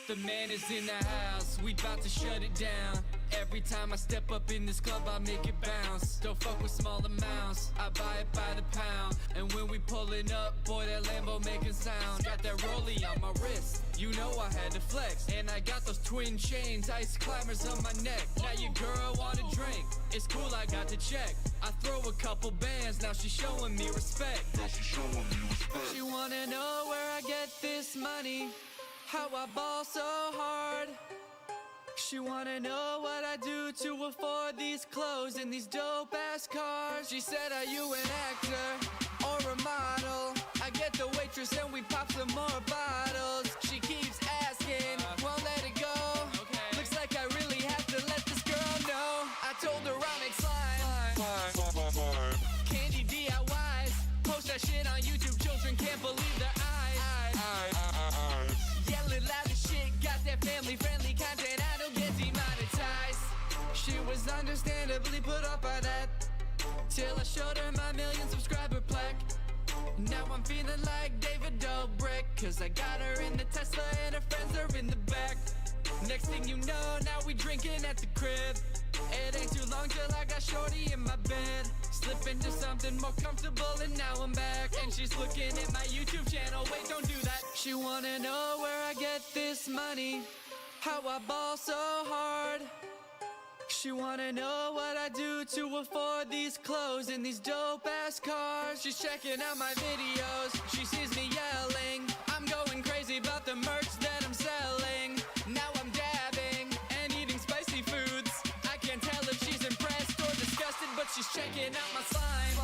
The man is in the house, we bout to shut it down. Every time I step up in this club, I make it bounce. Don't fuck with small amounts, I buy it by the pound. And when we pulling up, boy, that Lambo making sound. Got that rollie on my wrist, you know I had to flex. And I got those twin chains, ice climbers on my neck. Now your girl wanna drink, it's cool, I got to check. I throw a couple bands, now she's showing me respect. She wanna know where I get this money, how I ball so hard. She wanna know what I do to afford these clothes and these dope ass cars. She said, are you an actor or a model? I get the waitress and we pop some more bottles. She keeps asking, won't let it go. Looks like I really have to let this girl know. I told her I'll make slime, candy DIYs, post that shit on YouTube, children can't believe their eyes. Yelling loud as shit, got that family friendly content, I don't get demonetized. She was understandably put off by that, till I showed her my million subscriber plaque. Now I'm feeling like David Dobrik, cause I got her in the Tesla and her friends are in the back. Next thing you know, now we drinking at the crib. It ain't too long till I got shorty in my bed. Slip into something more comfortable and now I'm back. And she's looking at my YouTube channel, wait, don't do that. She wanna know where I get this money, how I ball so hard. She wanna know what I do to afford these clothes and these dope ass cars. She's checking out my videos, she sees me yelling. I'm going crazy about the merch that I'm selling. Now I'm dabbing and eating spicy foods. I can't tell if she's impressed or disgusted, but she's checking out my slime.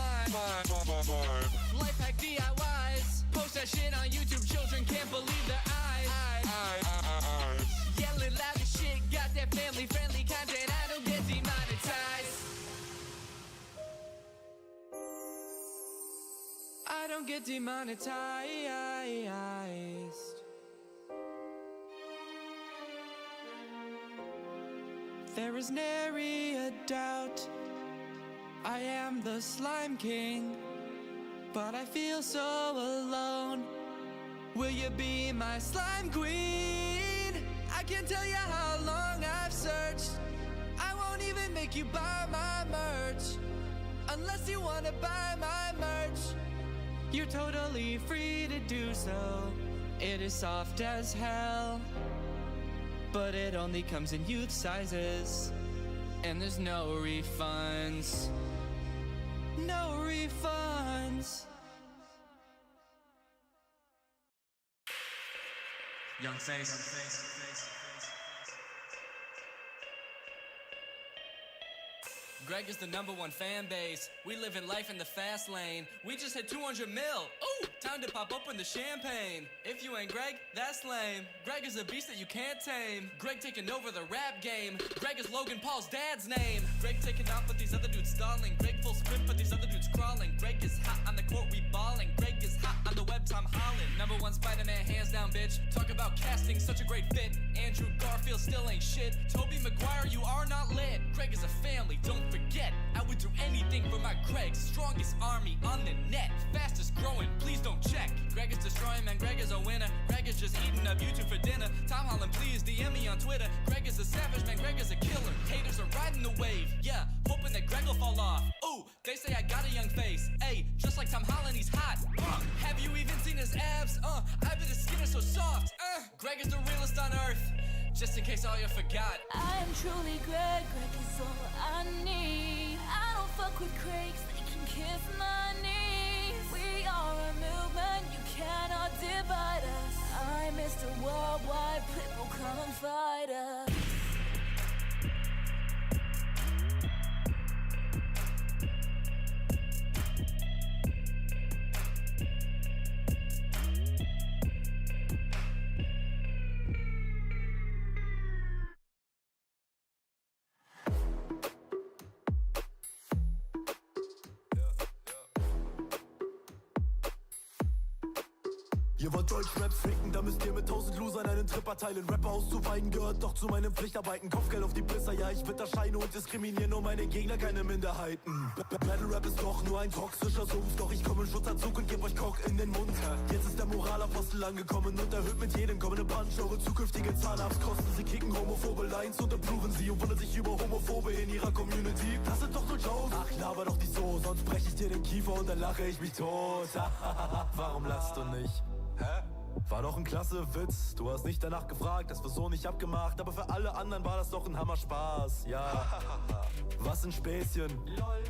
Life hack DIYs, post that shit on YouTube, children can't believe their eyes. Yelling loud as shit, got that family friendly content, I don't get demonetized. I don't get demonetized. There is nary a doubt I am the slime king, but I feel so alone. Will you be my slime queen? I can't tell you how long I've searched. I won't even make you buy my merch unless you wanna buy my merch. You're totally free to do so. It is soft as hell, but it only comes in youth sizes, and there's no refunds. No refunds. Young face. Greg is the #1 fan base. We live in life in the fast lane. We just hit 200 mil. Ooh, time to pop open the champagne. If you ain't Greg, that's lame. Greg is a beast that you can't tame. Greg taking over the rap game. Greg is Logan Paul's dad's name. Greg taking off, but these other dudes stalling. Greg full sprint, but these other dudes crawling. Greg is hot on the court, we balling. Greg is hot on the web, Tom Holland. #1 Spider-Man, hands down, bitch. Talk about casting, such a great fit. Andrew Garfield still ain't shit. Tobey Maguire, you are not lit. Greg is a family, don't forget. I would do anything for my Greg. Strongest army on the net. Fastest growing, please don't check. Greg is destroying, man, Greg is a winner. Greg is just eating up YouTube for dinner. Tom Holland, please DM me on Twitter. Greg is a savage, man, Greg is a killer. Haters are riding the wave, yeah, hoping that Greg will fall off. Ooh, they say I got a young face. Ayy, just like Tom Holland, he's hot. Have you even seen his abs? I bet his skin is so soft. Greg is the realest on earth. Just in case all you forgot, I am truly Greg. Greg is all I need. I don't fuck with Craigs, they can kiss my knees. We are a movement, you cannot divide us. I'm Mr. Worldwide, Pitbull, come and fight us. Ihr wollt Deutschrap ficken, da müsst ihr mit 1000 Losern einen Tripper teilen. Rapper auszuweigen gehört doch zu meinen Pflichtarbeiten. Kopfgeld auf die Pisser, ja, ich wird erscheinen und diskriminiere nur meine Gegner, keine Minderheiten. Battle Rap ist doch nur ein toxischer Sumpf, doch ich komme in Schutzanzug und geb euch Cock in den Mund. Jetzt ist der Moralapostel angekommen und erhöht mit jedem kommenden Punch eure zukünftige Zahnarztkosten. Sie kicken homophobe Lines und approven sie und wundern sich über Homophobe in ihrer Community. Das sind doch nur Jokes. Ach, laber doch nicht so, sonst brech ich dir den Kiefer und dann lache ich mich tot. Warum lachst du nicht? Hä? War doch ein klasse Witz, du hast nicht danach gefragt, das war so nicht abgemacht, aber für alle anderen war das doch ein Hammerspaß, ja. Was ein Späßchen,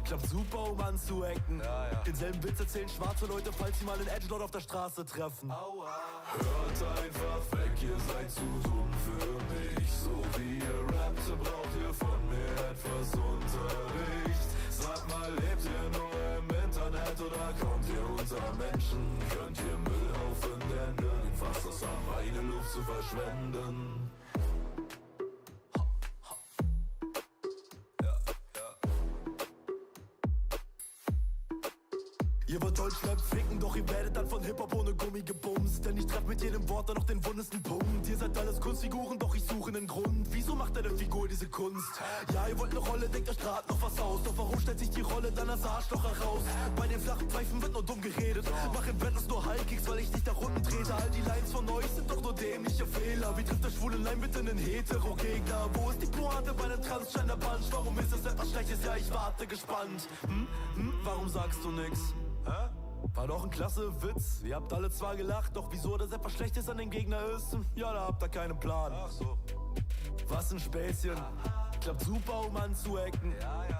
klappt super, um anzuecken. Denselben Witz erzählen schwarze Leute, falls sie mal einen Edgelord auf der Straße treffen. Hört einfach weg, ihr seid zu dumm für mich. So wie ihr rappt, braucht ihr von mir etwas Unterricht. Sag mal, lebt ihr nur im Internet oder kommt ihr unter Menschen? Könnt ihr Müllhaufen der Nirgendwas, das an reine Luft zu verschwenden? Ihr wollt Deutschrap ficken, doch ihr werdet dann von Hip-Hop ohne Gummi gebumst. Denn ich treff mit jedem Wort dann noch den wundesten Punkt. Ihr seid alles Kunstfiguren, doch ich suche einen Grund. Wieso macht eine Figur diese Kunst? Ja, ihr wollt eine Rolle, denkt euch grad noch was aus. Doch warum stellt sich die Rolle dann als Arschloch heraus? Bei den flachen Pfeifen wird nur dumm geredet. Mach im Battles nur High-Kicks, weil ich nicht nach unten trete. All die Lines von euch sind doch nur dämliche Fehler. Wie trifft der schwule Line bitte einen Hetero-Gegner? Wo ist die Pointe bei einem Transgender-Punch? Warum ist es etwas Schlechtes? Ja, ich warte gespannt. Warum sagst du nix? Hä? War doch ein klasse Witz. Ihr habt alle zwar gelacht, doch wieso das etwas Schlechtes an dem Gegner ist? Ja, da habt ihr keinen Plan. Ach so. Was ein Späßchen. Klappt super, um anzuecken.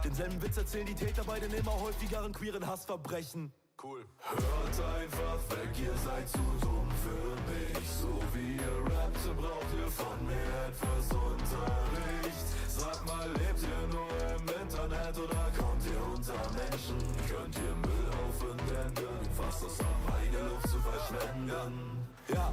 Denselben Witz erzählen die Täter bei den immer häufigeren queeren Hassverbrechen. Cool. Hört einfach weg, ihr seid zu dumm für mich. So wie ihr rappt, braucht ihr von mir etwas Unterricht. Sag mal, lebt ihr nur im Internet oder kommt ihr unter Menschen? Könnt ihr Müllhaufen denn irgendwas, das an reine Luft zu verschwenden? Ja,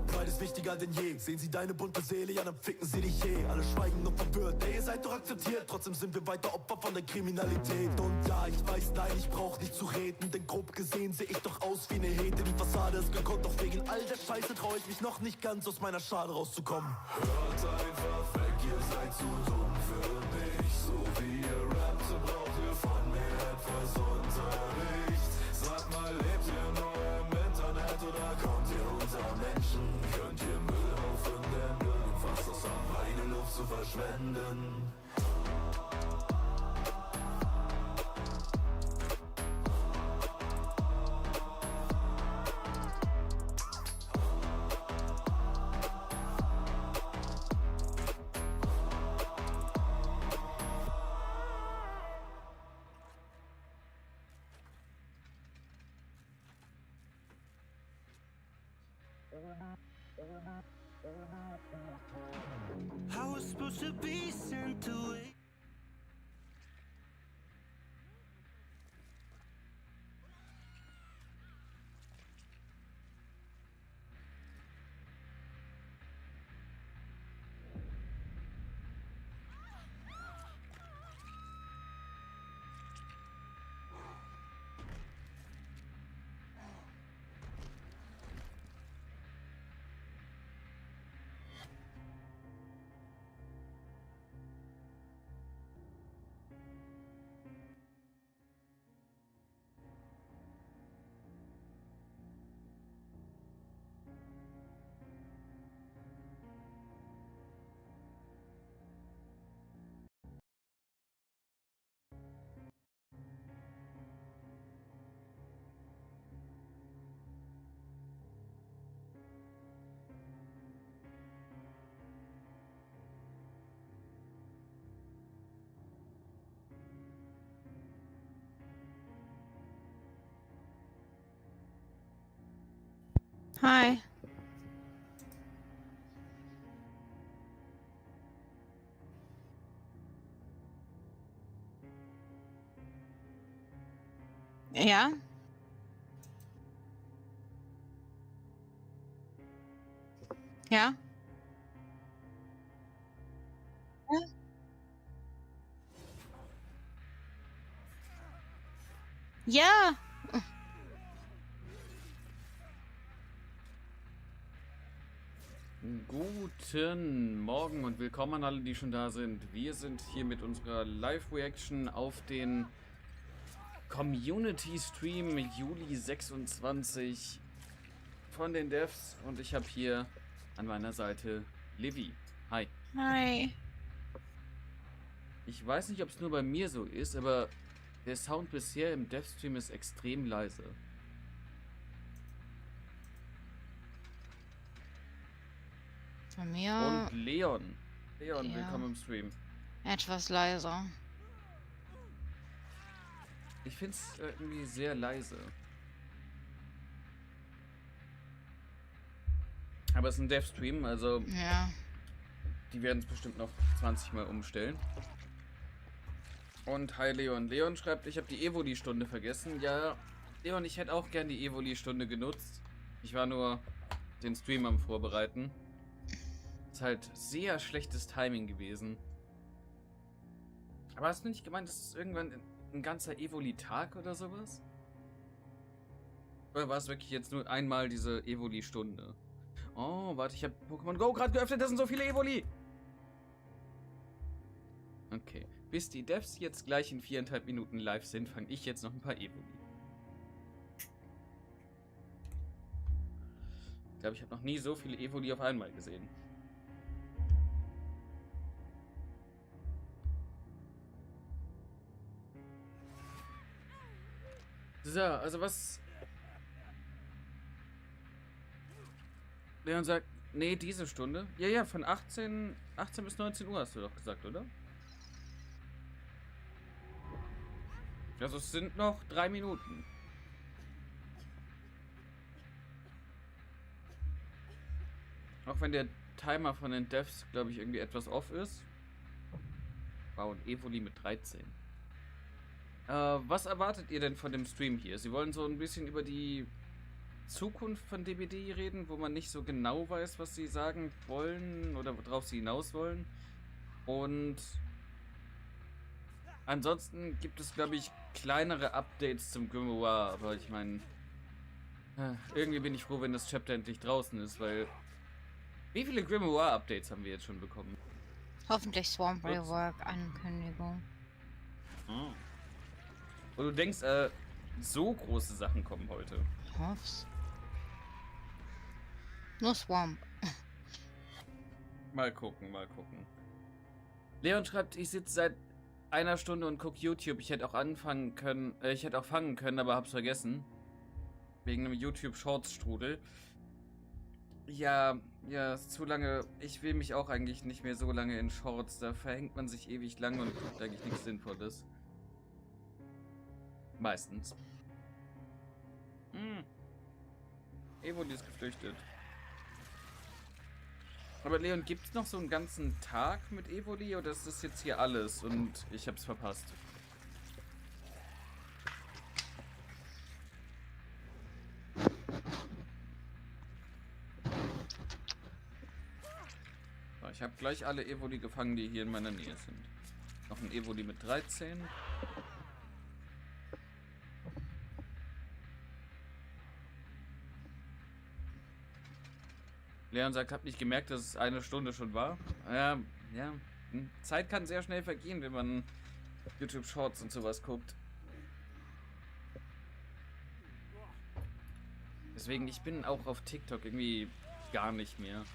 Pride ist wichtiger denn je. Sehen sie deine bunte Seele, ja dann ficken sie dich je. Alle schweigen und verwirrt, ey, ihr seid doch akzeptiert. Trotzdem sind wir weiter Opfer von der Kriminalität. Und ja, ich weiß, nein, ich brauch nicht zu reden. Denn grob gesehen seh ich doch aus wie ne Hete. Die Fassade ist gekonnt, doch wegen all der Scheiße trau ich mich noch nicht ganz aus meiner Schale rauszukommen. Hört einfach weg, ihr seid zu dumm für mich. So wie ihr rappt, braucht ihr von mir etwas Unterricht. Sag mal, lebt ihr nur im Internet oder kommt ihr unter Menschen? Könnt ihr Müllhaufen denn irgendwas, das an reine Luft zu verschwenden? I was supposed to be sent away. Hi. Ja? Ja? Ja? Ja. Guten Morgen und willkommen an alle, die schon da sind. Wir sind hier mit unserer Live-Reaction auf den Community-Stream Juli 26 von den Devs und ich habe hier an meiner Seite Livy. Hi. Hi. Ich weiß nicht, ob es nur bei mir so ist, aber der Sound bisher im Dev-Stream ist extrem leise. Bei mir Und Leon. Leon, Ja. willkommen im Stream. etwas leiser. Ich finde es irgendwie sehr leise. Aber es ist ein Dev-Stream, also Ja. die werden es bestimmt noch 20 Mal umstellen. Und hi Leon. Leon schreibt, ich habe die Evoli-Stunde vergessen. Ja, Leon, ich hätte auch gern die Evoli-Stunde genutzt. Ich war nur den Stream am Vorbereiten. Ist halt sehr schlechtes Timing gewesen. Aber hast du nicht gemeint, das ist irgendwann ein ganzer Evoli-Tag oder sowas? Oder war es wirklich jetzt nur einmal diese Evoli-Stunde? Oh, warte, ich habe Pokémon Go gerade geöffnet, das sind so viele Evoli! Okay. Bis die Devs jetzt gleich in 4,5 Minuten live sind, fange ich jetzt noch ein paar Evoli. Ich glaube, ich habe noch nie so viele Evoli auf einmal gesehen. So, also was... Leon sagt, nee, diese Stunde. Ja, ja, von 18 bis 19 Uhr hast du doch gesagt, oder? Also es sind noch 3 Minuten. Auch wenn der Timer von den Devs, glaube ich, irgendwie etwas off ist. Wow, ein Evoli mit 13. Was erwartet ihr denn von dem Stream hier? Sie wollen so ein bisschen über die Zukunft von DBD reden, wo man nicht so genau weiß, was sie sagen wollen oder worauf sie hinaus wollen. Und ansonsten gibt es, glaube ich, kleinere Updates zum Grimoire, aber ich meine, irgendwie bin ich froh, wenn das Chapter endlich draußen ist, weil wie viele Grimoire-Updates haben wir jetzt schon bekommen? Hoffentlich Swamp Rework Ankündigung. Oh. Und du denkst, so große Sachen kommen heute. Hoff's. Nur Swamp. Mal gucken, mal gucken. Leon schreibt, ich sitze seit einer Stunde und gucke YouTube. Ich hätte auch fangen können, aber hab's vergessen. Wegen einem YouTube-Shorts-Strudel. Ja, ist zu lange. Ich will mich auch eigentlich nicht mehr so lange in Shorts. Da verhängt man sich ewig lang und guckt eigentlich nichts Sinnvolles. Meistens. Evoli ist geflüchtet. Aber Leon, gibt es noch so einen ganzen Tag mit Evoli oder ist das jetzt hier alles und ich hab's verpasst? So, ich habe gleich alle Evoli gefangen, die hier in meiner Nähe sind. Noch ein Evoli mit 13. Leon sagt, hab nicht gemerkt, dass es eine Stunde schon war. Ja. Zeit kann sehr schnell vergehen, wenn man YouTube Shorts und sowas guckt. Deswegen, ich bin auch auf TikTok irgendwie gar nicht mehr.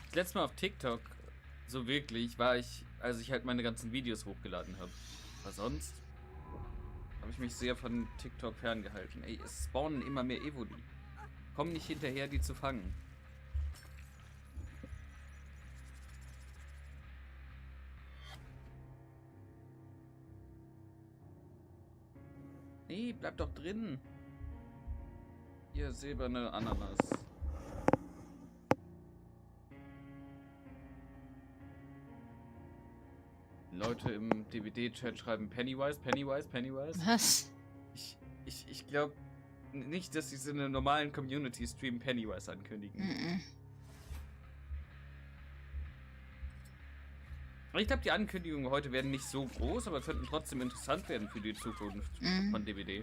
Das letzte Mal auf TikTok, so wirklich, war ich, als ich halt meine ganzen Videos hochgeladen habe. Aber sonst habe ich mich sehr von TikTok ferngehalten. Ey, es spawnen immer mehr Evoli. Komm nicht hinterher, die zu fangen. Nee, bleib doch drin. Hier, silberne Ananas. Leute im DBD-Chat schreiben Pennywise. Was? Ich glaube nicht, dass sie es in einem normalen Community-Stream Pennywise ankündigen. Ich glaube, die Ankündigungen heute werden nicht so groß, aber könnten trotzdem interessant werden für die Zukunft von DBD.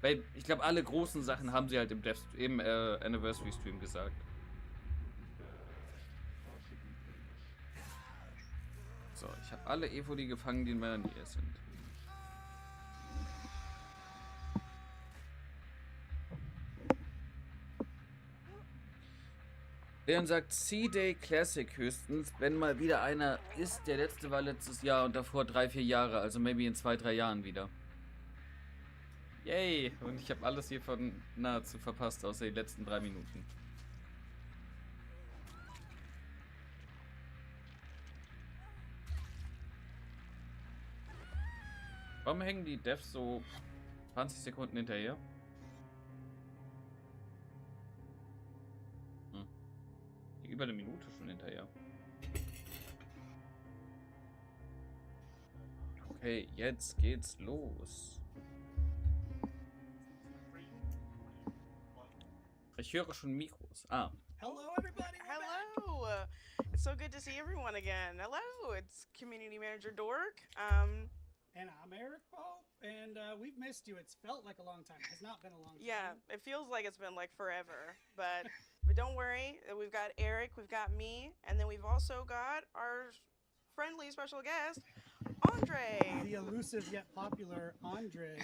Weil ich glaube, alle großen Sachen haben sie halt im Anniversary Stream gesagt. So, ich habe alle Evoli gefangen, die in meiner Nähe sind. Leon sagt C-Day Classic höchstens, wenn mal wieder einer ist. Der letzte war letztes Jahr und davor 3-4 Jahre, also maybe in 2-3 Jahren wieder. Yay! Und ich habe alles hiervon nahezu verpasst, außer die letzten 3 Minuten. Warum hängen die Devs so 20 Sekunden hinterher? Über eine Minute schon hinterher. Okay, jetzt geht's los. Ich höre schon Mikros. Ah. Hello, everybody. Hello. It's so good to see everyone again. Hello, it's Community Manager Dork. And I'm Eric Paul, and we've missed you. It's felt like a long time. It's not been a long time. Yeah, it feels like it's been like forever, but don't worry. We've got Eric, we've got me, and then we've also got our friendly special guest, Andre. The elusive yet popular Andre.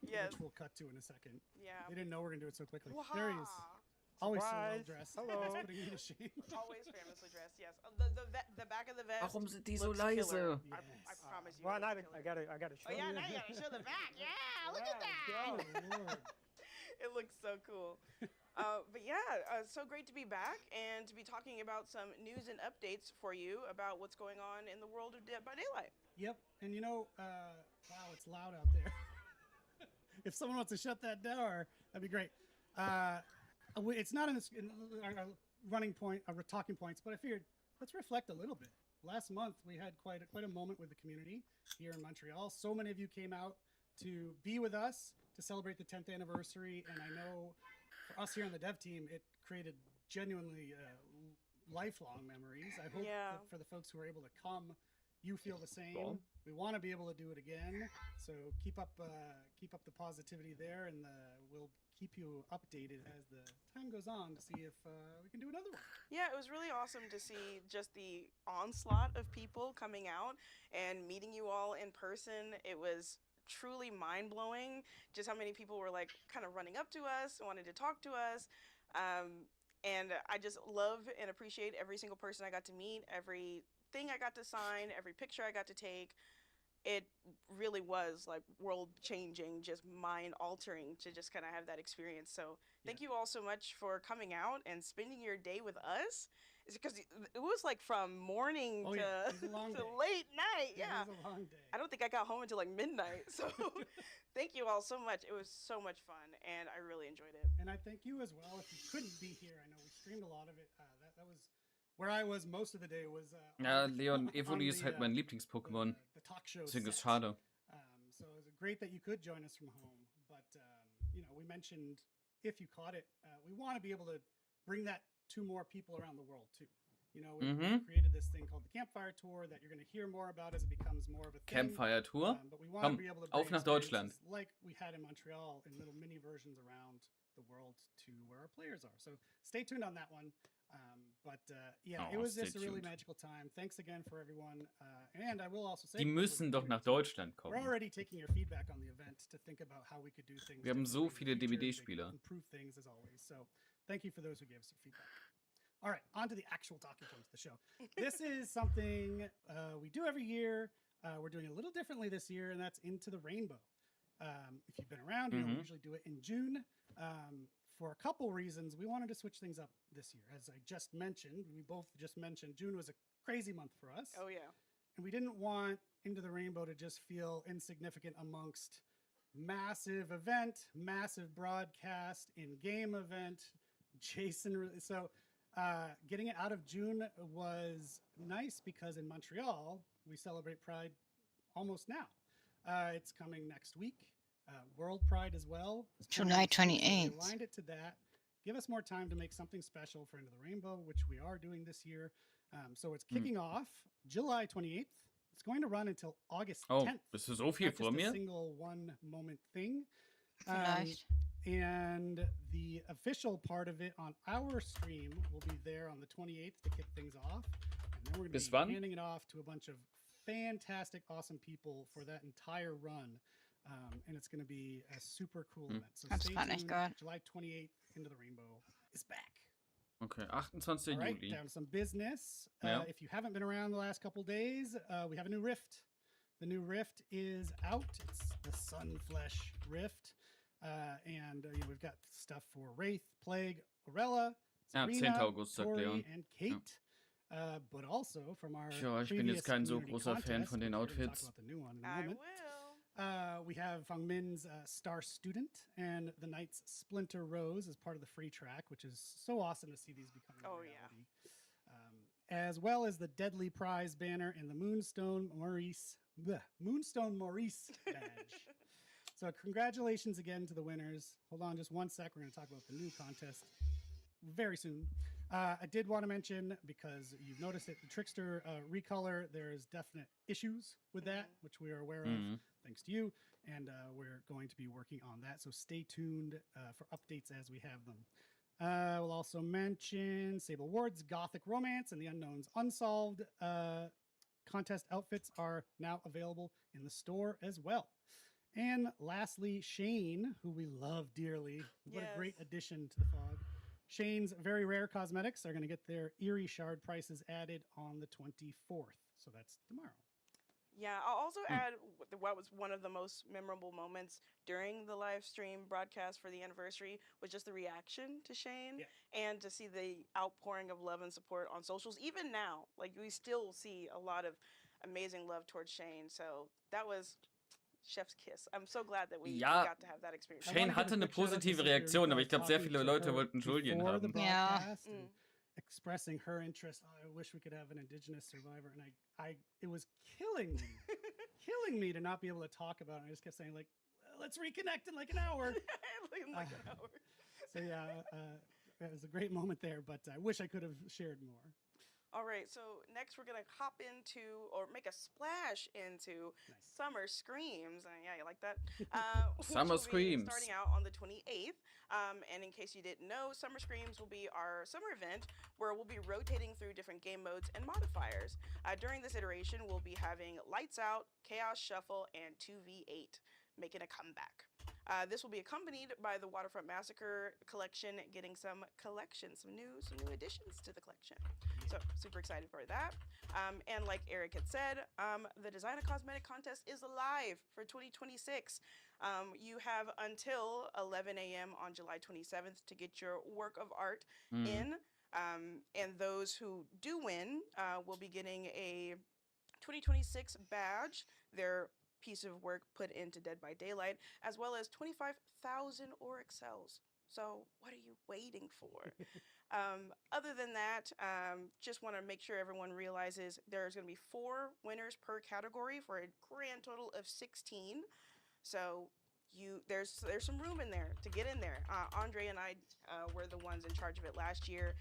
Yes. Which we'll cut to in a second. Yeah. They didn't know we're gonna do it so quickly. Waha. There he is. Always so well Surprise. dressed. Hello. That's putting me to shame. Always famously dressed. Yes. The back of the vest. Warum sind die so looks leise? killer. Yes. I promise you. Well, it now looks I killer. gotta show Oh yeah, you. now you gotta show the back. Yeah, look at that. Oh, Lord. It looks so cool. But yeah, so great to be back and to be talking about some news and updates for you about what's going on in the world of Dead by Daylight. Yep. And you know, wow, it's loud out there. If someone wants to shut that door, that'd be great. It's not in our running point, our talking points, but I figured let's reflect a little bit. Last month we had quite a moment with the community here in Montreal. So many of you came out to be with us to celebrate the 10th anniversary, and I know for us here on the dev team, it created genuinely lifelong memories. I hope that for the folks who are able to come, you feel the same. Well. We want to be able to do it again, so keep up the positivity there, and we'll keep you updated as the time goes on to see if we can do another one. Yeah, it was really awesome to see just the onslaught of people coming out and meeting you all in person. It was truly mind-blowing just how many people were like kind of running up to us, wanted to talk to us. And I just love and appreciate every single person I got to meet, everything I got to sign, every picture I got to take. It really was like world-changing, just mind-altering to just kind of have that experience. So thank you all so much for coming out and spending your day with us. It's because it was like from morning Oh, to, yeah. It was a long to day. late night. Yeah. It was a long day. I don't think I got home until like midnight. So thank you all so much. It was so much fun, and I really enjoyed it. And I thank you as well. If you couldn't be here, I know we streamed a lot of it. That was where I was most of the day. Was Ja, Leon, Evoli ist halt mein Lieblings-Pokémon. The talk show. Deswegen ist set. schade. So it was great that you could join us from home. But you know, we mentioned if you caught it, we want to be able to bring that to more people around the world too. You know, we've created this thing called the Campfire Tour that you're going to hear more about as it becomes more of a thing. Campfire Tour? But we want to Komm, be able to auf bring nach Deutschland. experiences like we had in Montreal in little mini versions around the world to where our players are. So stay tuned on that one. Yeah, it was just a really magical time. Thanks again for everyone. And I will also say, Die müssen doch nach Deutschland we're kommen. already taking your feedback on the event to think about how we could do things. Wir haben so differently in viele the future, DVD-Spieler. improve things as always. So thank you for those who gave us their feedback. All right, on to the actual talking points of the show. This is something we do every year. We're doing it a little differently this year, and that's Into the Rainbow. If you've been around, you know we usually do it in June. For a couple reasons, we wanted to switch things up this year. As I just mentioned, we both just mentioned, June was a crazy month for us. Oh, yeah. And we didn't want Into the Rainbow to just feel insignificant amongst massive event, massive broadcast, in-game event, Jason. So getting it out of June was nice because in Montreal, we celebrate Pride almost now. It's coming next week. World Pride as well. July 28th. We aligned it to that. Give us more time to make something special for Into the Rainbow, which we are doing this year. So it's kicking off July 28th. It's going to run until August 10th. Oh, bist du so viel Not vor just a mir? single one moment thing. Vielleicht. And the official part of it on our stream will be there on the 28th to kick things off. And then we're going Bis to be wann? handing it off to a bunch of fantastic, awesome people for that entire run. And it's going to be a super cool event. So Hab's stay grad nicht tuned. gehört. July 28th, Into the Rainbow is back. Okay, 28. All right, Juli. down to some business. Yeah. If you haven't been around the last couple days, we have a new Rift. The new Rift is out. It's the Sunflesh Rift. And we've got stuff for Wraith, Plague, Orella, Ja, Sabrina, 10. August, sagt Tori, Leon. and Kate. But also from our Ja, ich bin jetzt previous kein so community großer Fan contest, von den which we're gonna talk Outfits. about the new one in a I moment. will. We have Fang Min's Star Student and the Knight's Splinter Rose as part of the free track, which is so awesome to see these becoming Oh, reality. As well as the Deadly Prize banner and the Moonstone Maurice badge. So congratulations again to the winners. Hold on just one sec. We're going to talk about the new contest very soon. I did want to mention, because you've noticed it, the Trickster recolor, there's definite issues with that, which we are aware of, thanks to you. And we're going to be working on that. So stay tuned for updates as we have them. We'll also mention Sable Ward's Gothic Romance and the Unknown's Unsolved contest outfits are now available in the store as well. And lastly, Shane, who we love dearly. What a great Yes. addition to the FOG. Shane's Very Rare Cosmetics are going to get their Eerie Shard prices added on the 24th. So that's tomorrow. Yeah, I'll also add what was one of the most memorable moments during the live stream broadcast for the anniversary was just the reaction to Shane and to see the outpouring of love and support on socials. Even now, like we still see a lot of amazing love towards Shane. So that was chef's kiss. I'm so glad that we Ja, got to have that experience. I Shane wanna give hatte a eine quick shout out to positive Sophia Reaktion, aber ich Rico glaube, sehr talking viele to Leute her wollten Julien before the haben. Ja. broadcast and expressing her interest. Oh, I wish we could have an Indigenous survivor, and it was killing me to not be able to talk about it. I just kept saying, like, let's reconnect in like an hour. In like an hour. So yeah, it was a great moment there, but I wish I could have shared more. All right, so next we're gonna hop into, or make a splash into, Summer Screams. Yeah, you like that? Which Summer will be Screams. starting out on the 28th. And in case you didn't know, Summer Screams will be our summer event where we'll be rotating through different game modes and modifiers. During this iteration, we'll be having Lights Out, Chaos Shuffle, and 2v8 making a comeback. This will be accompanied by the Waterfront Massacre collection, getting some new additions to the collection. So super excited for that. And like Eric had said, the Design a Cosmetic contest is live for 2026. You have until 11 a.m. on July 27th to get your work of art in. And those who do win will be getting a 2026 badge. Their piece of work put into Dead by Daylight, as well as 25,000 Auric cells. So what are you waiting for? Other than that, just want to make sure everyone realizes there's going to be 4 winners per category for a grand total of 16. So there's some room in there to get in there. Andre and I were the ones in charge of it last year.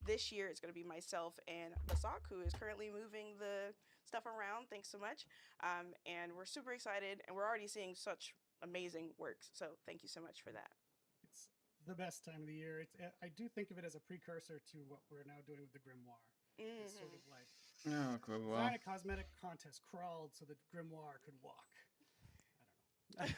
This year it's going to be myself and Basak, who is currently moving the stuff around. Thanks so much. And we're super excited, and we're already seeing such amazing works. So thank you so much for that. It's the best time of the year. I do think of it as a precursor to what we're now doing with the Grimoire. It's sort of like Ja, cool, wow. Design a Cosmetic contest crawled so that Grimoire could walk. I don't know.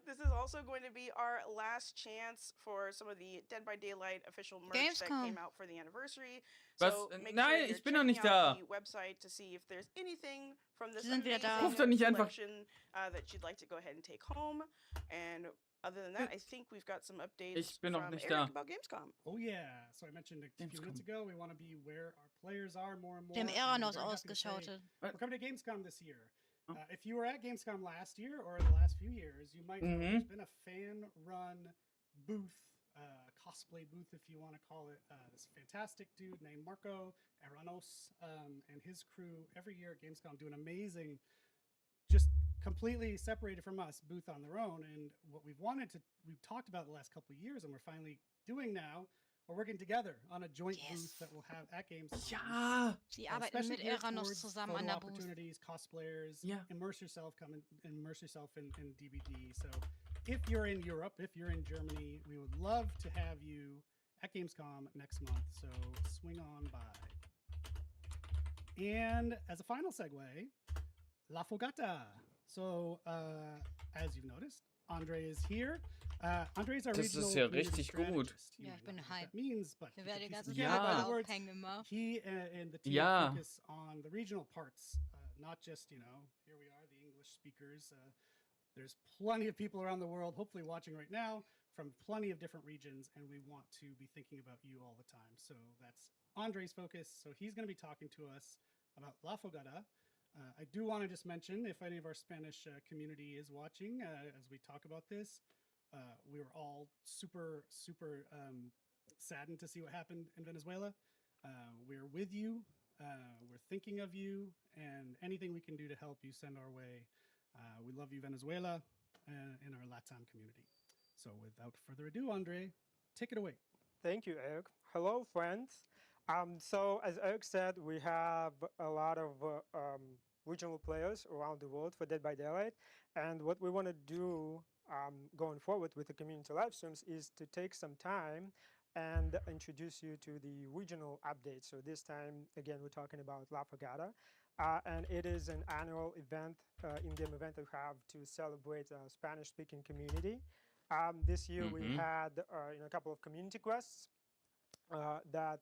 This is also going to be our last chance for some of the Dead by Daylight official merch that Gamescom. came out for the anniversary. Was? So make Nein, sure you're ich bin noch nicht checking out da. the website to see if there's anything from this Sie sind wieder da. Ruf doch nicht einfach- collection that you'd like to go ahead and take home. And other than that, I think we've got some updates Ich bin noch from nicht Eric da. about Gamescom. Oh yeah. So I mentioned a few minutes Gamescom. ago, we want to be where our players are more and more. Dem and Eranos we're very happy to say ausgeschaltet. We're coming to Gamescom this year. Oh. If you were at Gamescom last year or the last few years, you might know there's been a fan-run booth, cosplay booth, if you want to call it. This fantastic dude named Marco Aranos and his crew every year at Gamescom do an amazing, just completely separated from us, booth on their own. And what we've talked about the last couple of years, and we're finally doing now, we're working together on a joint booth that we'll have at Gamescom. Ja! Sie arbeiten Especially mit geared Eranos towards zusammen photo an der Booth. opportunities, cosplayers, Yeah. immerse yourself in DBD. So if you're in Europe, if you're in Germany, we would love to have you at Gamescom next month. So swing on by. And as a final segue, La Fogata. So, as you've noticed, Andre is here. Andre is our Das regional ist ja community richtig gut. strategist. You Ja, might ich bin not know what hyped. that means, but Wir you werden die can piece ganze it Zeit together by the Ja. words. abhängen immer. He and the team Ja. focus on the regional parts, not just, here we are, the English speakers. There's plenty of people around the world, hopefully watching right now, from plenty of different regions, and we want to be thinking about you all the time. So that's Andre's focus. So he's going to be talking to us about La Fogata. I do want to just mention, if any of our Spanish community is watching, as we talk about this, we were all super, super saddened to see what happened in Venezuela. We're with you. We're thinking of you, and anything we can do to help you, send our way. We love you, Venezuela, and our LATAM community. So without further ado, Andre, take it away. Thank you, Eric. Hello, friends. So as Eric said, we have a lot of regional players around the world for Dead by Daylight. And what we want to do going forward with the community live streams is to take some time and introduce you to the regional updates. So this time, again, we're talking about La Fogata. And it is an annual event, in-game event that we have to celebrate the Spanish-speaking community. This year we had a couple of community quests that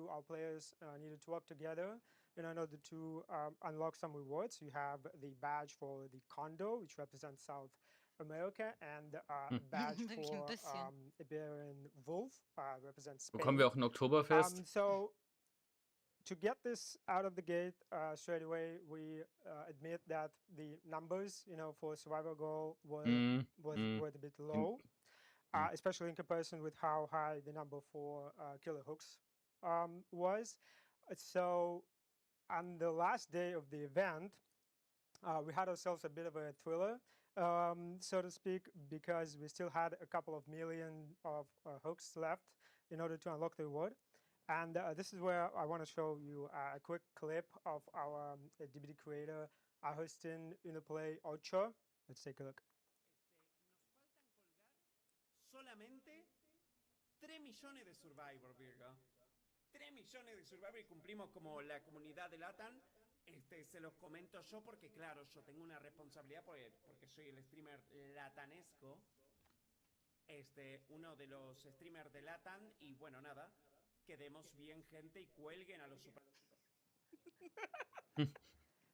our players needed to work together in order to unlock some rewards. You have the badge for the condo, which represents South America, and badge Wirklich ein for bisschen. Iberian Wolf, represents Spain. Bekommen wir auch ein Oktoberfest? So to get this out of the gate straight away, we admit that the numbers, for survival goal were a bit low, especially in comparison with how high the number for killer hooks was. So on the last day of the event, we had ourselves a bit of a thriller, so to speak, because we still had a couple of million of hooks left in order to unlock the reward. And this is where I want to show you a quick clip of our DVD creator, Agustin Unoplay Ocho. Let's take a look. Solamente 3 millones de Survivor, Virgo. 3 millones de Survivor y cumplimos como la comunidad de LATAM. Se los comento yo porque, claro, yo tengo una responsabilidad porque soy el streamer latanesco. Uno de los streamers de LATAM y bueno, nada. Quedemos bien, gente, y cuelguen a los super...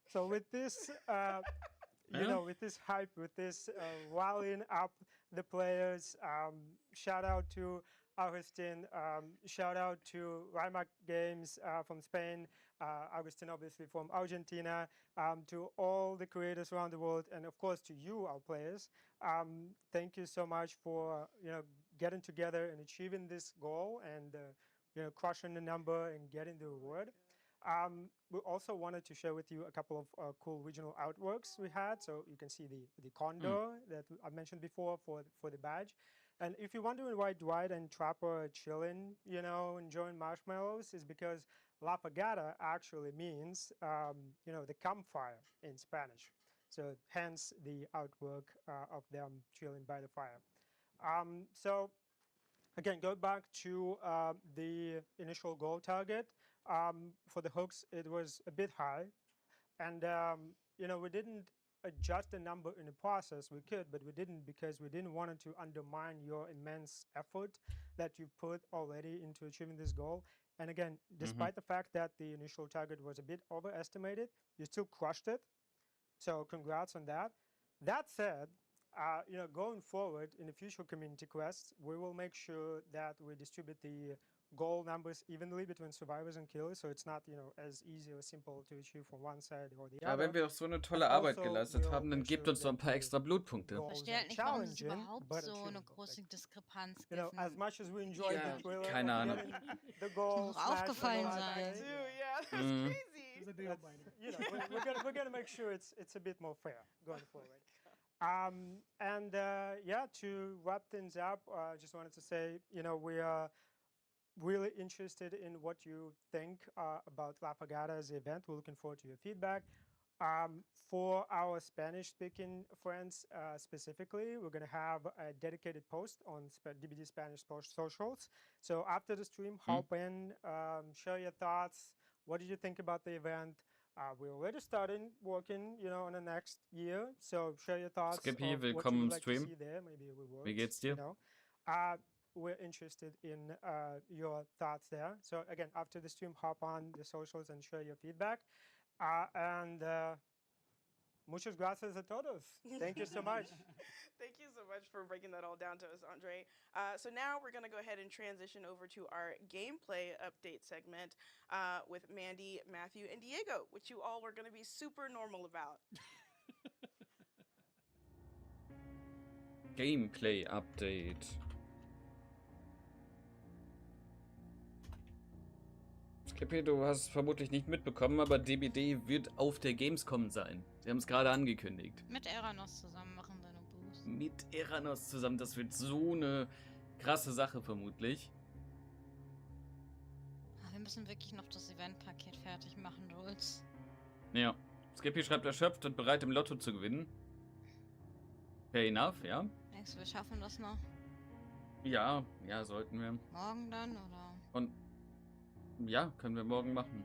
So with this, with this hype, with this riling up the players, shout out to Agustin, shout out to Rimac Games from Spain, Agustin obviously from Argentina, to all the creators around the world, and of course to you, our players. Thank you so much for getting together and achieving this goal and crushing the number and getting the reward. We also wanted to share with you a couple of cool regional artworks we had. So you can see the condor that I mentioned before for the badge. And if you're wondering why Dwight and Trapper are chilling, enjoying marshmallows, is because La Fogata actually means, the campfire in Spanish. So hence the artwork of them chilling by the fire. So again, go back to the initial goal target. For the hooks, it was a bit high. And, we didn't adjust the number in the process. We could, but we didn't because we didn't want it to undermine your immense effort that you put already into achieving this goal. And again, despite the fact that the initial target was a bit overestimated, you still crushed it. So congrats on that. That said, going forward in the future community quests, we will make sure that we distribute the goal numbers evenly between survivors and killers, so it's not, as easy or simple to achieve from one side or the Ja, other. wenn wir doch so eine tolle Arbeit geleistet haben, dann gebt uns doch ein paar extra Blutpunkte. Ich verstehe halt nicht, warum es überhaupt so eine große Diskrepanz gibt. As much as we enjoyed Ja, the thriller, keine Ahnung. the goal, Muss doch aufgefallen sein. Dude, yeah, that's crazy. It's a deal binder. we're gonna make sure it's a bit more fair going forward. To wrap things up, I just wanted to say, we are really interested in what you think about La Fogata as an event. We're looking forward to your feedback. For our Spanish-speaking friends specifically, we're going to have a dedicated post on DBD Spanish socials. So after the stream, hop in, share your thoughts what did you think about the event? We're already starting working, on the next year. So share your thoughts. Skippy, of what you willkommen would im like to Stream. see there. Maybe it will Wie work. geht's dir? We're interested in your thoughts there. So again, after the stream, hop on the socials and share your feedback. And muchas gracias a todos. Thank you so much. Thank you so much for breaking that all down to us, Andre. So now we're going to go ahead and transition over to our gameplay update segment with Mandy, Matthew, and Diego, which you all were going to be super normal about. Gameplay Update. Skippy, du hast es vermutlich nicht mitbekommen, aber DBD wird auf der Gamescom sein. Sie haben es gerade angekündigt. Mit Eranos zusammen machen seine Boost. Mit Eranos zusammen, das wird so eine krasse Sache vermutlich. Wir müssen wirklich noch das Eventpaket fertig machen, Jules. Ja. Skippy schreibt erschöpft und bereit im Lotto zu gewinnen. Fair enough, ja. Denkst du, wir schaffen das noch? Ja, sollten wir. Morgen dann, oder? Und ja, können wir morgen machen.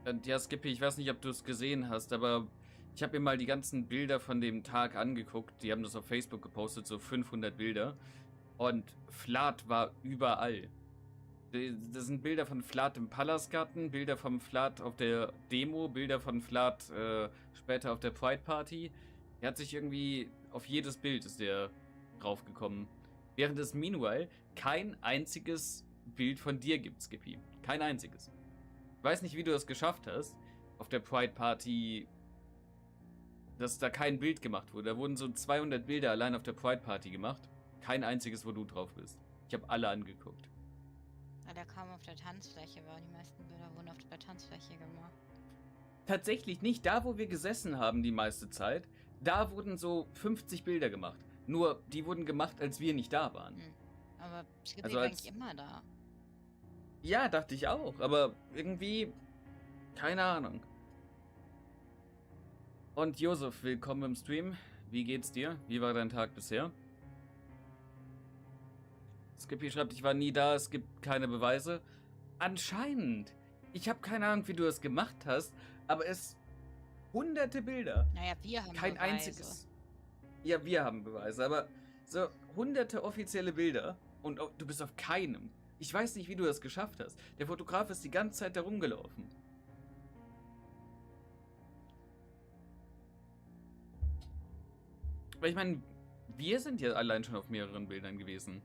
Und ja, Skippy, ich weiß nicht, ob du es gesehen hast, aber ich habe mir mal die ganzen Bilder von dem Tag angeguckt. Die haben das auf Facebook gepostet, so 500 Bilder. Und Flat war überall. Das sind Bilder von Flat im Palasgarten, Bilder von Flat auf der Demo, Bilder von Flat später auf der Pride Party. Er hat sich irgendwie auf jedes Bild ist der draufgekommen. Während es meanwhile kein einziges Bild von dir gibt, Skippy. Kein einziges. Ich weiß nicht, wie du das geschafft hast, auf der Pride Party, dass da kein Bild gemacht wurde. Da wurden so 200 Bilder allein auf der Pride Party gemacht. Kein einziges, wo du drauf bist. Ich habe alle angeguckt. Weil der kaum auf der Tanzfläche war. Die meisten Bilder wurden auf der Tanzfläche gemacht. Tatsächlich nicht da, wo wir gesessen haben die meiste Zeit. Da wurden so 50 Bilder gemacht. Nur, die wurden gemacht, als wir nicht da waren. Aber Skippy Also war als- eigentlich immer da. Ja, dachte ich auch, aber irgendwie, keine Ahnung. Und Josef, willkommen im Stream. Wie geht's dir? Wie war dein Tag bisher? Skippy schreibt, ich war nie da, es gibt keine Beweise. Anscheinend. Ich habe keine Ahnung, wie du das gemacht hast, aber es hunderte Bilder. Naja, wir haben Kein Beweise. einziges. Ja, wir haben Beweise, aber so hunderte offizielle Bilder und du bist auf keinem. Ich weiß nicht, wie du das geschafft hast. Der Fotograf ist die ganze Zeit da rumgelaufen. Aber ich meine, wir sind ja allein schon auf mehreren Bildern gewesen.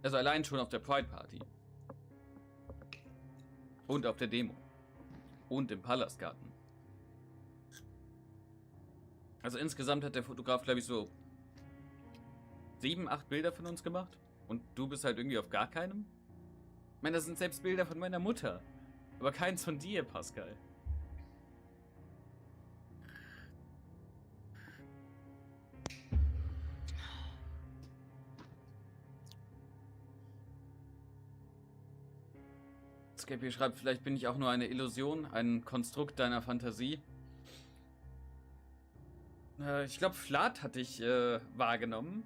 Also allein schon auf der Pride Party. Und auf der Demo. Und im Palasgarten. Also insgesamt hat der Fotograf, glaube ich, so 7, 8 Bilder von uns gemacht. Und du bist halt irgendwie auf gar keinem? Ich meine, das sind selbst Bilder von meiner Mutter. Aber keins von dir, Pascal. Skippy schreibt, vielleicht bin ich auch nur eine Illusion, ein Konstrukt deiner Fantasie. Ich glaube, Flat hatte ich wahrgenommen.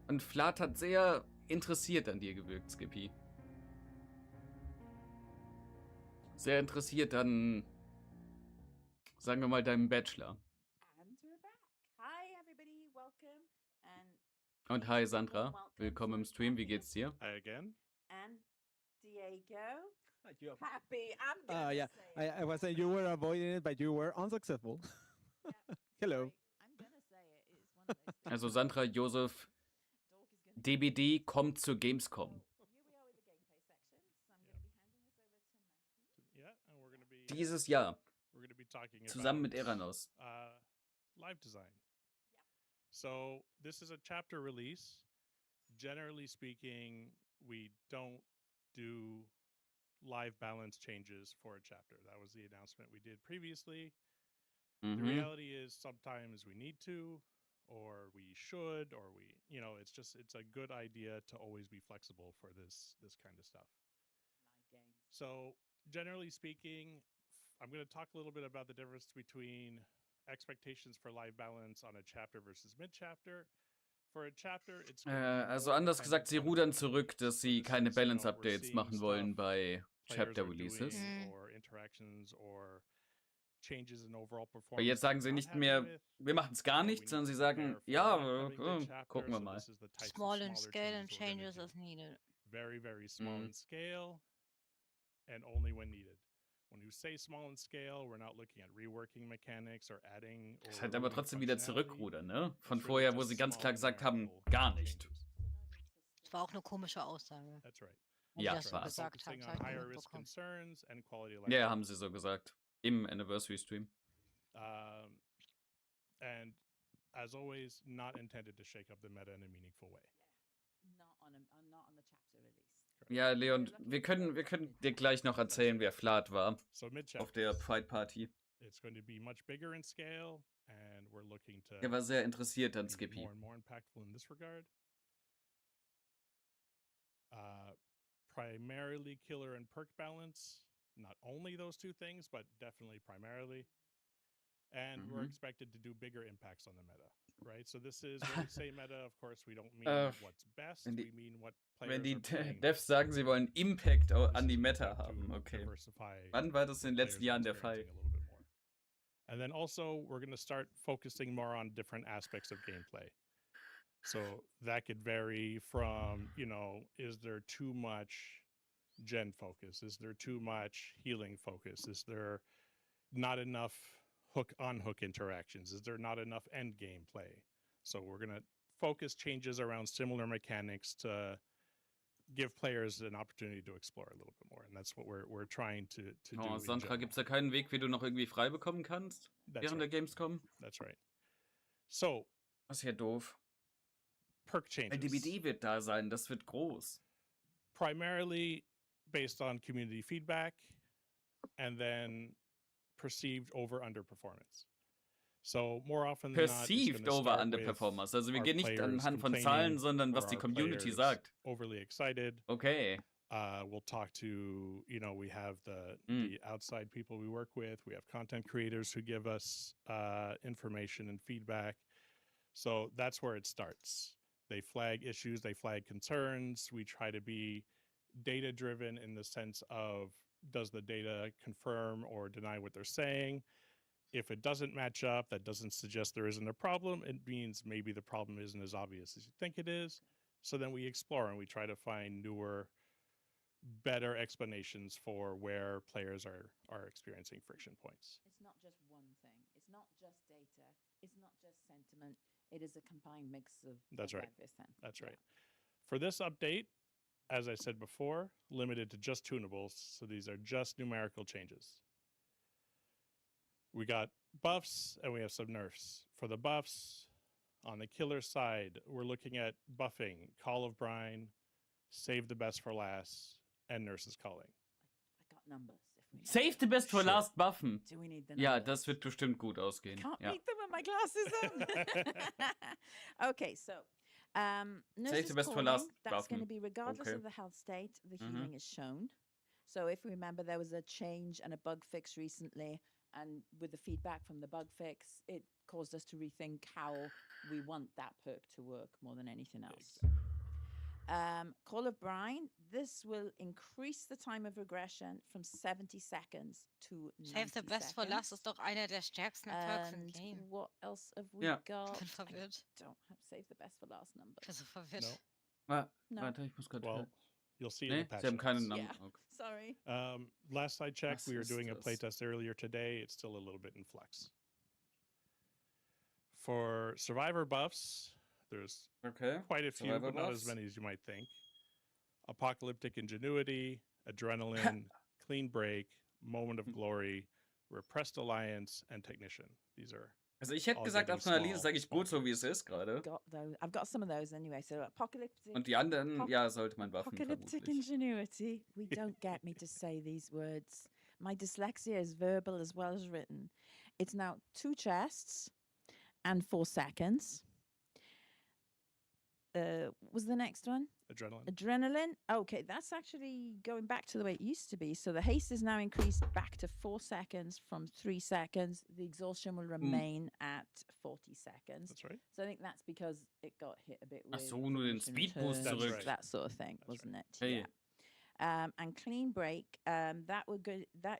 Und Flat hat sehr interessiert an dir gewirkt, Skippy. Sehr interessiert an, sagen wir mal, deinem Bachelor. And we're back. Hi everybody, welcome. Und hi Sandra, willkommen im Stream, wie geht's dir? Hi again. And Diego. You have- Happy. I'm gonna yeah, say it. I was saying you were avoiding it, but you were unsuccessful. Hello. I'm gonna say it. It's one of those things. Also Sandra, Josef, Dog is gonna DBD kommt zur Gamescom. Here we are with the gameplay section. So I'm gonna be handing this over to Matthew. Yeah, and we're gonna be Dieses Jahr, we're gonna be talking zusammen mit about, Eranos. live design. So this is a chapter release. Generally speaking, we don't do live balance changes for a chapter. That was the announcement we did previously. The Mhm. reality is sometimes we need to, or we should, or it's a good idea to always be flexible for this kind of stuff. Live games. So generally speaking, I'm going to talk a little bit about the difference between expectations for live balance on a chapter versus mid-chapter. for a chapter, it's Also anders gesagt, sie rudern zurück, dass sie keine Balance-Updates machen wollen bei Chapter Releases. or interactions or changes in overall Weil performance. jetzt sagen sie nicht mehr, wir machen es gar nicht, sondern sie sagen, ja, gucken wir mal. Small in scale and changes as needed. Very, very small in scale and only when needed. When you say small in scale, we're not looking at reworking mechanics or adding. Das ist halt aber trotzdem wieder zurückrudern, ne? Von vorher, wo sie ganz klar gesagt haben, gar nicht. Das war auch eine komische Aussage. That's right. Ja, das so war's. gesagt haben, Focusing on higher risk concerns and quality of life. Ja, haben sie so gesagt. Im Anniversary Stream. And as always, not intended to shake up the meta in a meaningful way. Not on the chapter release. Ja, Leon, wir können dir gleich noch erzählen, wer Flat war So auf der Fight Party. It's going to be much bigger in scale, and we're looking to Er war sehr interessiert an be Skippy. more and more impactful in this regard. Primarily killer and perk balance. Not only those two things, but definitely primarily. And we're expected to do bigger impacts on the meta, right? So this is when we say meta, of course, we don't mean what's best. We mean what players Wenn die are playing. Devs sagen, sie wollen Impact an die Meta haben, okay. Wann war das in den letzten Jahren der Fall? And then also, we're going to start focusing more on different aspects of gameplay. So that could vary from, is there too much gen focus? Is there too much healing focus? Is there not enough hook-on-hook interactions? Is there not enough end gameplay? So we're going to focus changes around similar mechanics to give players an opportunity to explore a little bit more. And that's what we're trying to do. Oh, Sandra, gibt es da keinen Weg, wie du noch irgendwie frei bekommen kannst während der Gamescom? That's right. So. Das ist ja doof. Perk changes. LDBD wird da sein, das wird groß. Primarily based on community feedback and then perceived over-under performance. So more often than not, Perceived over-under performance. Also wir gehen nicht anhand von Zahlen, sondern was die Community sagt. Overly excited. Okay. We'll talk to, we have the outside people we work with. We have content creators who give us information and feedback. So that's where it starts. They flag issues, they flag concerns. We try to be data-driven in the sense of, does the data confirm or deny what they're saying? If it doesn't match up, that doesn't suggest there isn't a problem. It means maybe the problem isn't as obvious as you think it is. So then we explore and we try to find newer, better explanations for where players are experiencing friction points. It's not just one thing. It's not just data. It's not just sentiment. It is a combined mix of everything. That's right. For this update, as I said before, limited to just tunables. So these are just numerical changes. We got buffs and we have some nerfs. For the buffs, on the killer side, we're looking at buffing, Call of Brine, Save the Best for Last, and Nurse's Calling. I got numbers. Save the Best for Last buffen. Do we need the Ja, das wird bestimmt gut ausgehen. Can't Ja. read them with my glasses on. Okay, so Save the Best for Calling, Last that's going to buffen. be regardless of the health state, the healing is shown. So if we remember, there was a change and a bug fix recently, and with the feedback from the bug fix, it caused us to rethink how we want that perk to work more than anything else. Call of Brine, this will increase the time of regression from 70 seconds to 90 Save the Best for Last ist doch einer der stärksten Perks im Game. What else have we got? Ich bin verwirrt. I don't have Save the Best for Last numbers. Ich bin so verwirrt. No. Warte, ich muss gerade... Well, you'll see in the patch Sie haben keine notes. Namen. Yeah. Okay. Sorry. Last I checked, Was we were ist doing a das? playtest earlier today. It's still a little bit in flux. For survivor buffs, there's quite a few, Survivor but not buffs. as many as you might think. Apocalyptic Ingenuity, Adrenaline, Clean Break, Moment of Glory, Repressed Alliance, and Technician. These are Also ich hätte gesagt, Adrenalin ist eigentlich gut, so wie es ist gerade. I've got some of those anyway. So Apocalyptic. Und die anderen, ja, sollte man buffen, Apocalyptic vermutlich. Ingenuity. We don't get me to say these words. My dyslexia is verbal as well as written. It's now 2 chests and 4 seconds. what was the next one? Adrenaline. Adrenaline. Okay, that's actually going back to the way it used to be. So the haste is now increased back to 4 seconds from 3 seconds. The exhaustion will remain at 40 seconds. That's right. So I think that's because it got hit a bit with Ach so, nur den diminishing Speed Boost returns, zurück. that sort of thing, That's wasn't it? Hey. Yeah. And clean break, that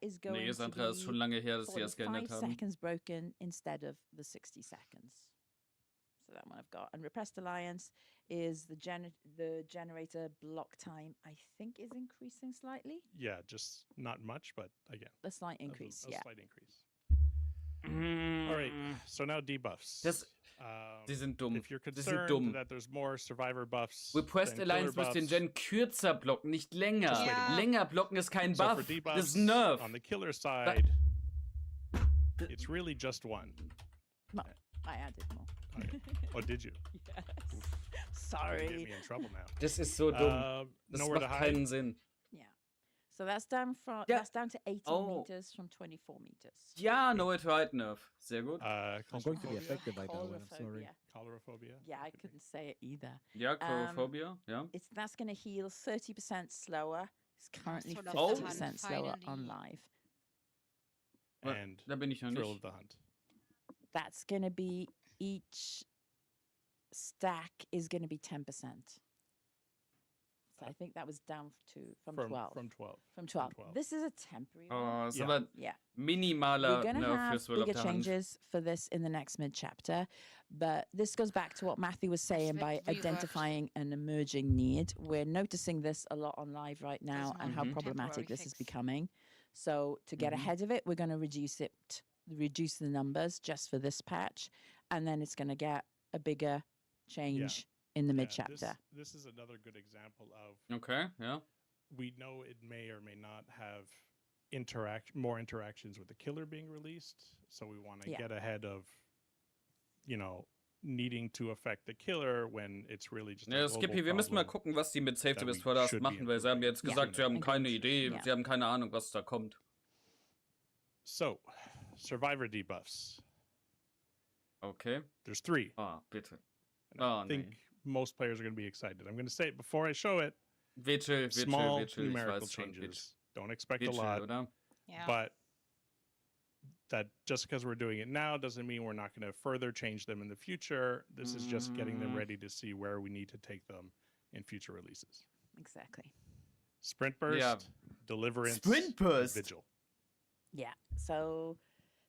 is going Nee, to Sandra, ist schon be lange her, dass sie das geändert 45 haben. seconds broken instead of the 60 seconds. So that one I've got. And Repressed Alliance is the generator block time, I think, is increasing slightly. Yeah, just not much, but again, A slight increase, a yeah. slight increase. All right, so now debuffs. Die sind dumm. If you're Die sind concerned dumm. that there's more survivor buffs, Repressed than killer Alliance muss den buffs, Gen kürzer blocken, nicht länger. Just wait a minute. Länger blocken ist kein so Buff, for das debuffs, ist Nerf. on the killer side, it's really just one. No, I added more. Okay. Oh, did you? Yes. Gonna Sorry. get me in trouble now. Das ist so dumm. Das Nowhere to macht hide. keinen Sinn. Yeah. So that's down from Yeah. that's down to 18 Oh. meters from 24 meters. Ja, Nowhere to Hide Nerf. Sehr gut. I'm going to be affected by that one. I'm sorry. Coulrophobia. Choleraphobia. Yeah, I couldn't say it either. Ja, Coulrophobia, ja. That's going to heal 30% slower. It's currently Thrill of the 50% Hunt, slower on finally. live. And Da bin ich noch Thrill nicht. of the Hunt. That's going to be each stack is going to be 10%. So I think that was down from 12. From 12. From 12. This is a temporary one. Oh, ist Ja. aber Yeah. minimaler We're going to Nerf have fürs Will of bigger the Hunt. changes for this in the next mid chapter, but this goes back to what Matthew was saying wird by reworked. identifying an emerging need. We're noticing this a lot on live right now There's and how one problematic temporary this is fix. becoming. So to get ahead of it, we're going to reduce the numbers just for this patch, and then it's going to get a bigger change in the mid Yeah, chapter. this is another good example of Okay, ja. we know it may or may not have more interactions with the killer being released, so we want to Yeah. get ahead of, needing to affect the killer when it's really just a Ja, global Skippy, wir müssen mal problem. gucken, was die mit Safety that Best we First should be machen, weil sie haben jetzt improving. gesagt, sie haben keine Agreed. Idee, Ja. sie haben keine Ahnung, was da kommt. So, survivor debuffs. Okay. There's 3. Ah, bitte. And Oh, I think nee. most players are going to be excited. I'm going to say it before I show it. Virtual, Small ich numerical weiß schon. changes. Don't expect a Virtual, lot. oder? Yeah. But that just because we're doing it now doesn't mean we're not going to further change them in the future. This is just getting them ready to see where we need to take them in future releases. Exactly. Sprint burst, Yeah. deliverance, Sprint burst. vigil. Yeah. So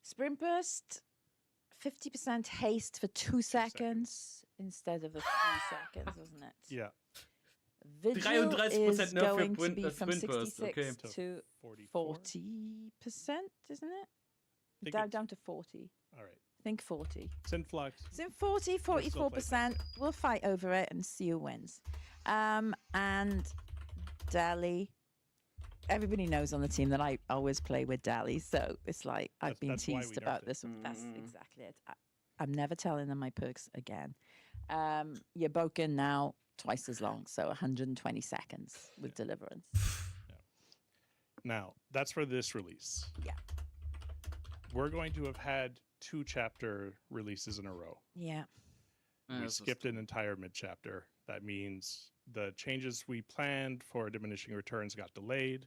Sprint Burst, 50% haste for 2 seconds instead of the 3 seconds, wasn't it? Yeah. Vigil 33% is Nerf für going to Sprint- be from Sprint Burst, 66 okay. to 44. 40%, isn't it? Think Down, it's- down to 40. All right. I think 40. It's in flux. It's in 40, We'll still play 44%. We'll fight over it and see who wins. And Dali. Everybody knows on the team that I always play with Dali, so it's like I've been that's why we teased nerfed about it. this. That's exactly it. I'm never telling them my perks again. You're broken now twice as long, so 120 seconds with deliverance. Now, that's for this release. Yeah. We're going to have had 2 chapter releases in a row. Yeah. Ja, We das ist- skipped an entire mid chapter. That means the changes we planned for diminishing returns got delayed.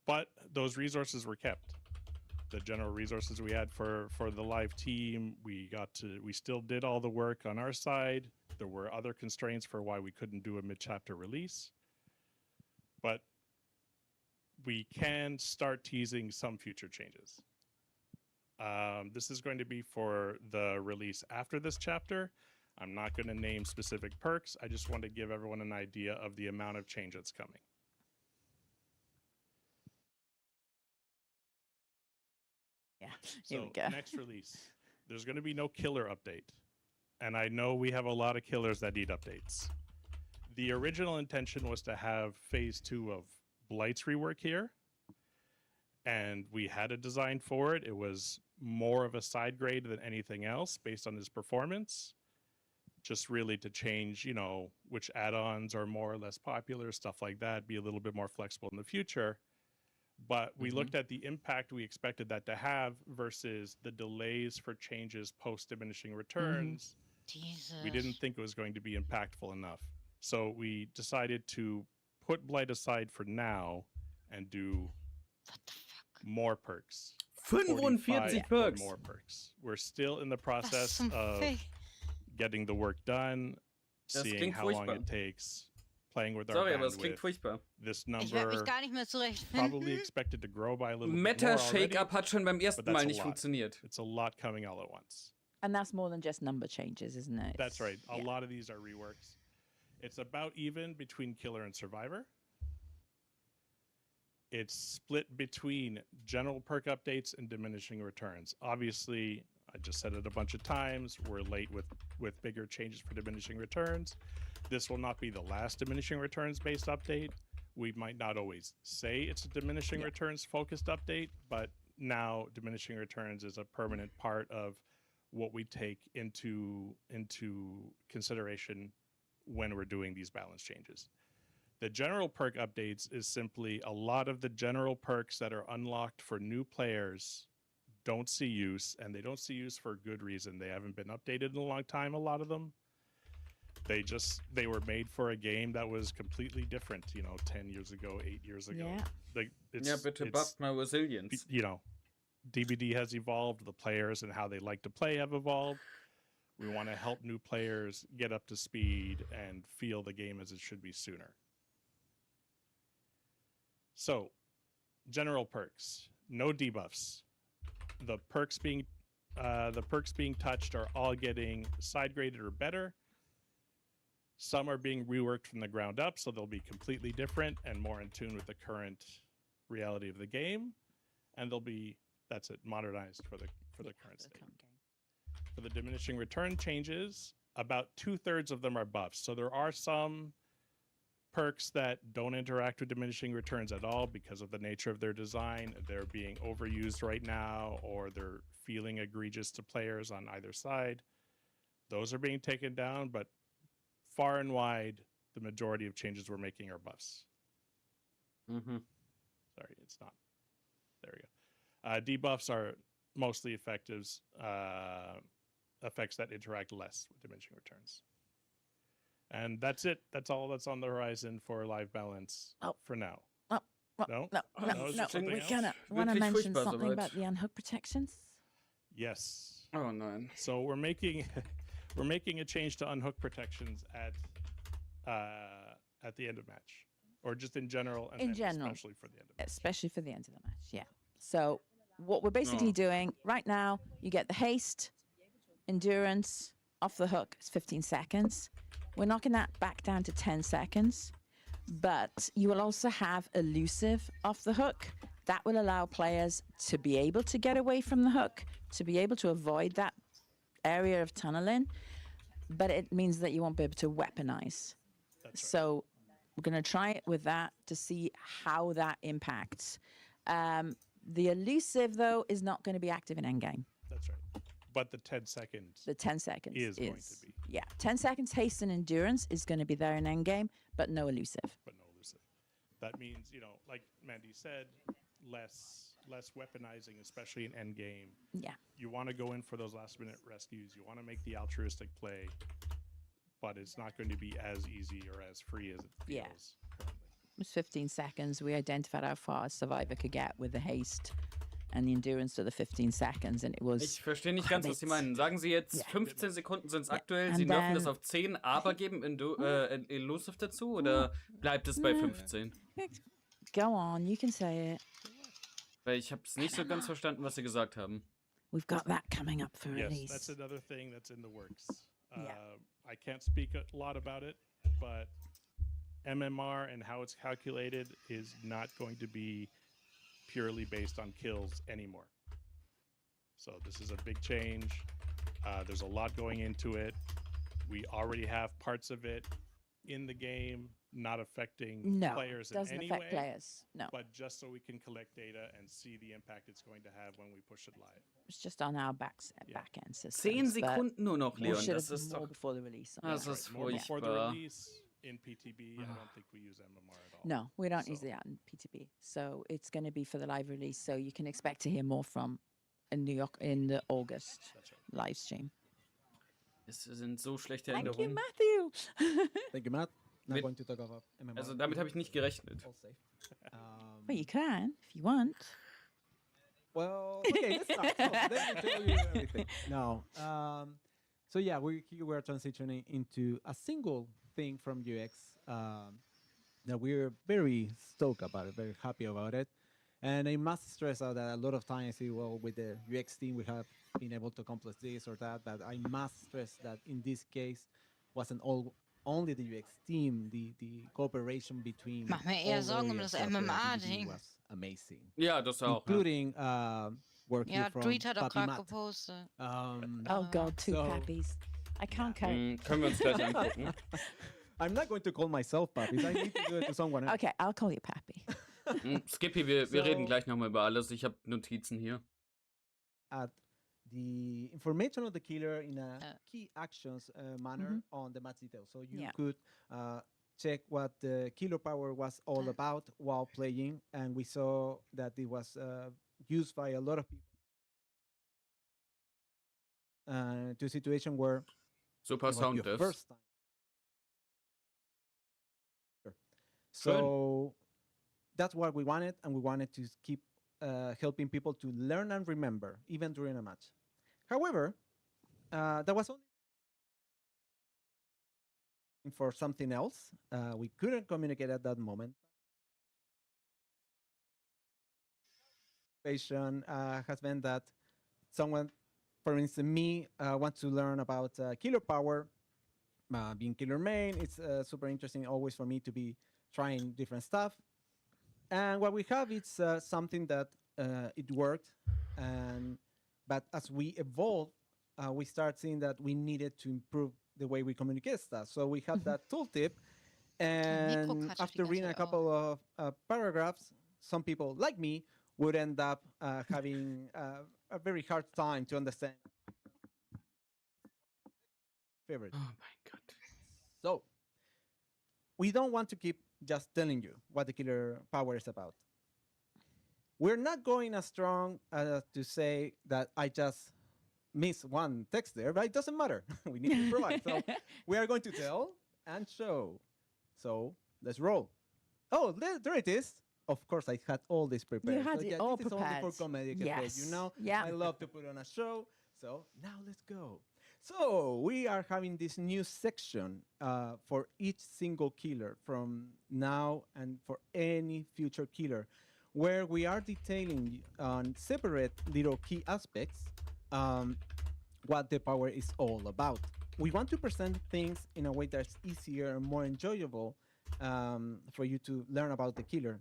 But those resources were kept. The general resources we had for the live team, we still did all the work on our side. There were other constraints for why we couldn't do a mid chapter release. But we can start teasing some future changes. This is going to be for the release after this chapter. I'm not going to name specific perks. I just want to give everyone an idea of the amount of change that's coming. Yeah. Here we So go. next release, there's going to be no killer update. And I know we have a lot of killers that need updates. The original intention was to have phase 2 of Blight's rework here. And we had a design for it. It was more of a side grade than anything else based on his performance. Just really to change, which add-ons are more or less popular, stuff like that, be a little bit more flexible in the future. But we looked at the impact we expected that to have versus the delays for changes post diminishing returns. We didn't think it was going to be impactful enough. So we decided to put Blight aside for now and do more perks. 45 or perks. more perks. We're still in the Was process zum of Fick? getting the work done, Das seeing klingt how long furchtbar. it takes, playing with our Sorry, aber es klingt bandwidth. furchtbar. This Ich werde mich number gar nicht mehr probably zurechtfinden. expected to grow by a little bit more Meta already, Shake-Up hat schon beim but ersten that's Mal a nicht lot. funktioniert. It's a lot coming all at once. And that's more than just number changes, isn't it? That's right. A Yeah. lot of these are reworks. It's about even between Killer and Survivor. It's split between general perk updates and diminishing returns. Obviously, I just said it a bunch of times, we're late with bigger changes for diminishing returns. This will not be the last diminishing returns based update. We might not always say it's a diminishing returns focused update, but now diminishing returns is a permanent part of what we take into consideration when we're doing these balance changes. The general perk updates is simply a lot of the general perks that are unlocked for new players don't see use, and they don't see use for a good reason. They haven't been updated in a long time, a lot of them. They were made for a game that was completely different, 10 years ago, 8 years ago. Yeah. Ja, bitte bufft mal Resilience. DBD has evolved, the players and how they like to play have evolved. We want to help new players get up to speed and feel the game as it should be sooner. So, general perks, no debuffs. The perks being touched are all getting side graded or better. Some are being reworked from the ground up, so they'll be completely different and more in tune with the current reality of the game. And they'll be modernized for the current state. For the diminishing return changes, about 2/3 of them are buffs. So there are some perks that don't interact with diminishing returns at all because of the nature of their design. They're being overused right now, or they're feeling egregious to players on either side. Those are being taken down, but far and wide, the majority of changes we're making are buffs. Mhm. Sorry, it's not. There we go. Debuffs are mostly effects that interact less with diminishing returns. And that's it. That's all that's on the horizon for live balance for now. No. No? No. Is there something We're else? gonna want to Wirklich mention furchtbar something soweit. about the unhook protections. Yes. Oh nein. So we're making a change to unhook protections at the end of match, or just in general, and In then general. especially for the end of match. Especially for the end of the match, yeah. So what we're basically doing right now, you get the haste, endurance, off the hook, it's 15 seconds. We're knocking that back down to 10 seconds, but you will also have elusive off the hook. That will allow players to be able to get away from the hook, to be able to avoid that area of tunneling, but it means that you won't be able to weaponize. So we're going to try it with that to see how that impacts. The elusive, though, is not going to be active in endgame. That's right. But the 10 seconds. The 10 seconds is going to be. Yeah, 10 seconds haste and endurance is going to be there in endgame, but no elusive. But no elusive. That means, like Mandy said, less weaponizing, especially in endgame. Yeah. You want to go in for those last-minute rescues. You want to make the altruistic play, but it's not going to be as easy or as free as it feels currently. It was 15 seconds. We identified how far a survivor could get with the haste and the endurance to the 15 seconds, and it was. Ich verstehe nicht ganz, was Sie meinen. Sagen Sie jetzt, 15 Sekunden sind es aktuell, And Sie nerven das then- auf 10, aber geben Elusive dazu, oder bleibt es bei 15? Go on, you can say it. Weil ich habe es nicht so ganz verstanden, was Sie gesagt haben. We've got that coming up for Yes, release. that's another thing that's in the works. Yeah. I can't speak a lot about it, but MMR and how it's calculated is not going to be purely based on kills anymore. So this is a big change. There's a lot going into it. We already have parts of it in the game, not affecting No, players in doesn't any affect way, players. No, but just so we can collect data and see the impact it's going to have when we push it live. it's just on our back end systems. 10 but Sekunden nur noch, we Leon. should Das have ist more doch... before the release. Das ist More before the furchtbar. release in PTB, I don't think we use MMR at all. No, we don't So- use that in PTB. So it's going to be for the live release. So you can expect to hear more from in New York in the August That's right. live stream. Es sind so schlechte Thank you, Änderungen. Matthew. Thank you, Matt. Not Mit- going to talk about MMR. Also damit habe ich nicht gerechnet. All safe. Well, you can if you want. Well, okay, let's start. So, let me tell you everything. No. So yeah, we're transitioning into a single thing from UX that we're very stoked about it, very happy about it. And I must stress out that a lot of times, well, with the UX team, we have been able to accomplish this or that. But I must stress that in this case, wasn't only the UX team, the cooperation between Mach mir eher all Sorgen areas das of the MMA-Ding. activity was amazing. Ja, das auch. Ja. Including work Ja, here from Tweet hat auch Papi gerade Matt. gepostet. Oh God, two so- pappies. I can't cope. Können wir uns gleich angucken. I'm not going to call myself puppies. I need to do it to someone else. Okay, I'll call you Pappy. Skippy, wir So- reden gleich nochmal über alles. Ich habe Notizen hier. At the information of the killer in a key actions manner on the match details. So you Yeah. could check what the killer power was all about while playing, and we saw that it was used by a lot of people to a situation where Super it was Sound your Devs. first time. Sure. So that's what we wanted, and we wanted to keep helping people to learn and remember, even during a match. However, that was only for something else. We couldn't communicate at that moment. Has been that someone, for instance, me, wants to learn about killer power, being killer main. It's super interesting always for me to be trying different stuff. And what we have is something that it worked, but as we evolve, we start seeing that we needed to improve the way we communicate stuff. So we have that tooltip, and Mikrokratzt after die reading a ganze Zeit couple of paragraphs, some people like me would end up having a very hard time to understand. Favorite. Oh mein Gott. So we don't want to keep just telling you what the killer power is about. We're not going as strong as to say that I just missed one text there, but it doesn't matter. We need to improvise. So we are going to tell and show. So let's roll. Oh, there it is. Of course, I had all this prepared. You had So it yeah, all this prepared. is only for comedic effect, you Yes. know? Yeah. I love to put on a show. So now let's go. So we are having this new section for each single killer from now and for any future killer, where we are detailing on separate little key aspects what the power is all about. We want to present things in a way that's easier and more enjoyable for you to learn about the killer.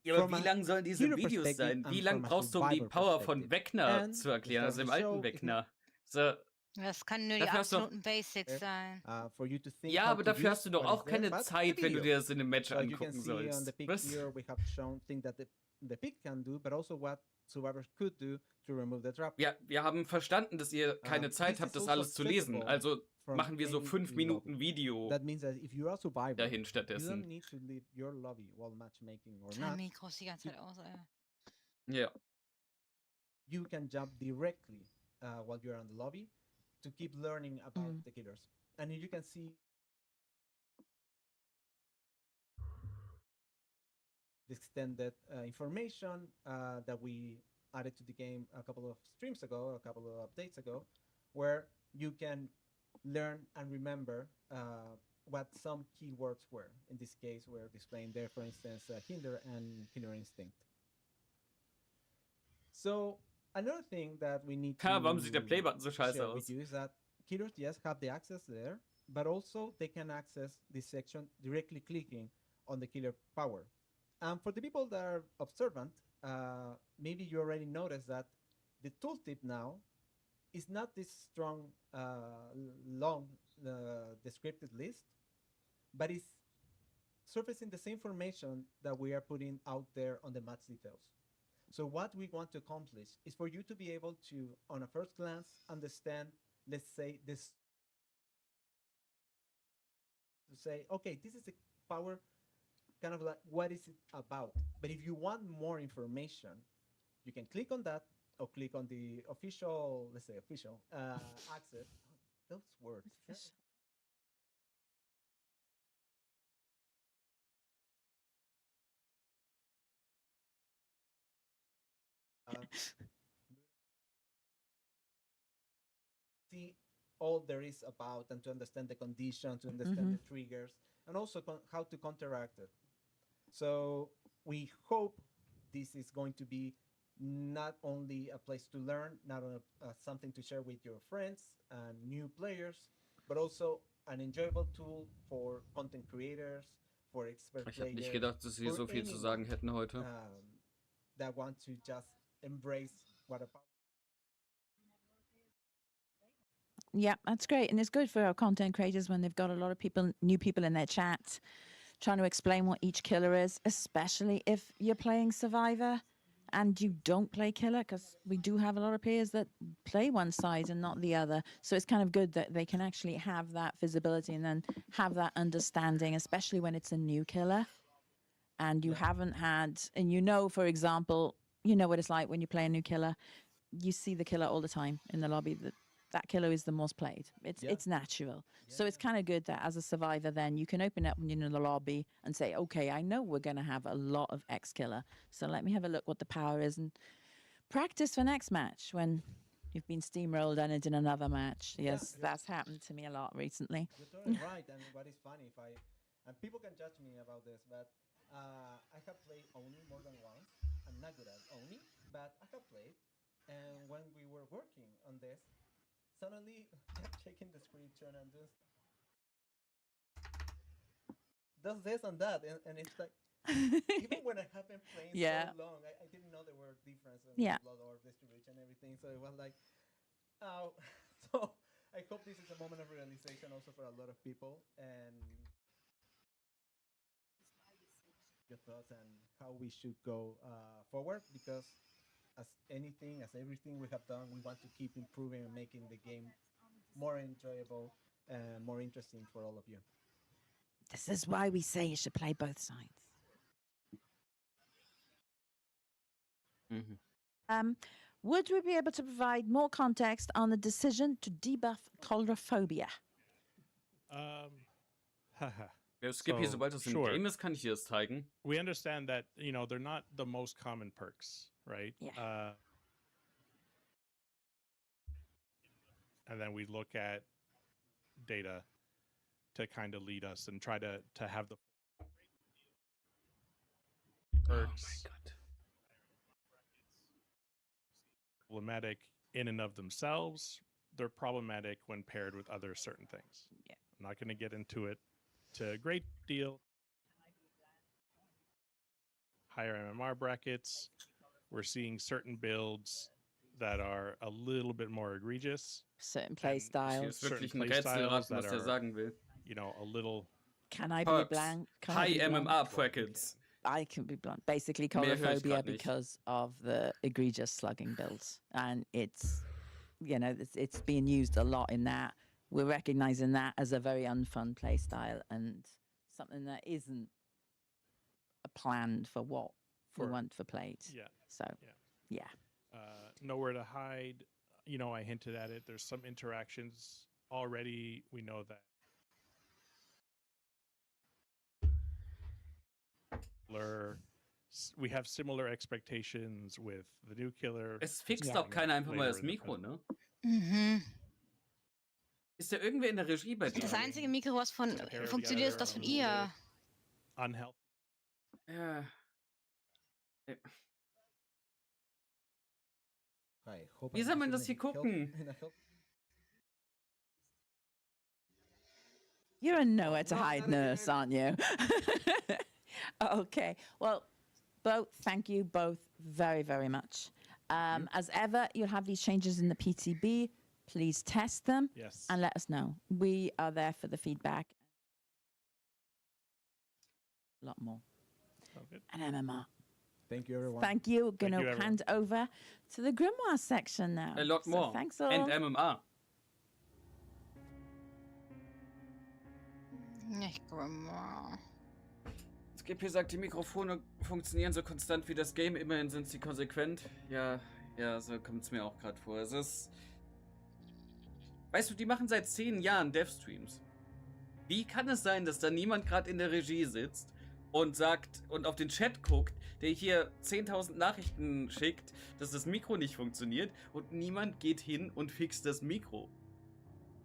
Ja, aber From wie a lang sollen diese killer Videos perspective sein? Wie and lang from a brauchst du, um die survivor Power von perspective. Wegner And zu erklären, the also im start of the alten show is Wegner? So, Das können nur die Dafür hast du- absoluten Basics sein. For you to think ja, how aber to dafür use hast du doch what is auch there, keine but the Zeit, wenn du video. dir das in einem Match So you can angucken see on sollst. the pic Was? here we have shown things that the pic can do, but also what survivors could do to remove the trap. Ja, wir haben verstanden, dass ihr keine Zeit this habt, is das also alles zu lesen. accessible Also from machen wir so any 5 Minuten lobby. Video That means that if you are a survivor, dahin you stattdessen. don't need to leave your lobby while matchmaking or Zwei not. Mikros die ganze Zeit aus, ey. Ja. You can jump directly while you're on the lobby to keep learning about the killers. And you can see the extended information that we added to the game a couple of streams ago, a couple of updates ago, where you can learn and remember what some keywords were. In this case, we're displaying there, for instance, hinder and killer instinct. So another thing that we need to Ha, warum sieht der Playbutton so scheiße share with aus? you is that killers, yes, have the access there, but also they can access this section directly clicking on the killer power. And for the people that are observant, maybe you already noticed that the tooltip now is not this strong, long descriptive list, but it's surfacing the same information that we are putting out there on the match details. So what we want to accomplish is for you to be able to, on a first glance, understand, let's say, this, to say, okay, this is a power, kind of like, what is it about? But if you want more information, you can click on that or click on the official, let's say official access. those words. See all there is about and to understand the condition, to understand the triggers, and also how to counteract it. So we hope this is going to be not only a place to learn, not something to share with your friends and new players, but also an enjoyable tool for content creators, for expert Ich habe players, nicht gedacht, dass sie for so viel zu anyone, sagen hätten heute. That want to just embrace what a Yeah, that's great. And it's good for our content creators when they've got a lot of people, new people in their chat, trying to explain what each killer is, especially if you're playing Survivor and you don't play killer, because we do have a lot of players that play one side and not the other. So it's kind of good that they can actually have that visibility and then have that understanding, especially when it's a new killer and you haven't had, and you know, for example, you know what it's like when you play a new killer, you see the killer all the time in the lobby. That killer is the most played. It's natural. So it's kind of good that as a survivor, then you can open up when you're in the lobby and say, okay, I know we're going to have a lot of X killer. So let me have a look what the power is and practice for next match when you've been steamrolled and it's in another match. Yes, that's happened to me a lot recently. You're totally right. And what is funny, and people can judge me about this, but I have played Oni more than once. I'm not good at Oni, but I have played. And when we were working on this, suddenly checking the description and just does this and that, and it's like even when I haven't played so long, I didn't know there were differences in blood or distribution and everything. So it was like, oh, so I hope this is a moment of realization also for a lot of people and your thoughts and how we should go forward, because as anything, as everything we have done, we want to keep improving and making the game more enjoyable and more interesting for all of you. This is why we say you should play both sides. Would we be able to provide more context on the decision to debuff coulrophobia? Ja, Skippy, sobald das im Game ist, kann ich dir das zeigen. We understand that, you know, they're not the most common perks, right? Yeah. And then we look at data to kind of lead us and try to have the perks problematic in and of themselves. They're problematic when paired with other certain things. Yeah. I'm not going to get into it to a great deal. Higher MMR brackets, we're seeing certain builds that are a little bit more egregious. Certain play styles. Wirklich ein Rätselraten, was der sagen will. You know, a little. Can I be blank? High MMR brackets. I can be blunt. Basically, coulrophobia because of the egregious slugging builds, and it's, you know, it's being used a lot in that. We're recognizing that as a very unfun play style and something that isn't planned for what we want for played. Yeah. So, yeah. Nowhere to hide. You know, I hinted at it. There's some interactions already. We know that. We have similar expectations with the new killer. Es fixt auch keiner einfach mal das Mikro, ne? Mhm. Ist da irgendwer in der Regie bei dir? Das einzige Mikro, was funktioniert, ist das von ihr. Unhealthy. Ja. Wie soll man das hier gucken? You're a nowhere to hide nurse, aren't you? Okay. Well, both, thank you both very, very much. As ever, you'll have these changes in the PTB. Please test them and let us know. We are there for the feedback. A lot more. And MMR. Thank you, everyone. Thank you. Going to hand over to the Grimoire section now. A lot more. Thanks all. And MMR. Nicht Grimoire. Skippy sagt, die Mikrofone funktionieren so konstant wie das Game. Immerhin sind sie konsequent. Ja, so kommt es mir auch gerade vor. Es ist... Weißt du, die machen seit 10 Jahren Dev-Streams. Wie kann es sein, dass da niemand gerade in der Regie sitzt und sagt und auf den Chat guckt, der hier 10.000 Nachrichten schickt, dass das Mikro nicht funktioniert und niemand geht hin und fixt das Mikro?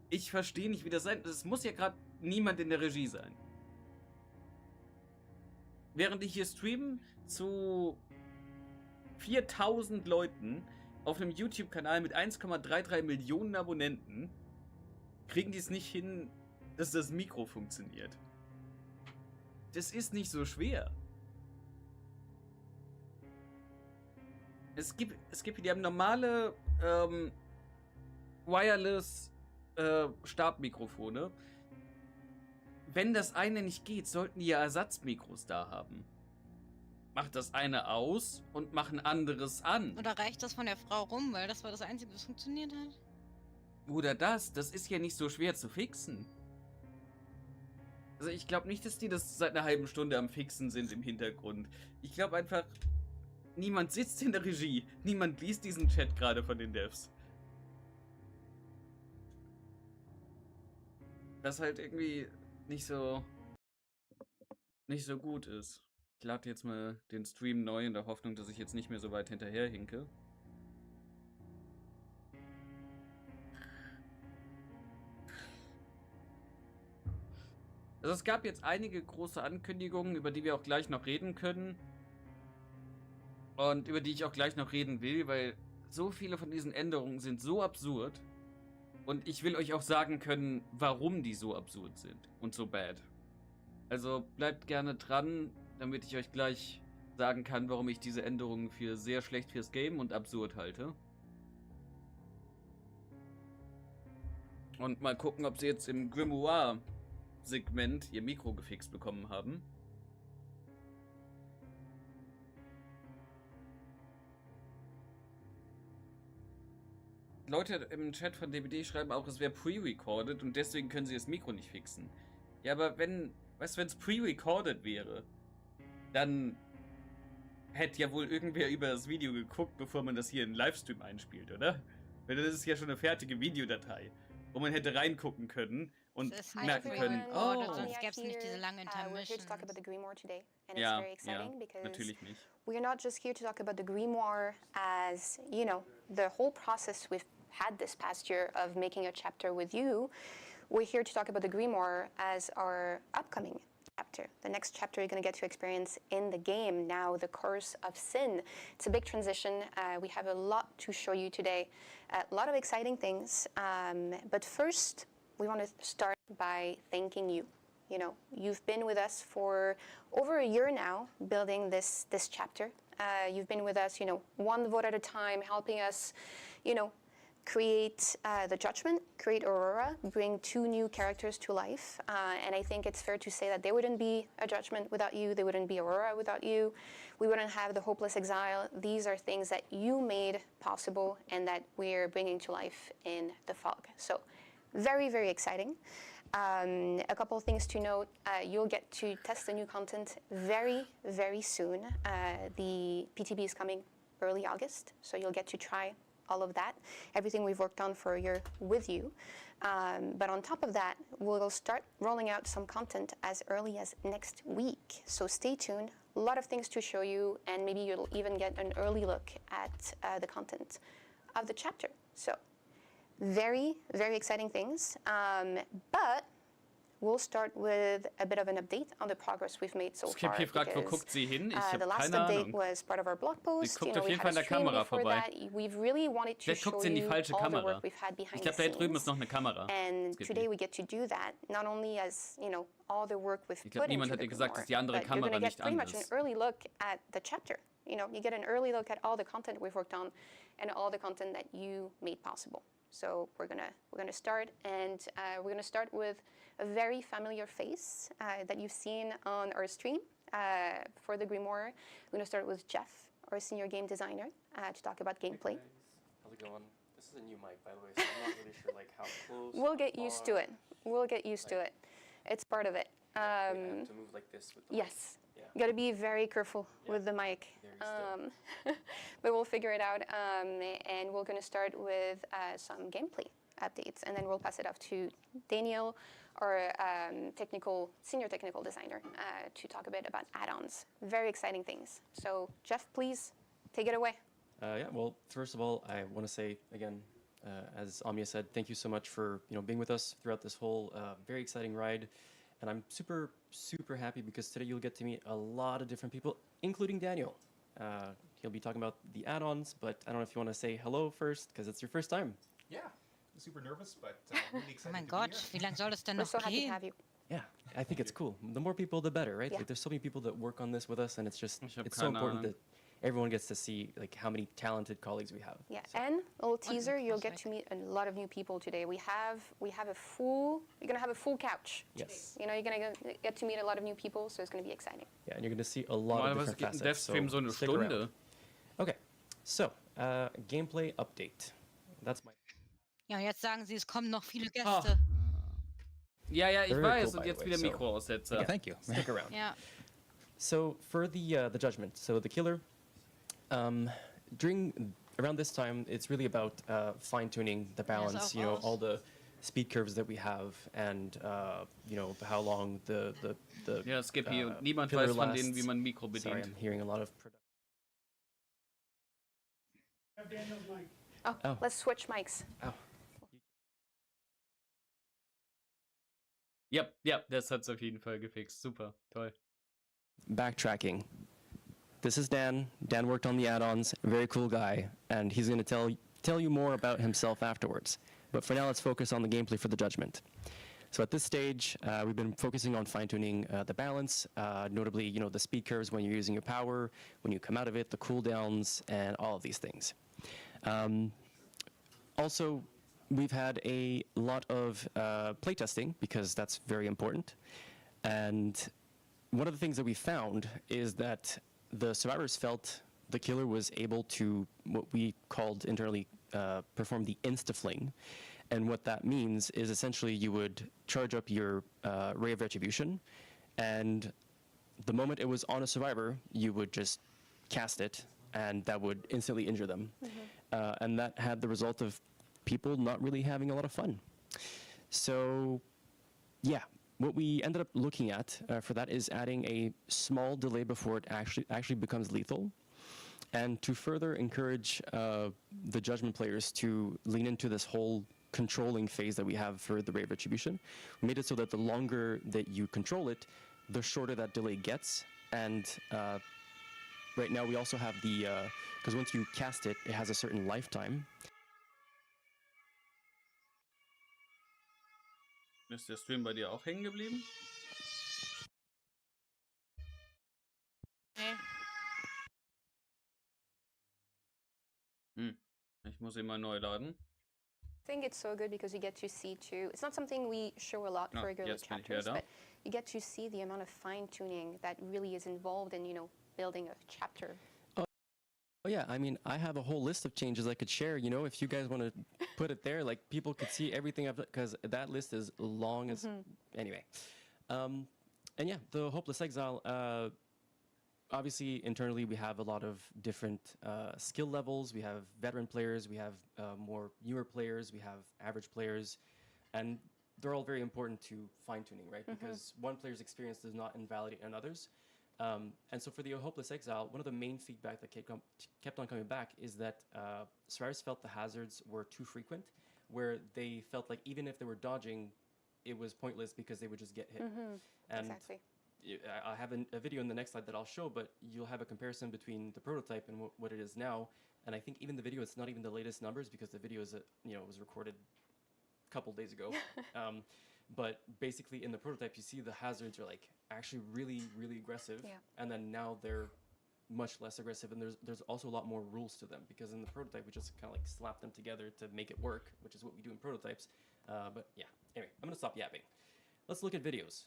Ich verstehe nicht, wie das sein. Es muss ja gerade niemand in der Regie sein. Während ich hier streame zu 4.000 Leuten auf einem YouTube-Kanal mit 1,33 Millionen Abonnenten, kriegen die es nicht hin, dass das Mikro funktioniert. Das ist nicht so schwer. Es gibt, die haben normale Wireless Stabmikrofone. Wenn das eine nicht geht, sollten die ja Ersatzmikros da haben. Macht das eine aus und mach ein anderes an. Oder reicht das von der Frau rum, weil das war das Einzige, was funktioniert hat? Oder das ist ja nicht so schwer zu fixen. Also ich glaube nicht, dass die das seit einer halben Stunde am Fixen sind im Hintergrund. Ich glaube einfach, niemand sitzt in der Regie. Niemand liest diesen Chat gerade von den Devs. Das halt irgendwie nicht so gut ist. Ich lade jetzt mal den Stream neu in der Hoffnung, dass ich jetzt nicht mehr so weit hinterher hinke. Also es gab jetzt einige große Ankündigungen, über die wir auch gleich noch reden können. Und über die ich auch gleich noch reden will, weil so viele von diesen Änderungen sind so absurd. Und ich will euch auch sagen können, warum die so absurd sind und so bad. Also bleibt gerne dran, damit ich euch gleich sagen kann, warum ich diese Änderungen für sehr schlecht fürs Game und absurd halte. Und mal gucken, ob sie jetzt im Grimoire-Segment ihr Mikro gefixt bekommen haben. Leute im Chat von DBD schreiben auch, es wäre pre-recorded und deswegen können sie das Mikro nicht fixen. Ja, aber wenn es pre-recorded wäre, dann hätte ja wohl irgendwer über das Video geguckt, bevor man das hier in Livestream einspielt, oder? Weil das ist ja schon eine fertige Videodatei, wo man hätte reingucken können und merken können, sonst gäbe es nicht diese lange Intermission. Ja, natürlich nicht. We're not just here to talk about the grimoire as, you know, the whole process we've had this past year of making a chapter with you. We're here to talk about the grimoire as our upcoming chapter. The next chapter you're going to get to experience in the game now, the Curse of Sin. It's a big transition. We have a lot to show you today. A lot of exciting things. But first, we want to start by thanking you. You know, you've been with us for over a year now, building this chapter. You've been with us, you know, one vote at a time, helping us, you know, create the Judgment, create Aurora, bring 2 new characters to life. And I think it's fair to say that there wouldn't be a Judgment without you, there wouldn't be Aurora without you, we wouldn't have the Hopeless Exile. These are things that you made possible and that we're bringing to life in the Fog. So very, very exciting. A couple of things to note, you'll get to test the new content very, very soon. The PTB is coming early August, so you'll get to try all of that, everything we've worked on for a year with you. But on top of that, we'll start rolling out some content as early as next week. So stay tuned, a lot of things to show you, and maybe you'll even get an early look at the content of the chapter. So very, very exciting things. But we'll start with a bit of an update on the progress we've made so far. Skip fragt, wo guckt sie hin? Ich habe the last keine update Ahnung. was part of our blog post. Sie guckt auf jeden Fall an der Kamera vorbei. We've really wanted to Vielleicht guckt show sie in die you falsche all the Kamera. work we've had behind Ich glaube, the da drüben ist scenes. noch eine Kamera. And Skippy. today we get to do that, not only as, you know, all the work we've Ich glaube, put niemand into hat the ihr gesagt, dass die grimoire, andere but you're Kamera gonna get nicht pretty an much an ist. early look at the chapter. You know, you get an early look at all the content we've worked on and all the content that you made possible. So we're gonna start, and we're gonna start with a very familiar face that you've seen on our stream for the grimoire. We're gonna start with Jeff, our senior game designer, to talk about gameplay. How's it going? This is a new mic, by the way, so I'm not really sure like how close. We'll get used to it. We'll get used to it. It's part of it. I have to move like this with the Yes. mic. Yeah. You got to be very careful with the mic. But we'll figure it out. And we're going to start with some gameplay updates, and then we'll pass it off to Daniel, our senior technical designer, to talk a bit about add-ons. Very exciting things. So Jeff, please take it away. Yeah, well, first of all, I want to say again, as Amia said, thank you so much for being with us throughout this whole very exciting ride. And I'm super, super happy because today you'll get to meet a lot of different people, including Daniel. He'll be talking about the add-ons, but I don't know if you want to say hello first, because it's your first time. Yeah, I'm super nervous, but really excited Oh mein to Gott, be here. wie lange soll das denn We're noch so happy to gehen? have you. Yeah, I think it's cool. The more people, the better, right? Yeah. Like, there's so many people that work on this with us, and it's just, Ich hab it's so keine important Ahnung. that everyone gets to see like how many talented colleagues we have. Yeah, and a little teaser, you'll get to meet a lot of new people today. You're gonna have a full couch. Yes. You're gonna get to meet a lot of new people, so it's gonna be exciting. Yeah, and you're going to see a lot of Normalerweise different geht ein facets. Dev-Stream so eine stick around. Stunde. Okay, so gameplay update. That's my. Ja, jetzt sagen sie, es kommen noch viele Ah. Gäste. Ja, ich Very weiß, cool, und by jetzt the wieder way, so- Mikroaussetzer. Yeah, thank you. Stick around. Ja. So for the judgment, so the killer, around this time, it's really about fine tuning the balance. auch All the speed curves that we have, and how long the Ja, Skippy, und niemand pillar weiß von denen, wie lasts. man ein Mikro Sorry, bedient. I'm hearing a lot of. Have Daniel's mic. Oh, let's switch mics. Oh. Ja, das hat's auf jeden Fall gefixt. Super, toll. Backtracking. This is Dan. Dan worked on the add-ons. Very cool guy, and he's going to tell you more about himself afterwards. But for now, let's focus on the gameplay for the judgment. So at this stage, we've been focusing on fine-tuning the balance, notably, the speed curves when you're using your power, when you come out of it, the cooldowns, and all of these things. Also, we've had a lot of playtesting because that's very important. And one of the things that we found is that the survivors felt the killer was able to, what we called internally, perform the insta-fling. And what that means is essentially you would charge up your Ray of Retribution, and the moment it was on a survivor, you would just cast it, and that would instantly injure them. And that had the result of people not really having a lot of fun. So, yeah, what we ended up looking at for that is adding a small delay before it actually becomes lethal. And to further encourage the judgment players to lean into this whole controlling phase that we have for the Ray of Retribution, we made it so that the longer that you control it, the shorter that delay gets. And right now we also have the, because once you cast it, it has a certain lifetime. Ist der Stream bei dir auch hängen geblieben? Ich muss ihn mal neu laden. I think it's so good because you get to see too. It's not something we show a lot for regular jetzt bin ich wieder chapters, da. but you get to see the amount of fine tuning that really is involved in building a chapter. Oh yeah, I mean, I have a whole list of changes I could share, if you guys want to put it there, like people could see everything I've done, because that list is long as, anyway. And yeah, the Hopeless Exile, obviously internally we have a lot of different skill levels. We have veteran players, we have more newer players, we have average players, and they're all very important to fine-tuning, right? Because one player's experience does not invalidate another's. And so for the Hopeless Exile, one of the main feedback that kept on coming back is that survivors felt the hazards were too frequent, where they felt like even if they were dodging, it was pointless because they would just get hit. And Exactly. I have a video in the next slide that I'll show, but you'll have a comparison between the prototype and what it is now. And I think even the video, it's not even the latest numbers because the video is, was recorded a couple days ago. But basically in the prototype, you see the hazards are like actually really, really aggressive. Yeah. And then now they're much less aggressive, and there's also a lot more rules to them, because in the prototype we just kind of like slap them together to make it work, which is what we do in prototypes. But yeah, anyway, I'm gonna stop yapping. Let's look at videos.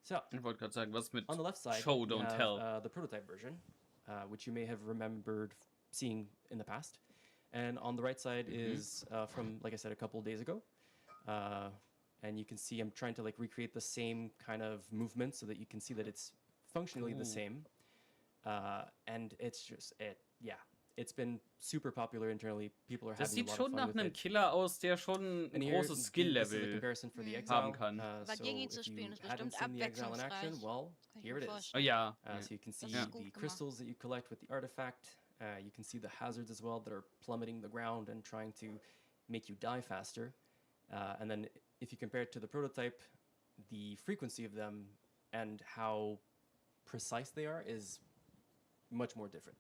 So Ich wollte gerade sagen, was mit on the left side, Show, we don't have, tell. the prototype version, which you may have remembered seeing in the past. And on the right side is from, like I said, a couple of days ago. And you can see I'm trying to like recreate the same kind of movement so that you can see that it's functionally the same. And it's just, it's been super popular internally. People are Das having a sieht lot schon of fun nach with einem it. Killer aus, der schon ein And here, großes this is a Skill-Level comparison for the Mhm. Exile. haben kann. Aber So gegen ihn zu if you spielen ist haven't bestimmt seen the Exile in action, abwechslungsreich. well, Das kann ich here mir it is. Oh vorstellen. ja. So you can see Das ist gut the gemacht. crystals that you collect with the artifact. You can see the hazards as well that are plummeting the ground and trying to make you die faster. And then if you compare it to the prototype, the frequency of them and how precise they are is much more different.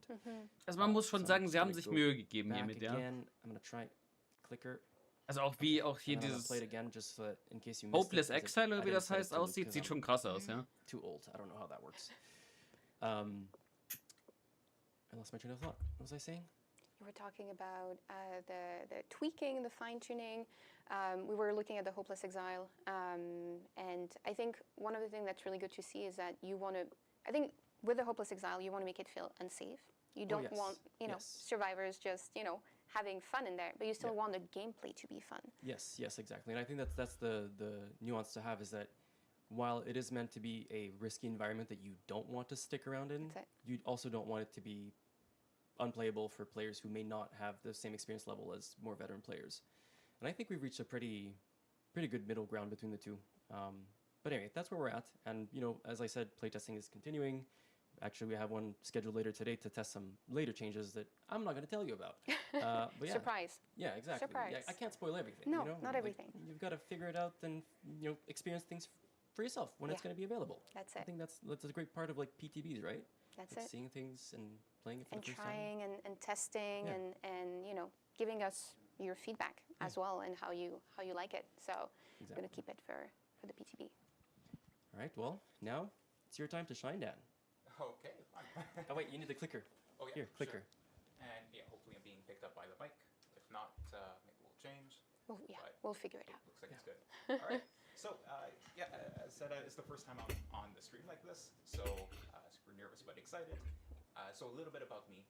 Also man muss schon So I'm sagen, just sie haben gonna sich go Mühe gegeben back hiermit, ja. again. I'm gonna try clicker. Also auch wie auch hier And then I'm gonna dieses play it again just so that in case you missed Hopeless it, 'cause Exile I oder wie didn't das set it heißt to aussieht, 'cause sieht I'm schon krass aus, ja. too old. I don't know how that works. I lost my train of thought. What was I saying? You were talking about the tweaking, the fine tuning. We were looking at the Hopeless Exile, and I think one of the things that's really good to see is that you want to. I think with the Hopeless Exile, you want to make it feel unsafe. You don't yes. want survivors just having fun in there, but you still want the gameplay to be fun. Yes, exactly. And I think that's the nuance to have is that while it is meant to be a risky environment that you don't want to stick around in, you also don't want it to be unplayable for players who may not have the same experience level as more veteran players. And I think we've reached a pretty good middle ground between the two. But anyway, that's where we're at. And as I said, playtesting is continuing. Actually, we have one scheduled later today to test some later changes that I'm not going to tell you about. But yeah. Surprise. Yeah, exactly. Surprise. Yeah, I can't spoil everything. No, not everything. You've got to figure it out and experience things for yourself when it's going to be available. That's I it. think that's a great part of PTBs, right? That's like it. Seeing things and playing it for And the first trying time. and testing and giving us your feedback as well and how you like it. So I'm going to keep it for the PTB. All right. Well, now it's your time to shine, Dan. Okay, fine. Oh wait, you need the clicker. Oh yeah, Here, clicker. Sure. And yeah, hopefully I'm being picked up by the mic. If not, maybe we'll change. Well, yeah, we'll figure it out. Looks like it's good. All right. So yeah, as I said, it's the first time I'm on the stream like this, so super nervous but excited. So a little bit about me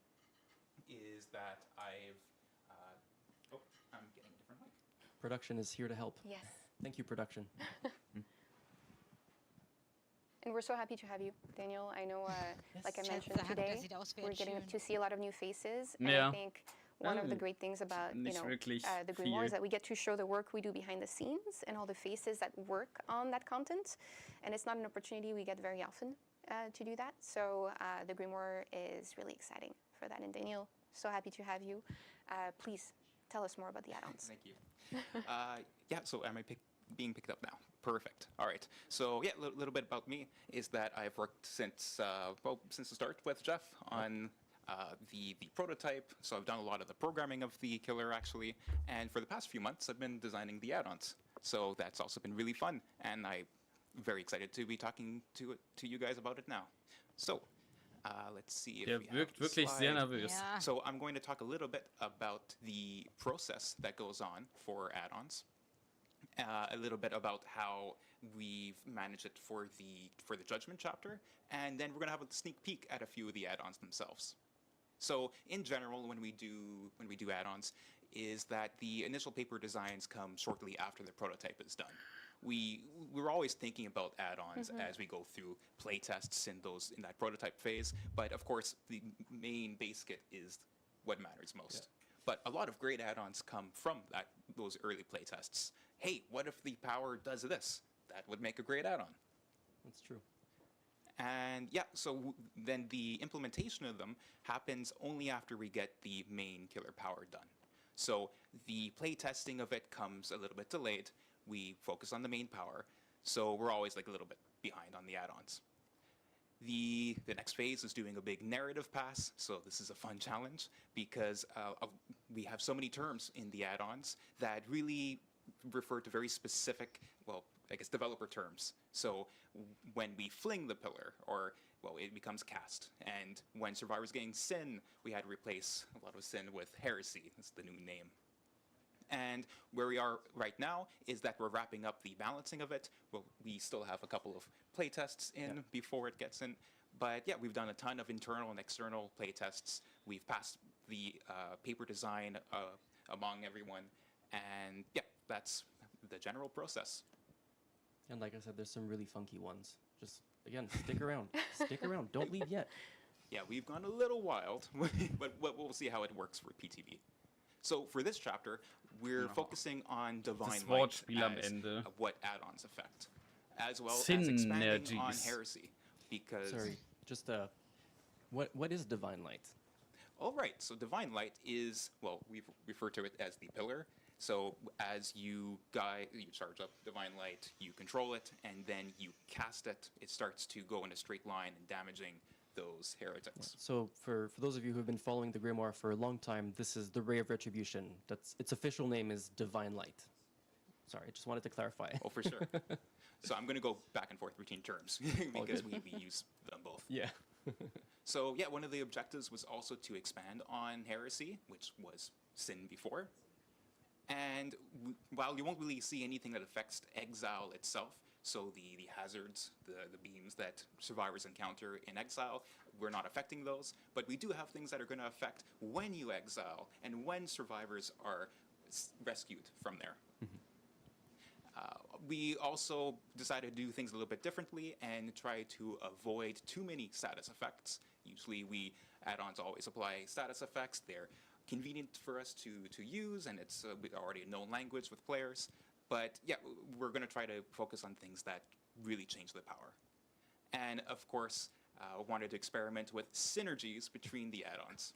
is that I'm getting a different mic. Production is here to help. Yes. Thank you, production. And we're so happy to have you, Daniel. I know, like I mentioned Schätze, today, das sieht aus wie we're ein getting schön. to see a lot of new faces. And Yeah. I think one of the great things about Nicht wirklich the Grimoire is viel. that we get to show the work we do behind the scenes and all the faces that work on that content. And it's not an opportunity we get very often to do that. So the Grimoire is really exciting for that. And Daniel, so happy to have you. Please tell us more about the add-ons. Thank you. Yeah, so am I being picked up now? Perfect. All right. So yeah, a little bit about me is that I've worked since the start with Jeff on the prototype. So I've done a lot of the programming of the killer actually, and for the past few months I've been designing the add-ons. So that's also been really fun, and I'm very excited to be talking to you guys about it now. So let's see if Der we wirkt have the wirklich sehr slide. nervös. Ja. So I'm going to talk a little bit about the process that goes on for add-ons. A little bit about how we've managed it for the Judgment chapter, and then we're going to have a sneak peek at a few of the add-ons themselves. So in general, when we do add-ons, is that the initial paper designs come shortly after the prototype is done. We're always thinking about add-ons as we go through play tests in that prototype phase, but of course the main base kit is what matters most. But a lot of great add-ons come from those early play tests. Hey, what if the power does this? That would make a great add-on. That's true. And yeah, so then the implementation of them happens only after we get the main killer power done. So the play testing of it comes a little bit delayed. We focus on the main power, so we're always like a little bit behind on the add-ons. The next phase is doing a big narrative pass, so this is a fun challenge because we have so many terms in the add-ons that really refer to very specific, well, I guess developer terms. So when we fling the pillar, it becomes cast. And when survivors getting sin, we had to replace a lot of sin with heresy. That's the new name. And where we are right now is that we're wrapping up the balancing of it. Well, we still have a couple of playtests in before it gets in. But yeah, we've done a ton of internal and external playtests. We've passed the paper design among everyone. And yeah, that's the general process. And like I said, there's some really funky ones. Just, again, stick around. Stick around. Don't leave yet. Yeah, we've gone a little wild, but we'll see how it works for PTB. So for this chapter, we're focusing on Divine Das Light Wortspiel am as Ende. what add-ons affect, as well as expanding on Synergies. Heresy, because... Sorry, just what is Divine Light? All right, so Divine Light is, well, we refer to it as the pillar. So as you charge up Divine Light, you control it, and then you cast it. It starts to go in a straight line and damaging those heretics. So for those of you who have been following the Grimoire for a long time, this is the Ray of Retribution. Its official name is Divine Light. Sorry, I just wanted to clarify. Oh, for sure. So I'm going to go back and forth between terms because we use them both. Yeah. So yeah, one of the objectives was also to expand on Heresy, which was sin before. And while you won't really see anything that affects Exile itself, so the hazards, the beams that survivors encounter in Exile, we're not affecting those, but we do have things that are going to affect when you exile and when survivors are rescued from there. We also decided to do things a little bit differently and try to avoid too many status effects. Usually add-ons always apply status effects. They're convenient for us to use, and it's already a known language with players. But yeah, we're going to try to focus on things that really change the power. And of course, wanted to experiment with synergies between the add-ons.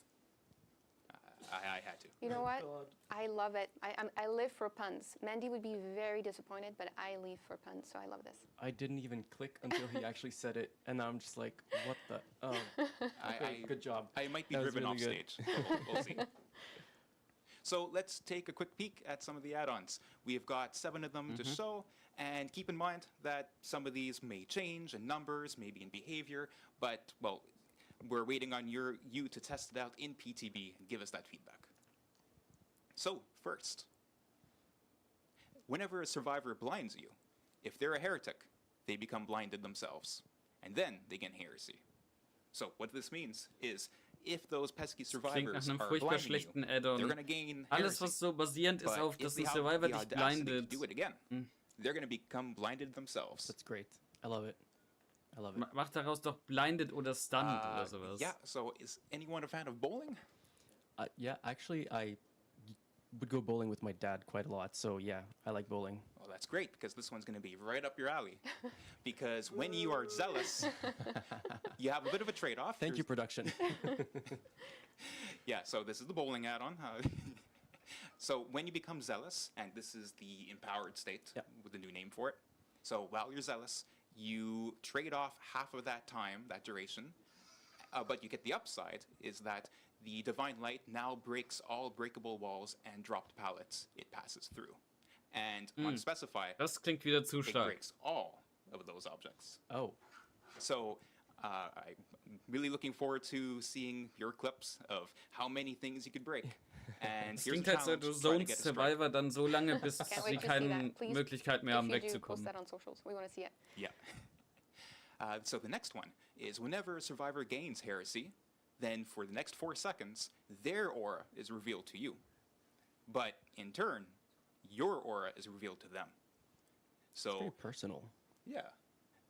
I had to. You know what? I love it. I live for puns. Mandy would be very disappointed, but I live for puns, so I love this. I didn't even click until he actually said it, and I'm just like, what the? Oh, okay, good job. I might be That was driven really off good. stage. We'll see. So let's take a quick peek at some of the add-ons. We have got 7 of them to show, and keep in mind that some of these may change in numbers, maybe in behavior, but, well, we're waiting on you to test it out in PTB and give us that feedback. So, first, whenever a survivor blinds you, if they're a heretic, they become blinded themselves, and then they gain heresy. So, what this means is, if those pesky Klingt nach survivors einem are furchtbar blinding you, schlechten they're Add-on. going to gain Alles, heresy. was so basierend ist But auf, if dass they ein have Survivor the dich audacity to blindet. do it again, they're going to become blinded themselves. That's great. I love it. I love it. Mach daraus doch blinded oder stunned oder sowas. Yeah, so is anyone a fan of bowling? Yeah, actually, I would go bowling with my dad quite a lot, so yeah, I like bowling. Well, that's great, because this one's going to be right up your alley. Because when you are zealous, you have a bit of a trade-off. Thank you, production. Yeah, so this is the bowling add-on. So when you become zealous, and this is the empowered state with a new name for it. So while you're zealous, you trade off half of that time, that duration, but you get the upside is that the Divine Light now breaks all breakable walls and dropped pallets it passes through. And on Specify, Das klingt wieder zu it stark. breaks all of those objects. Oh. So I'm really looking forward to seeing your clips of how many things you could break. And Es here's a klingt halt so, challenge, du try to zonest get a strike. Survivor dann so lange, bis Can't sie wait to see keine that. Please, Möglichkeit mehr haben, if you do, post wegzukommen. that on socials. We want to see it. Yeah. So the next one is whenever a survivor gains heresy, then for the next 4 seconds, their aura is revealed to you. But in turn, your aura is revealed to them. So Very personal. yeah,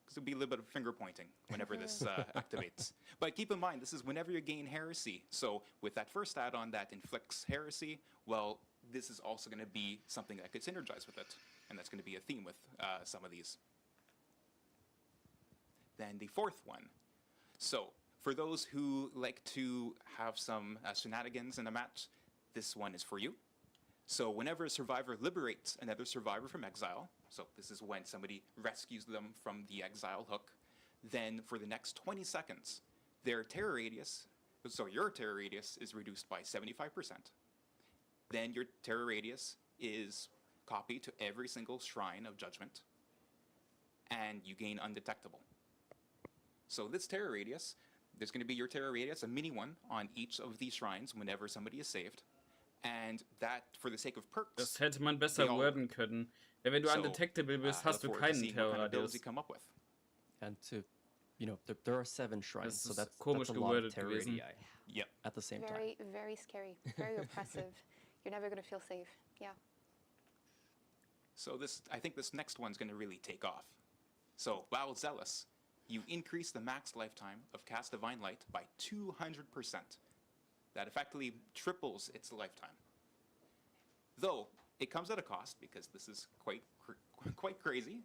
because it'll be a little bit of finger pointing whenever this activates. But keep in mind, this is whenever you gain heresy. So with that first add-on that inflicts heresy, well, this is also going to be something that could synergize with it. And that's going to be a theme with some of these. Then the 4th one. So for those who like to have some shenanigans in a match, this one is for you. So whenever a survivor liberates another survivor from exile, so this is when somebody rescues them from the exile hook, then for the next 20 seconds, their terror radius, so your terror radius is reduced by 75%. Then your terror radius is copied to every single shrine of judgment, and you gain undetectable. So this terror radius, there's going to be your terror radius, a mini one, on each of these shrines whenever somebody is saved. And that, for the sake of perks, Das hätte man besser they all worden können. Denn wenn du undetectable bist, hast du look forward to keinen seeing what kind of builds Terrorradius. you come up with. And to, you know, there are 7 shrines, Das so ist that's komisch a lot of gewordet terror gewesen. radii Yep. at the same time. Very, very scary. Very oppressive. You're never going to feel safe. Yeah. So I think this next one's going to really take off. So while zealous, you increase the max lifetime of Cast Divine Light by 200%. That effectively triples its lifetime. Though, it comes at a cost, because this is quite crazy.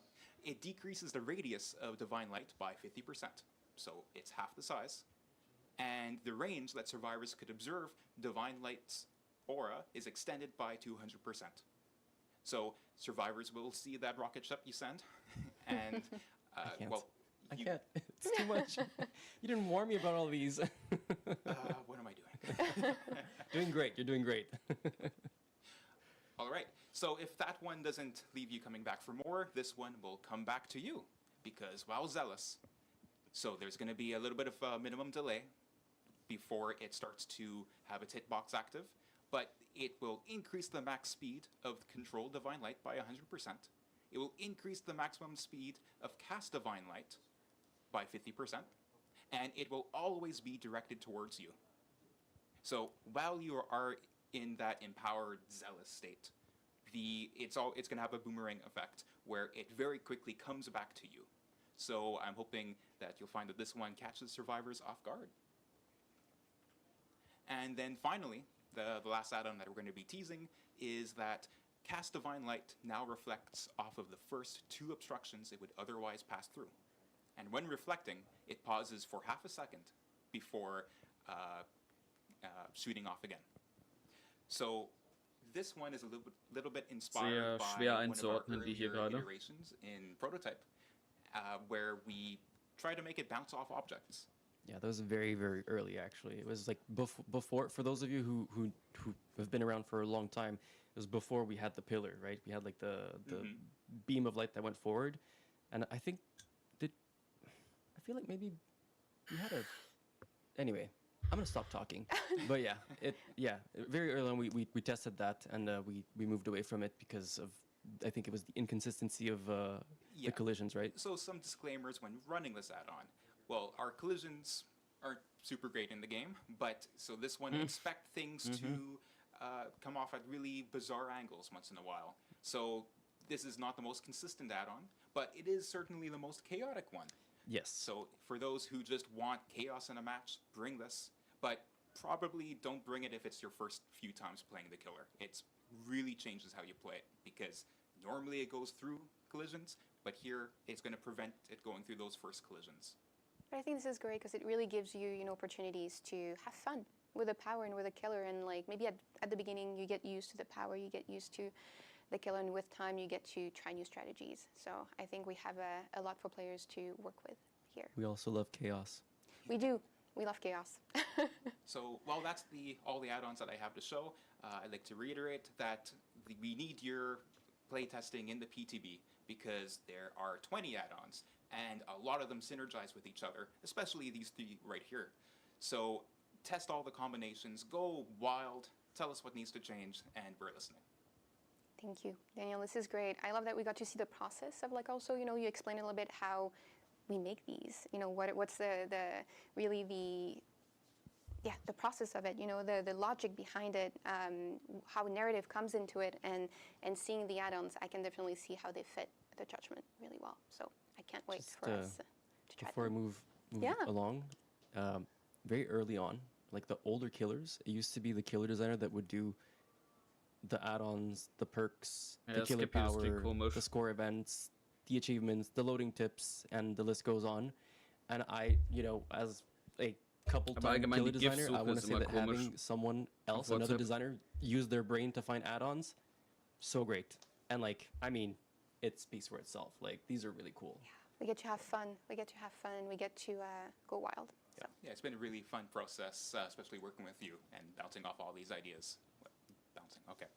It decreases the radius of Divine Light by 50%. So it's half the size. And the range that survivors could observe Divine Light's aura is extended by 200%. So survivors will see that rocket ship you send, and well, I can't. It's too much. You didn't warn me about all these. What am I doing? Doing great. You're doing great. All right. So if that one doesn't leave you coming back for more, this one will come back to you, because wow, zealous. So there's going to be a little bit of a minimum delay before it starts to have its hitbox active, but it will increase the max speed of Control Divine Light by 100%. It will increase the maximum speed of Cast Divine Light by 50%, and it will always be directed towards you. So while you are in that empowered, zealous state, it's going to have a boomerang effect where it very quickly comes back to you. So I'm hoping that you'll find that this one catches survivors off guard. And then finally, the last add-on that we're going to be teasing is that Cast Divine Light now reflects off of the first 2 obstructions it would otherwise pass through. And when reflecting, it pauses for half a second before shooting off again. So this one is a little bit inspired by schwer one of our einzuordnen, die hier earlier gerade. iterations in Prototype, where we try to make it bounce off objects. Yeah, that was very, very early, actually. It was like before, for those of you who have been around for a long time, it was before we had the pillar, right? We had like the beam of light that went forward. And I think, I feel like maybe we had anyway, I'm gonna stop talking. But yeah, very early on we tested that, and we moved away from it because of, I think it was the inconsistency of the collisions, right? So some disclaimers when running this add-on. Well, our collisions aren't super great in the game, but so this one, expect things to come off at really bizarre angles once in a while. So this is not the most consistent add-on, but it is certainly the most chaotic one. Yes. So for those who just want chaos in a match, bring this, but probably don't bring it if it's your first few times playing the killer. It really changes how you play it, because normally it goes through collisions, but here it's going to prevent it going through those first collisions. But I think this is great because it really gives you, opportunities to have fun with the power and with the killer. And like maybe at the beginning you get used to the power, you get used to the killer, and with time you get to try new strategies. So I think we have a lot for players to work with here. We also love chaos. We do. We love chaos. So while that's all the add-ons that I have to show, I'd like to reiterate that we need your playtesting in the PTB, because there are 20 add-ons, and a lot of them synergize with each other, especially these 3 right here. So test all the combinations, go wild, tell us what needs to change, and we're listening. Thank you, Daniel. This is great. I love that we got to see the process of like also, you explained a little bit how we make these. What's the process of it, the logic behind it, how narrative comes into it, and seeing the add-ons, I can definitely see how they fit the judgment really well. So I can't wait for us to try before them. I move along, very early on, like the older killers, it used to be the killer designer that would do the add-ons, the perks, the killer power, the score events, the achievements, the loading tips, and the list goes on. And I, as a couple-time killer designer, I want to say that having someone else, another designer, use their brain to find add-ons, so great. And like, I mean, it speaks for itself. Like, these are really cool. Yeah, we get to have fun. We get to go wild. So. Yeah, it's been a really fun process, especially working with you and bouncing off all these ideas. Bouncing, okay.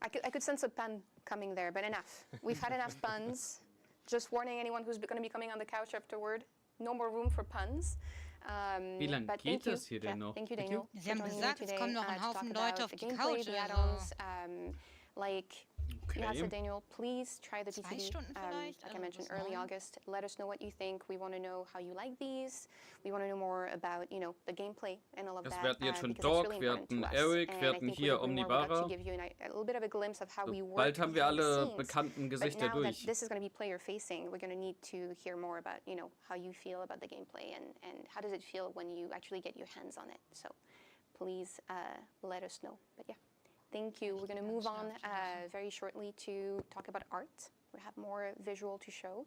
I could sense a pun coming there, but enough. We've had enough puns. Just warning anyone who's going to be coming on the couch afterward. No more room for puns. Wie lange but geht das hier denn noch? Thank you, Daniel. Sie haben gesagt, es kommen noch ein Haufen Leute auf die gameplay, Couch. the Also. add-ons, like Yes, Daniel, please try the 2 PCB. Stunden vielleicht? Like I Also mentioned, bis early 9? August. Let us know what you think. We want to know how you like these. We want to know more about, you know, the gameplay and all of Es that. werden jetzt schon Because it's Doc, really wir important to hatten us. Eric, And wir I hatten think with hier the Grimoire, we got to Omnibara. give you a little bit of a glimpse of how we work Bald haben wir behind the alle scenes. bekannten But Gesichter now that durch. this is going to be player facing, we're going to need to hear more about, you know, how you feel about the gameplay and how does it feel when you actually get your hands on it. So please let us know. But yeah, thank you. We're going to move on very shortly to talk about art. We have more visual to show.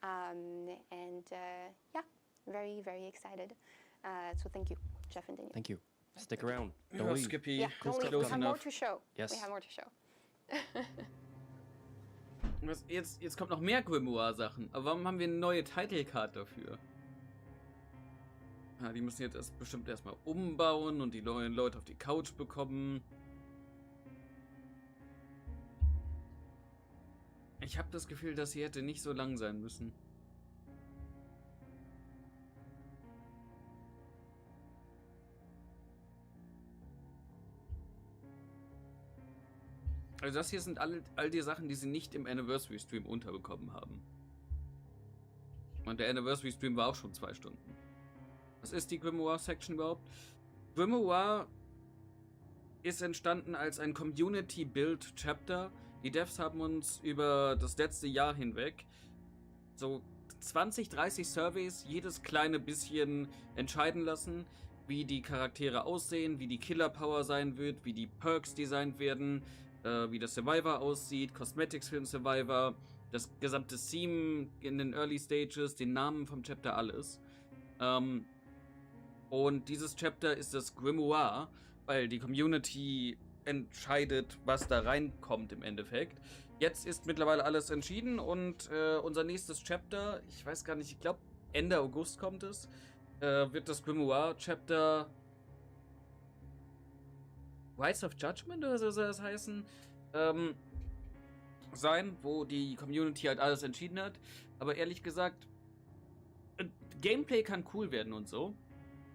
Yeah, very, very excited. So thank you, Jeff and Daniel. Thank you. Stick around. Ja, Don't leave. Skippy, Yeah, don't leave. We close have more enough. to show. Yes. We have more to show. Jetzt kommt noch mehr Grimoire-Sachen. Aber warum haben wir eine neue Title-Card dafür? Ja, die müssen jetzt bestimmt erstmal umbauen und die neuen Leute auf die Couch bekommen. Ich habe das Gefühl, dass sie hätte nicht so lang sein müssen. Also das hier sind all die Sachen, die sie nicht im Anniversary Stream unterbekommen haben. Und der Anniversary Stream war auch schon 2 Stunden. Was ist die Grimoire Section überhaupt? Grimoire ist entstanden als ein Community Build Chapter. Die Devs haben uns über das letzte Jahr hinweg so 20, 30 Surveys, jedes kleine bisschen entscheiden lassen, wie die Charaktere aussehen, wie die Killer Power sein wird, wie die Perks designt werden, wie der Survivor aussieht, Cosmetics für den Survivor, das gesamte Theme in den Early Stages, den Namen vom Chapter, alles. Und dieses Chapter ist das Grimoire, weil die Community entscheidet, was da reinkommt im Endeffekt. Jetzt ist mittlerweile alles entschieden und unser nächstes Chapter, ich weiß gar nicht, ich glaube Ende August kommt es, wird das Grimoire Chapter Rights of Judgment oder so soll das heißen, sein, wo die Community halt alles entschieden hat. Aber ehrlich gesagt, Gameplay kann cool werden und so.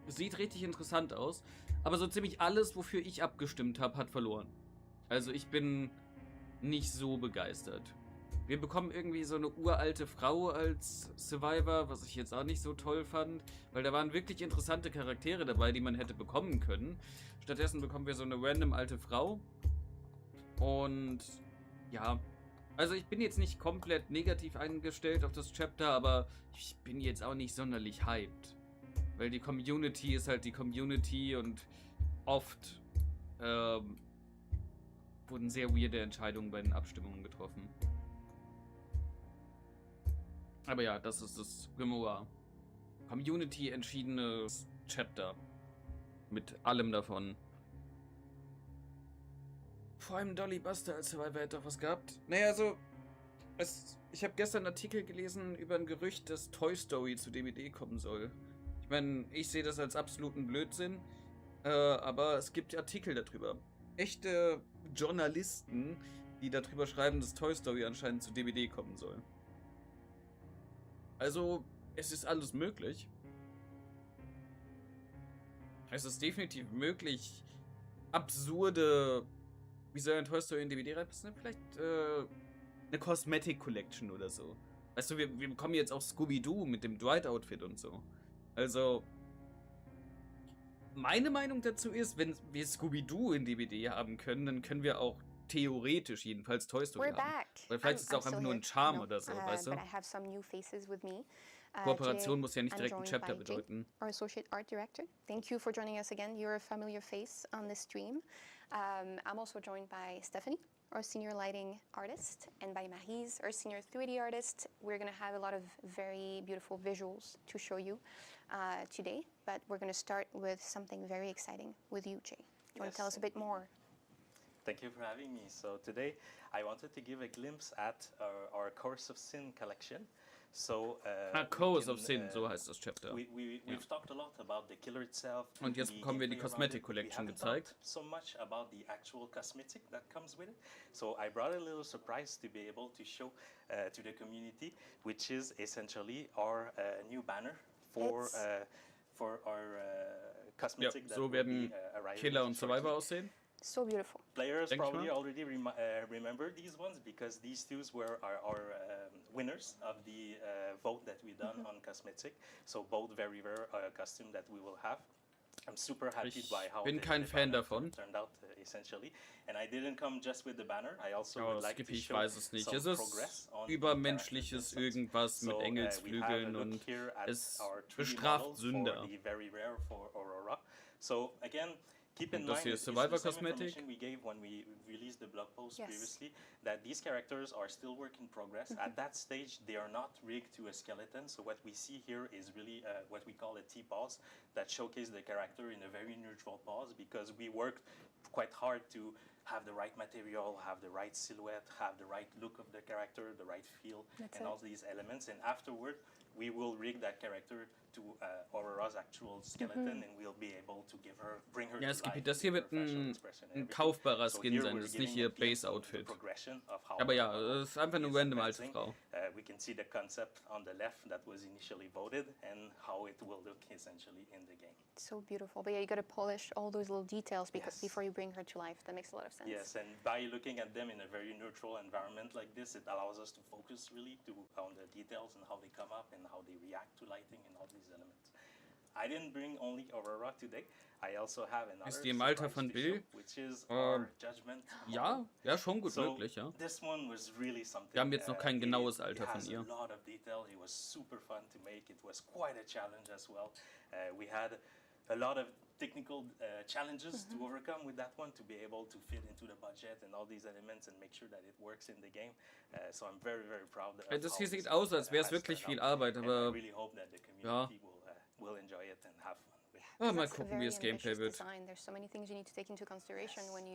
Es sieht richtig interessant aus. Aber so ziemlich alles, wofür ich abgestimmt habe, hat verloren. Also ich bin nicht so begeistert. Wir bekommen irgendwie so eine uralte Frau als Survivor, was ich jetzt auch nicht so toll fand, weil da waren wirklich interessante Charaktere dabei, die man hätte bekommen können. Stattdessen bekommen wir so eine random alte Frau. Und ja, also ich bin jetzt nicht komplett negativ eingestellt auf das Chapter, aber ich bin jetzt auch nicht sonderlich hyped. Weil die Community ist halt die Community und oft wurden sehr weirde Entscheidungen bei den Abstimmungen getroffen. Aber ja, das ist das Grimoire. Community entschiedenes Chapter. Mit allem davon. Vor allem Dolly Buster als Survivor hätte doch was gehabt. Naja, also, ich habe gestern einen Artikel gelesen über ein Gerücht, dass Toy Story zu DVD kommen soll. Ich meine, ich sehe das als absoluten Blödsinn, aber es gibt Artikel darüber. Echte Journalisten, die darüber schreiben, dass Toy Story anscheinend zu DVD kommen soll. Also, es ist alles möglich. Es ist definitiv möglich, absurde... Wie soll ein Toy Story in DVD reinpassen? Vielleicht eine Cosmetic Collection oder so. Weißt du, wir bekommen jetzt auch Scooby-Doo mit dem Dwight-Outfit und so. Also, meine Meinung dazu ist, wenn wir Scooby-Doo in DVD haben können, dann können wir auch theoretisch jedenfalls Toy Story We're haben. back. Weil vielleicht ist es auch einfach nur ein Charme oder so, weißt du? But I have some new faces with me. Kooperation muss ja nicht I'm direkt ein joined Chapter by Jay, bedeuten. our Associate Art Director. Thank you for joining us again. You're a familiar face on this stream. I'm also joined by Stephanie, our Senior Lighting Artist, and by Maryse, our Senior 3D Artist. We're going to have a lot of very beautiful visuals to show you today, but we're going to start with something very exciting with you, Jay. Do you want to tell us a bit more? Thank you for having me. So today I wanted to give a glimpse at our Course of Sin collection. So, Course of Sin, so heißt das Chapter. We've talked a lot about the killer itself. Und jetzt bekommen wir die Cosmetic Collection gezeigt. So much about the actual cosmetic that comes with it. So I brought a little surprise to be able to show to the community, which is essentially our new banner for our cosmetic. Ja, so werden Killer und Survivor aussehen. So beautiful. Thanks, Players probably Ron. already remember these ones because these two were our winners of the vote that we done on cosmetic. So both very rare costume that we will have. I'm super happy Ich by how bin the kein Fan banner davon. turned out essentially. And I didn't come just with the banner. I also Oh, would like Skippy, to ich show weiß es nicht. some Es ist progress on the übermenschliches characters themselves. irgendwas mit So, we have a Engelsflügeln look und here at es our 3D bestraft model Sünder. for the very rare for Aurora. So again, keep in Und das mind hier it's ist Survivor the same Cosmetic. information we gave when we released the blog post Yes. previously, that these characters are still work in progress. At that stage, they are not rigged to a skeleton. So what we see here is really what we call a T-pose that showcase the character in a very neutral pose because we worked quite hard to have the right material, have the right silhouette, have the right look of the character, the right feel, That's and it. all these elements. And afterward, we will rig that character to Aurora's actual skeleton, and we'll be able to bring her Ja, to Skippy, life das hier with wird her facial ein expression and everything. kaufbarer So Skin here sein, we're das ist nicht giving ihr a glimpse of the Base-Outfit. progression of how Aber ja, Aurora es ist einfach eine is random alte advancing. Frau. We can see the concept on the left that was initially voted and how it will look essentially in the game. So beautiful. But yeah, you got to polish all those little details because Yes. before you bring her to life. That makes a lot of sense. Yes, and by looking at them in a very neutral environment like this, it allows us to focus really on the details and how they come up and how they react to lighting and all these elements. I didn't bring only Aurora today. I also have another Ist die im Alter surprise von to Bill? show, which is our Judgment Ja, model. ja, schon gut So, möglich, ja. This one was really something. Wir haben jetzt noch kein genaues it Alter von has ihr. a lot of detail. It was super fun to make. It was quite a challenge as well. We had a lot of technical challenges to overcome with that one to be able to fit into the budget and all these elements and make sure that it works in the game. So I'm very, very proud of Das how hier this sieht aus, als wäre es has wirklich turned viel out. Arbeit, And aber I really hope that the ja. community will enjoy it and have fun with it. Mal That's a gucken, wie very das Gameplay ambitious wird. design. There's so many things you need to take into consideration when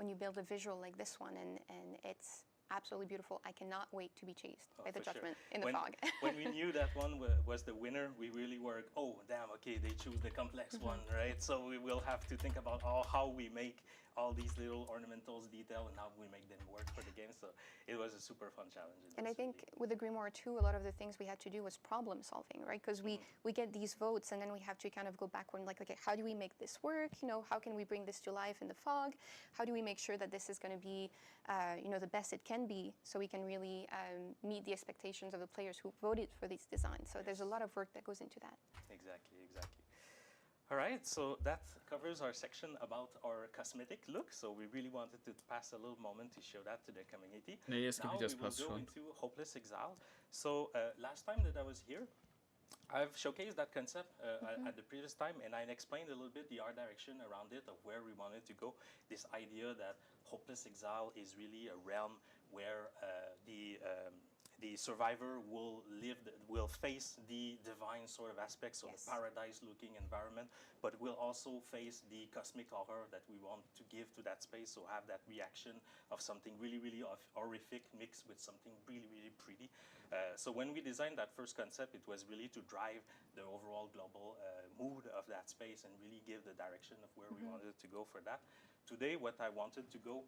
you build a visual like this one, and it's absolutely beautiful. I cannot wait to be chased by the For sure. judgment in the when, fog. when we knew that one was the winner, we really were, oh, damn, okay, they choose the complex one, right? So we will have to think about how we make all these little ornamentals detail and how we make them work for the game. So it was a super fun challenge. And I think with the Grimoire too, a lot of the things we had to do was problem solving, right? Because we get these votes and then we have to kind of go backward and like, okay, how do we make this work? You know, how can we bring this to life in the fog? How do we make sure that this is going to be, the best it can be so we can really meet the expectations of the players who voted for these designs? So there's a lot of work that goes into that. Exactly. All right, so that covers our section about our cosmetic look. So we really wanted to pass a little moment to show that to the community. Nee, es gibt Now das we will passt go schon. into Hopeless Exile. So last time that I was here, I've showcased that concept at the previous time, and I explained a little bit the art direction around it of where we wanted to go. This idea that Hopeless Exile is really a realm where the survivor will face the divine sort of aspects of the paradise-looking environment, but will also face the cosmic horror that we want to give to that space. So have that reaction of something really, really horrific mixed with something really, really pretty. So when we designed that first concept, it was really to drive the overall global mood of that space and really give the direction of where we wanted to go for that. Today, what I wanted to go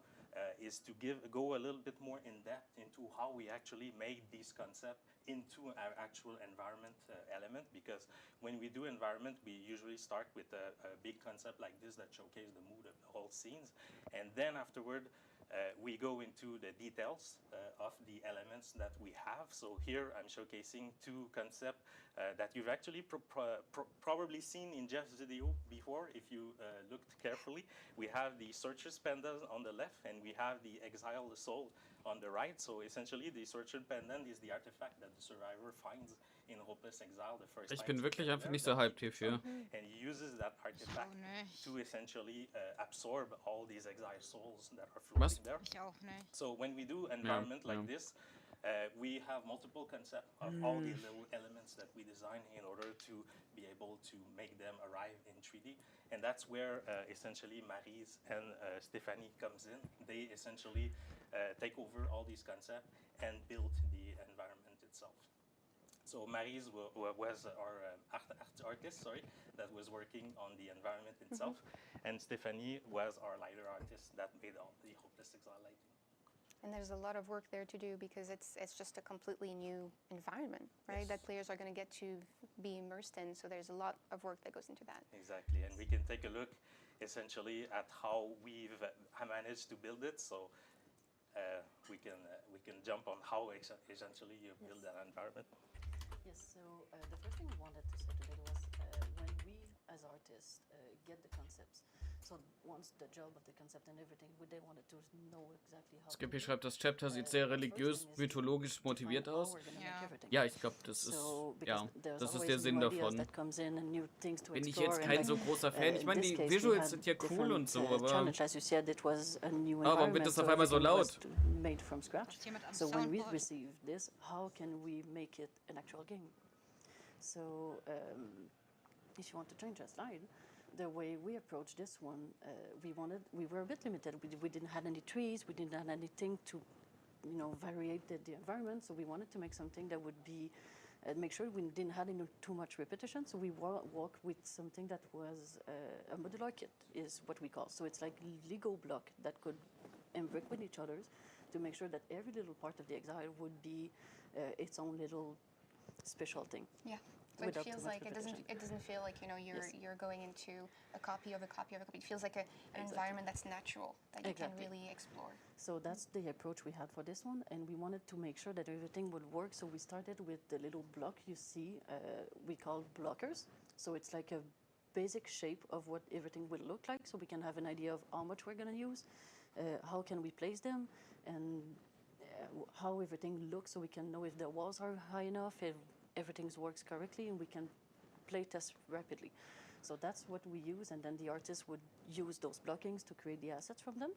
is to go a little bit more in depth into how we actually made this concept into our actual environment element, because when we do environment, we usually start with a big concept like this that showcases the mood of the whole scenes, and then afterward we go into the details of the elements that we have. So here I'm showcasing two concepts that you've actually probably seen in Jeff's video before if you looked carefully. We have the Searcher's Pendant on the left and we have the Exiled Soul on the right. So essentially the Searcher's Pendant is the artifact that the survivor finds in Hopeless Exile the first Ich time. bin wirklich einfach nicht so hyped hierfür. And he uses that artifact to essentially absorb all these exiled souls that are Was? floating there. Ich auch nicht. So when we do environment like ja. this, we have multiple concepts of all the little elements that we design in order to be able to make them arrive in 3D. And that's where essentially Maryse and Stephanie comes in. They essentially take over all these concepts and build the environment itself. So Maryse was our artist, that was working on the environment itself, and Stephanie was our lighter artist that made all the Hopeless Exile lighting. And there's a lot of work there to do because it's just a completely new environment, right? That players are going to get to be immersed in. So there's a lot of work that goes into that. Exactly, and we can take a look essentially at how we've managed to build it. So we can jump on how essentially you build that environment. Yes, so the first thing we wanted to say today was when we, as artists, get the concepts. So once the job of the concept and everything, they wanted to know exactly how. Skippy schreibt, das Chapter sieht sehr religiös, mythologisch motiviert aus. Ja, ich glaube, das ist, das ist der Sinn davon. Bin ich jetzt kein so großer Fan. Ich meine, die Visuals sind ja cool und so, aber warum wird das auf einmal so laut? Made from scratch. So when we received this, how can we make it an actual game? So if you want to change a slide, the way we approached this one, we were a bit limited. We didn't have any trees, we didn't have anything to, variate the environment. So we wanted to make something that would be, make sure we didn't have too much repetition. So we work with something that was a modular kit, is what we call. So it's like Lego block that could imbrick with each other to make sure that every little part of the exile would be its own little special thing. Yeah. So it feels like it doesn't feel like you're going into a copy of a copy of a copy. It feels like an environment that's natural that you can really explore. So that's the approach we had for this one, and we wanted to make sure that everything would work. So we started with the little block you see. We call blockers. So it's like a basic shape of what everything will look like, so we can have an idea of how much we're going to use, how can we place them, and how everything looks, so we can know if the walls are high enough, if everything works correctly, and we can play test rapidly. So that's what we use, and then the artist would use those blockings to create the assets from them.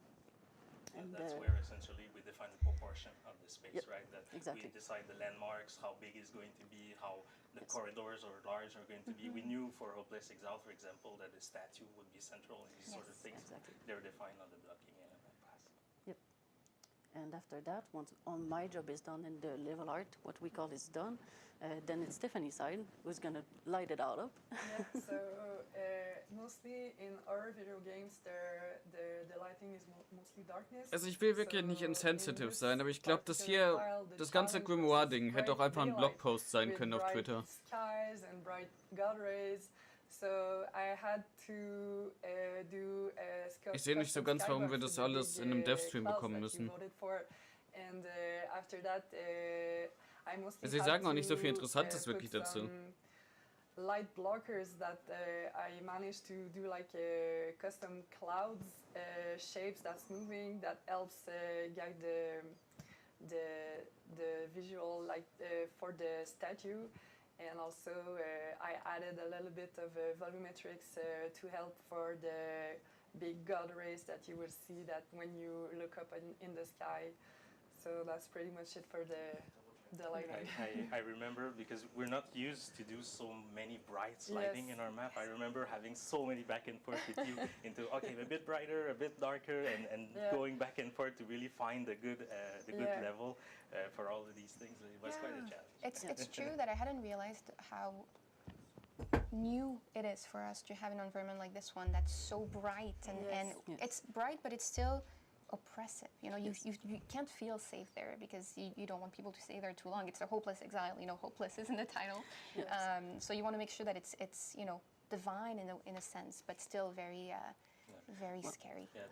And that's where essentially we define the proportion of the space, right? That we decide the landmarks, how big it's going to be, how the corridors or large are going to be. We knew for Hopeless Exile, for example, that the statue would be central and these sort of things. They're defined on the blocking pass. Yep. And after that, once my job is done and the level art, what we call is done, then it's Stephanie's side who's going to light it all up. Yeah, so mostly in our video games, the lighting is mostly darkness. Also ich will wirklich nicht insensitive sein, aber ich glaube, dass hier das ganze Grimoire-Ding hätte auch einfach ein Blogpost sein können auf Twitter. Skies and bright god rays. So I had to do a Ich sehe nicht so ganz, warum wir das alles in einem Dev-Stream bekommen müssen. And after that, I mostly Sie sagen auch nicht so viel Interessantes wirklich dazu. Light blockers that I managed to do like custom clouds shapes that's moving that helps guide the visual like for the statue. And also I added a little bit of volumetrics to help for the big god rays that you will see that when you look up in the sky. So that's pretty much it for the lighting. I remember, because we're not used to do so many bright lighting in our map. I remember having so many back and forth with you into, okay, a bit brighter, a bit darker, and going back and forth to really find the good level for all of these things. It was quite a challenge. It's true that I hadn't realized how new it is for us to have an environment like this one that's so bright and it's bright, but it's still oppressive. You can't feel safe there because you don't want people to stay there too long. It's a hopeless exile. Hopeless is in the title. Yes. So you want to make sure that it's divine in a sense, but still very scary. Yeah,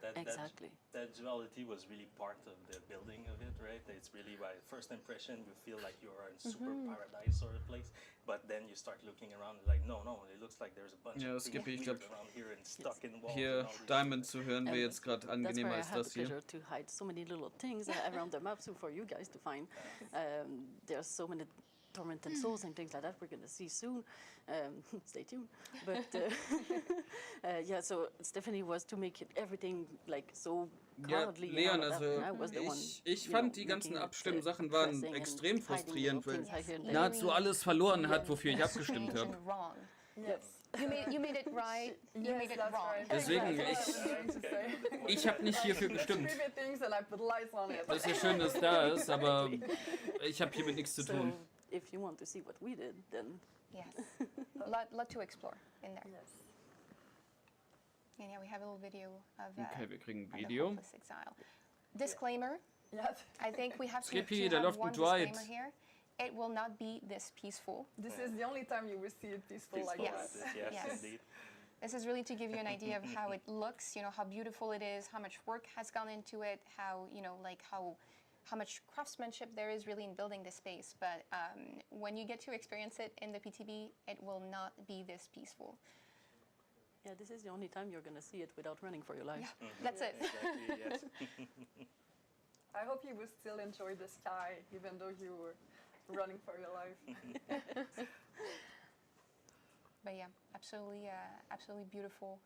that duality was really part of the building of it, right? It's really by first impression you feel like you're in super paradise sort of place, but then you start looking around and like, no, it looks like there's a bunch of things around here and stuck in walls. Hier Diamond zu hören wäre jetzt gerade angenehmer als das hier. That's why I had the pleasure to hide so many little things around the map, so for you guys to find. There's so many tormented souls and things like that we're going to see soon. Stay tuned. But so Stephanie was to make everything like so cloudly. Ja, Leon, also ich fand die ganzen Abstimmsachen waren extrem frustrierend, weil nahezu alles verloren hat, wofür ich abgestimmt habe. Yes. You made it right. You made it wrong. Deswegen, ich habe nicht hierfür gestimmt. Das ist ja schön, dass da ist, aber ich habe hiermit nichts zu tun. If you want to see what we did, then yes, lot to explore in there. Yes. And yeah, we have a little video of okay, wir kriegen ein Video. Exile. Disclaimer. Yes. I think we have to have one disclaimer here. It will not be this peaceful. This is the only time you will see it peaceful like yes. that. Yes, indeed. This is really to give you an idea of how it looks, you know, how beautiful it is, how much work has gone into it, how, you know, like how much craftsmanship there is really in building this space. But when you get to experience it in the PTB, it will not be this peaceful. Yeah, this is the only time you're going to see it without running for your life. Yeah, that's it. Exactly, yes. I hope you will still enjoy the sky, even though you were running for your life. But yeah, absolutely, absolutely beautiful.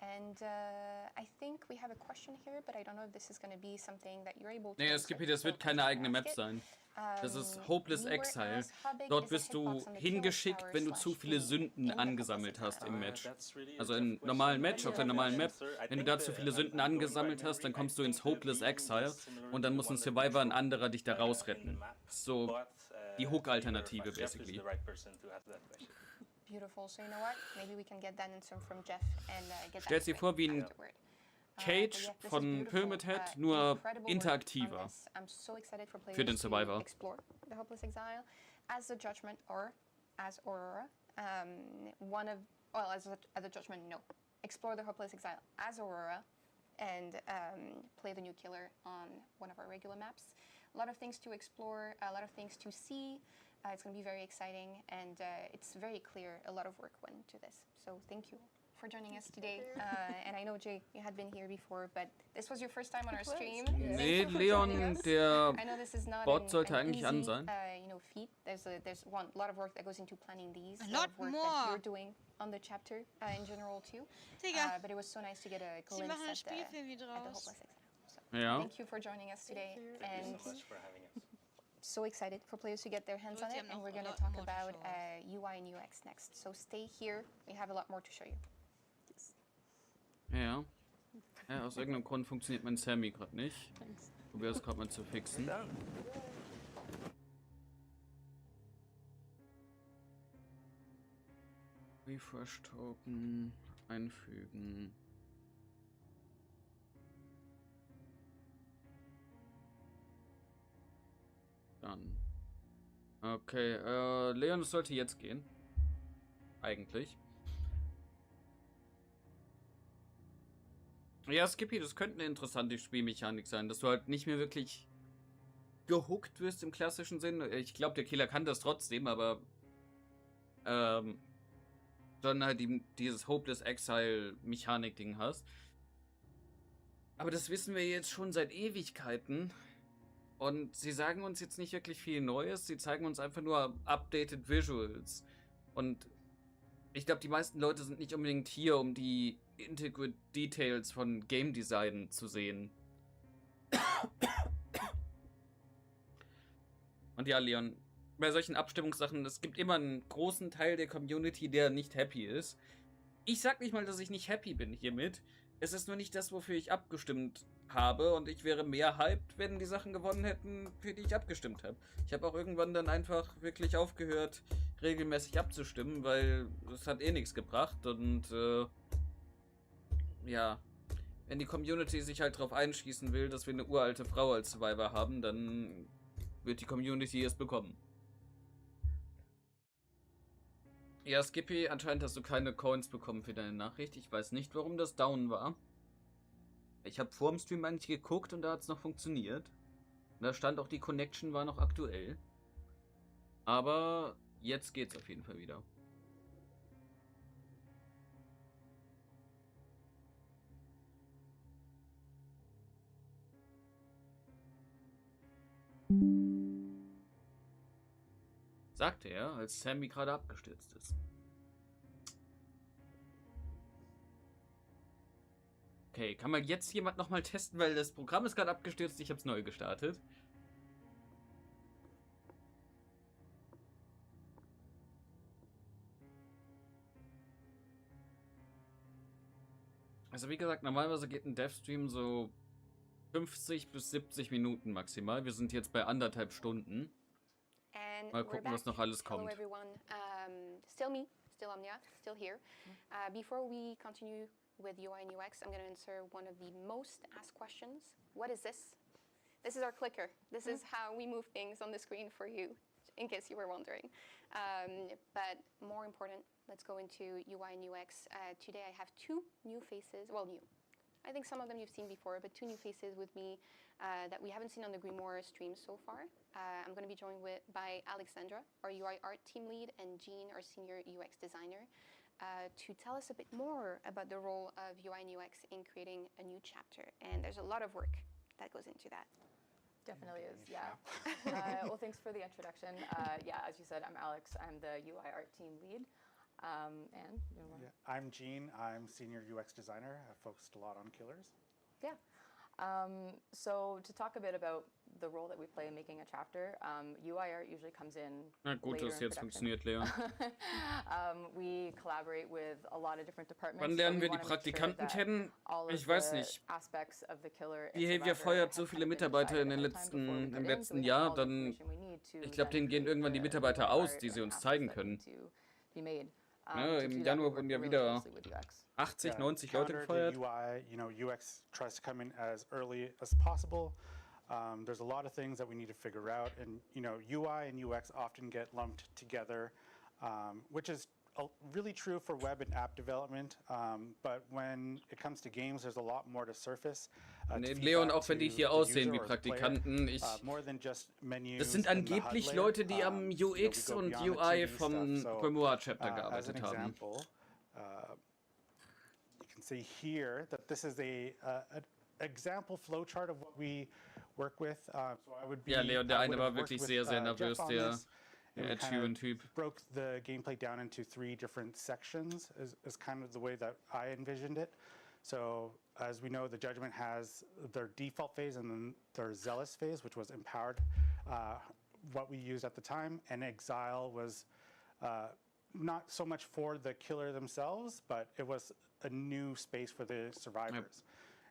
And I think we have a question here, but I don't know if this is going to be something that you're able to. Nee, Skippy, das wird keine eigene Map sein. Das ist Hopeless Exile. Dort wirst du hingeschickt, wenn du zu viele Sünden angesammelt hast im Match. Also im normalen Match, auf der normalen Map. Wenn du da zu viele Sünden angesammelt hast, dann kommst du ins Hopeless Exile und dann muss ein Survivor, ein anderer, dich da rausretten. So die Hook-Alternative, basically. Beautiful. So you know what? Maybe we can get that answer from Jeff and get Stellt dir vor wie ein Cage von Pyramid Head, nur interaktiver für den Survivor. Explore the Hopeless Exile as a judgment or as Aurora. As a judgment, no. Explore the Hopeless Exile as Aurora and play the new killer on one of our regular maps. A lot of things to explore, a lot of things to see. It's going to be very exciting, and it's very clear a lot of work went into this. So thank you for joining us today. And I know, Jay, you had been here before, but this was your first time on our stream. Nee, Leon, der Bot sollte eigentlich an sein. You know, feat. There's a lot of work that goes into planning these. A lot of work more that you're doing on the chapter in general too. But it was so nice to get a glimpse at the Hopeless Exile. So Ja. thank you for joining us today. Thank you so much for having us. So excited for players to get their hands on it, and we're going to talk about UI and UX next. So stay here. We have a lot more to show you. Ja. Ja, aus irgendeinem Grund funktioniert mein Sammy gerade nicht. Probier es gerade mal zu fixen. Refresh Token einfügen. Dann. Okay, Leon, es sollte jetzt gehen. Eigentlich. Ja, Skippy, das könnte eine interessante Spielmechanik sein, dass du halt nicht mehr wirklich gehuckt wirst im klassischen Sinn. Ich glaube, der Killer kann das trotzdem, aber sondern halt dieses Hopeless Exile Mechanik-Ding hast. Aber das wissen wir jetzt schon seit Ewigkeiten. Und sie sagen uns jetzt nicht wirklich viel Neues, sie zeigen uns einfach nur updated Visuals. Und ich glaube, die meisten Leute sind nicht unbedingt hier, um die Intricate Details von Game Design zu sehen. Und ja, Leon, bei solchen Abstimmungssachen, es gibt immer einen großen Teil der Community, der nicht happy ist. Ich sag nicht mal, dass ich nicht happy bin hiermit. Es ist nur nicht das, wofür ich abgestimmt habe, und ich wäre mehr hyped, wenn die Sachen gewonnen hätten, für die ich abgestimmt habe. Ich habe auch irgendwann dann einfach wirklich aufgehört, regelmäßig abzustimmen, weil es hat eh nichts gebracht, und ja, wenn die Community sich halt drauf einschießen will, dass wir eine uralte Frau als Survivor haben, dann wird die Community es bekommen. Ja, Skippy, anscheinend hast du keine Coins bekommen für deine Nachricht. Ich weiß nicht, warum das down war. Ich habe vor dem Stream eigentlich geguckt und da hat es noch funktioniert. Und da stand auch, die Connection war noch aktuell. Aber jetzt geht's auf jeden Fall wieder. Sagte er, als Sammy gerade abgestürzt ist. Okay, kann mal jetzt jemand nochmal testen, weil das Programm ist gerade abgestürzt, ich habe es neu gestartet. Also wie gesagt, normalerweise geht ein Dev-Stream so 50 bis 70 Minuten maximal. Wir sind jetzt bei 1,5 Stunden. Mal gucken, was noch alles kommt. Hello everyone. Still me, still Omnia, still here. Before we continue with UI and UX, I'm going to answer one of the most asked questions. What is this? This is our clicker. This is how we move things on the screen for you. in case you were wondering. But more important, let's go into UI and UX. Today I have two new faces, well, new. I think some of them you've seen before, but two new faces with me that we haven't seen on the Grimoire stream so far. I'm going to be joined by Alexandra, our UI art team lead, and Jean, our senior UX designer, to tell us a bit more about the role of UI and UX in creating a new chapter. And there's a lot of work that goes into that. Definitely is, yeah. Well, thanks for the introduction. Yeah, as you said, I'm Alex. I'm the UI art team lead. And you know, I'm Gene. I'm senior UX designer. I've focused a lot on killers. Yeah. So to talk a bit about the role that we play in making a chapter, UI art usually comes in Na gut, later dass es in jetzt production. funktioniert, Lea. We collaborate with a lot of different departments. Wann so lernen we wir die wanna make sure Praktikanten that kennen? all of Ich weiß the nicht. aspects of the killer and Behavior survivor feuert so viele Mitarbeiter im letzten Jahr, dann, ich glaube, denen gehen irgendwann die Mitarbeiter aus, die sie uns zeigen können. be made. Ja, im Januar wurden ja wieder 80, 90 Leute Counter to gefeuert. UI, UX tries to come in as early as possible. There's a lot of things that we need to figure out, and UI and UX often get lumped together, which is really true for web and app development. But when it comes to games, there's a lot more to surface. Nee, Leon, auch wenn die hier aussehen wie Praktikanten, das sind angeblich Leute, die am UX und UI vom Grimoire Chapter gearbeitet haben. You can see here that this is an example flowchart of what we work with. So I would be, Ja, Leon, der eine war wirklich sehr, sehr nervös, der Typ. Broke the gameplay down into 3 different sections is kind of the way that I envisioned it. So as we know, the Judgment has their default phase and then their Zealous phase, which was empowered, what we used at the time, and Exile was not so much for the killer themselves, but it was a new space for the survivors.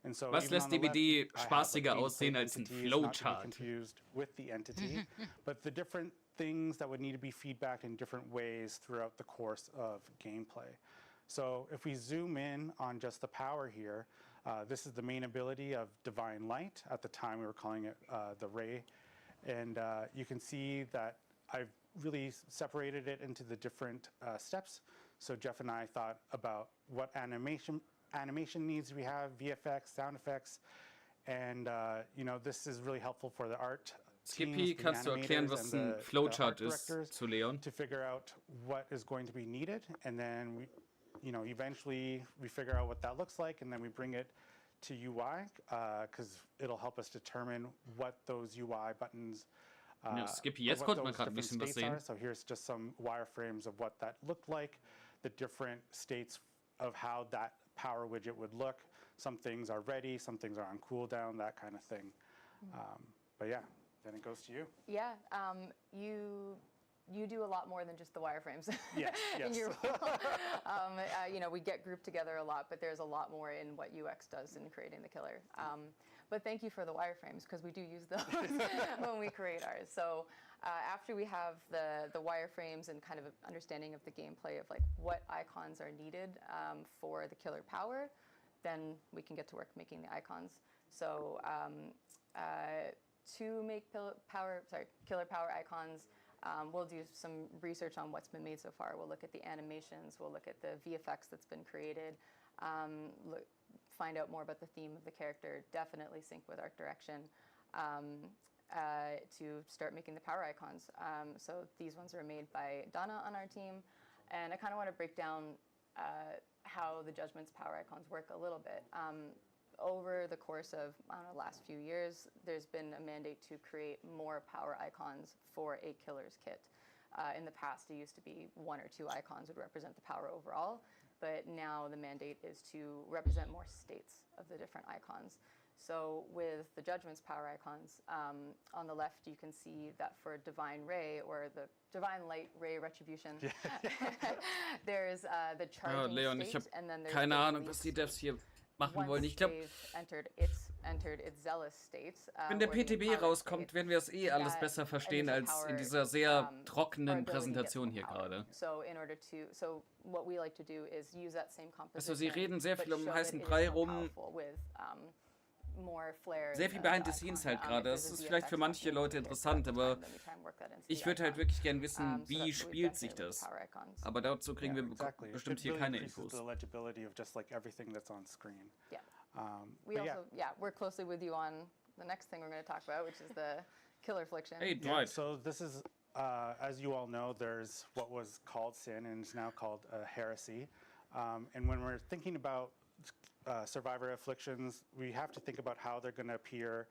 And so Was lässt DBD spaßiger aussehen als ein Flowchart? Confused with the entity, but the different things that would need to be feedbacked in different ways throughout the course of gameplay. So if we zoom in on just the power here, this is the main ability of Divine Light. At the time we were calling it the Ray. And you can see that I've really separated it into the different steps. So Jeff and I thought about what animation needs we have, VFX, sound effects, and this is really helpful for the art Skippy, kannst du erklären, was ein Flowchart ist zu Leon? To figure out what is going to be needed, and then eventually we figure out what that looks like, and then we bring it to UI because it'll help us determine what those UI buttons. Ja, Skippy, jetzt konnte man gerade ein bisschen was sehen. So here's just some wireframes of what that looked like, the different states of how that power widget would look. Some things are ready, some things are on cooldown, that kind of thing. But yeah, then it goes to you. Yeah, you do a lot more than just the wireframes. Yes, in yes. your role. We get grouped together a lot, but there's a lot more in what UX does in creating the killer. But thank you for the wireframes, because we do use those when we create ours. So after we have the wireframes and kind of an understanding of the gameplay of like what icons are needed for the killer power, then we can get to work making the icons. So to make killer power icons, we'll do some research on what's been made so far. We'll look at the animations, we'll look at the VFX that's been created, find out more about the theme of the character, definitely sync with art direction to start making the power icons. So these ones are made by Donna on our team, and I kind of want to break down how the Judgment's power icons work a little bit. Over the course of, the last few years, there's been a mandate to create more power icons for a killer's kit. In the past, it used to be 1 or 2 icons would represent the power overall, but now the mandate is to represent more states of the different icons. So with the Judgment's power icons, on the left you can see that for Divine Ray, or the Divine Light Ray Retribution, there's the charging Leon, state, and then there's keine the Ahnung, was die Devs hier machen wollen. Ich glaube, wenn der PTB rauskommt, werden wir es alles besser verstehen als in dieser sehr trockenen Präsentation hier gerade. Also sie reden sehr viel um heißen Brei rum. more flair. Sehr viel Behind the Scenes halt gerade. Das ist vielleicht für manche Leute interessant, aber ich würde halt wirklich gern wissen, wie spielt sich das. Aber dazu kriegen wir bestimmt hier keine Infos. The legibility of just like everything that's on screen. Yeah. We also work closely with you on the next thing we're going to talk about, which is the killer affliction. Hey, yeah, so this is, as you all know, there's what was called sin and is now called heresy. And when we're thinking about survivor afflictions, we have to think about how they're going to appear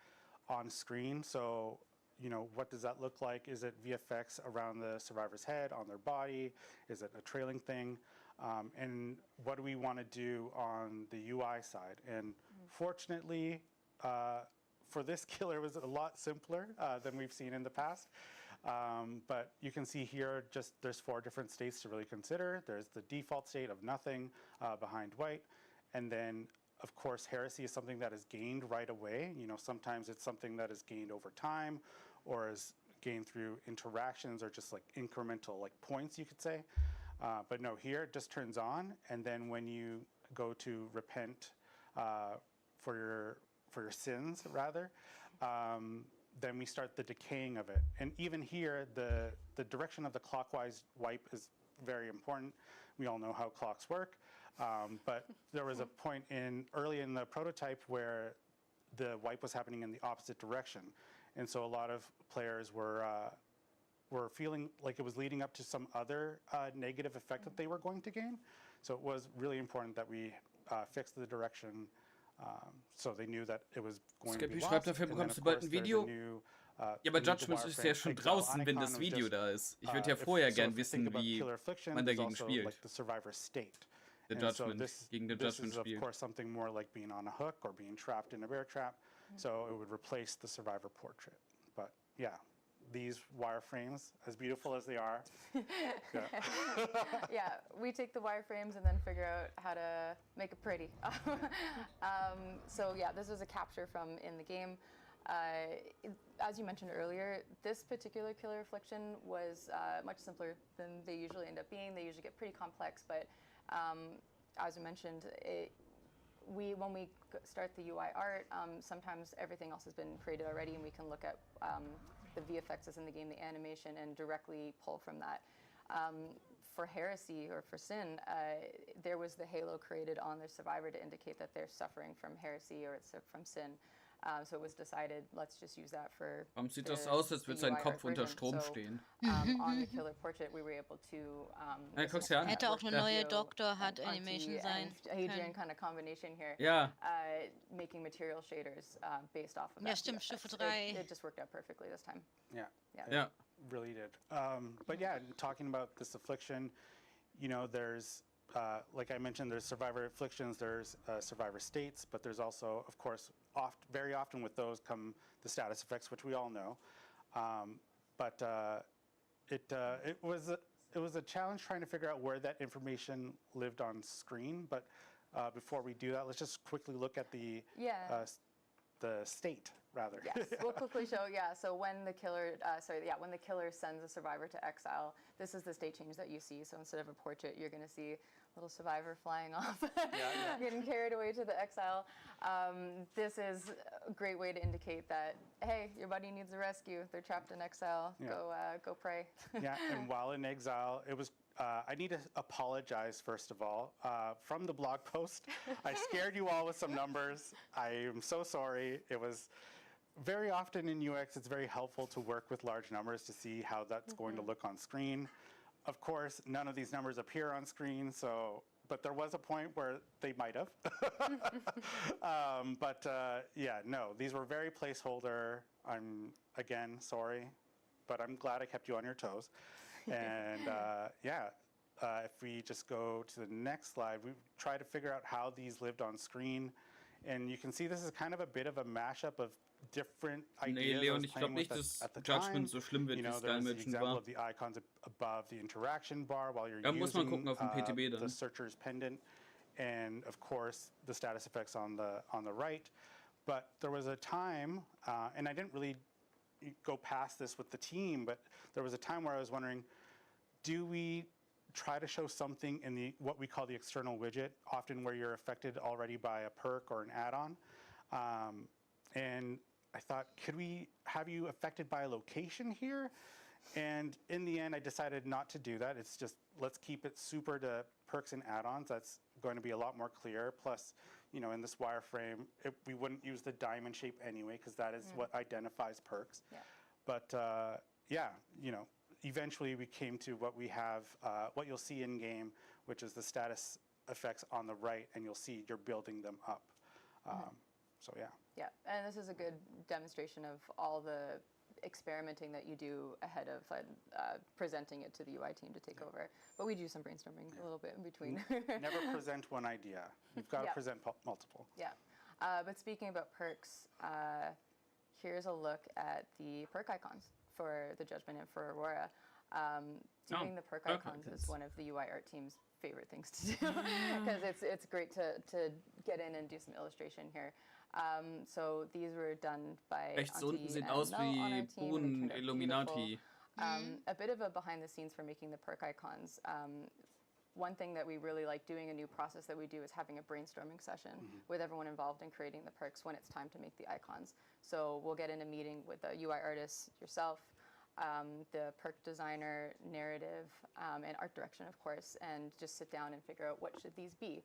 on screen. So, you know, what does that look like? Is it VFX around the survivor's head, on their body? Is it a trailing thing? And what do we want to do on the UI side? And fortunately, for this killer, it was a lot simpler than we've seen in the past. But you can see here, just there's 4 different states to really consider. There's the default state of nothing behind white. And then, of course, heresy is something that is gained right away. You know, sometimes it's something that is gained over time or is gained through interactions or just like incremental, like points, you could say. But no, here it just turns on. And then when you go to repent for your sins, rather, then we start the decaying of it. And even here, the direction of the clockwise wipe is very important. We all know how clocks work. But there was a point early in the prototype where the wipe was happening in the opposite direction. And so a lot of players were feeling like it was leading up to some other negative effect that they were going to gain. So it was really important that we fixed the direction so they knew that it was going to be Skeptisch lost. schreibt, dafür bekommst du bald ein Video. Ja, aber Judgment ist ja schon draußen, wenn das Video da ist. Ich würde ja vorher gern wissen, wie man dagegen spielt. The Judgment, gegen den Judgment spielt. This is, of course, something more like being on a hook or being trapped in a bear trap. So it would replace the survivor portrait. But yeah, these wireframes, as beautiful as they are. Yeah, we take the wireframes and then figure out how to make it pretty. So yeah, this was a capture from in the game. As you mentioned earlier, this particular killer affliction was much simpler than they usually end up being. They usually get pretty complex, but as you mentioned, when we start the UI art, sometimes everything else has been created already, and we can look at the VFX that's in the game, the animation, and directly pull from that. For heresy or for sin, there was the halo created on the survivor to indicate that they're suffering from heresy or it's from sin. So it was decided, let's just use that for. Warum sieht das aus, als würde sein Kopf unter Strom stehen? On the killer portrait, we were able to. Guck's dir an. Hätte auch eine neue Doctor Hut Animation sein Adrian kind of combination here. Ja. Making material shaders based off of that. Ja, stimmt, Stufe 3. It just worked out perfectly this time. Yeah. Really did. But yeah, talking about this affliction, you know, there's. Like I mentioned, there's survivor afflictions, there's survivor states, but there's also, of course, very often with those come the status effects, which we all know. But it was a challenge trying to figure out where that information lived on screen. But before we do that, let's just quickly look at the state, rather. Yes, we'll quickly show. Yeah, so when the killer, when the killer sends a survivor to exile, this is the state change that you see. So instead of a portrait, you're going to see little survivor flying off, getting carried away to the exile. This is a great way to indicate that, hey, your buddy needs a rescue. They're trapped in exile. Go pray. Yeah, and while in exile, it was. I need to apologize, first of all, from the blog post. I scared you all with some numbers. I am so sorry. It was very often in UX, it's very helpful to work with large numbers to see how that's going to look on screen. Of course, none of these numbers appear on screen, but there was a point where they might have. These were very placeholder. I'm, again, sorry, but I'm glad I kept you on your toes. And if we just go to the next slide, we try to figure out how these lived on screen. And you can see this is kind of a bit of a mashup of different ideas. Leon, ich glaube nicht, dass Judgment so schlimm wird, wie es Sky Merchant war. Of the icons above the interaction bar while you're muss man gucken auf dem using PTB dann. the searcher's pendant, and of course the status effects on the right. But there was a time, and I didn't really go past this with the team, but there was a time where I was wondering, do we try to show something in what we call the external widget, often where you're affected already by a perk or an add-on? and I thought, could we have you affected by a location here? And in the end, I decided not to do that. It's just, let's keep it super to perks and add-ons. That's going to be a lot more clear. Plus, you know, in this wireframe, we wouldn't use the diamond shape anyway, because that is what identifies perks. Yeah. But yeah, you know, eventually we came to what we have, what you'll see in game, which is the status effects on the right, and you'll see you're building them up. So yeah. Yeah, and this is a good demonstration of all the experimenting that you do ahead of presenting it to the UI team to take over. But we do some brainstorming a little bit in between. Never present one idea. You've got to present multiple. Yeah. But speaking about perks, here's a look at the perk icons for the Judgment and for Aurora. Doing the perk icons is one of the UI art team's favorite things to do because it's great to get in and do some illustration here. So these were done by Rechts Auntie unten sieht and aus Mel on our wie team. They turned Bohnen out Illuminati. beautiful. A bit of a behind the scenes for making the perk icons. One thing that we really like doing, a new process that we do, is having a brainstorming session with everyone involved in creating the perks when it's time to make the icons. So we'll get in a meeting with the UI artist, yourself, the perk designer, narrative, and art direction, of course, and just sit down and figure out what should these be.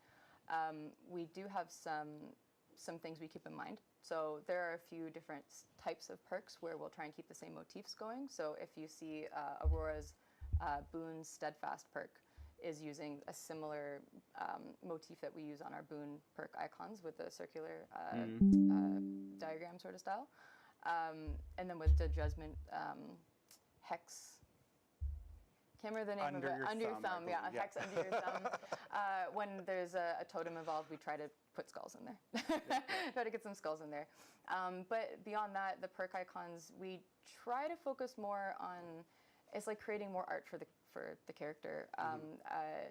We do have some things we keep in mind. So there are a few different types of perks where we'll try and keep the same motifs going. So if you see Aurora's Boon Steadfast perk is using a similar motif that we use on our Boon perk icons with the circular diagram sort of style. And then with the Judgment Hex, can't remember the name of it. Under your thumb, yeah, hex under your thumb. When there's a totem involved, we try to put skulls in there. Try to get some skulls in there. But beyond that, the perk icons, we try to focus more on, it's like creating more art for the character.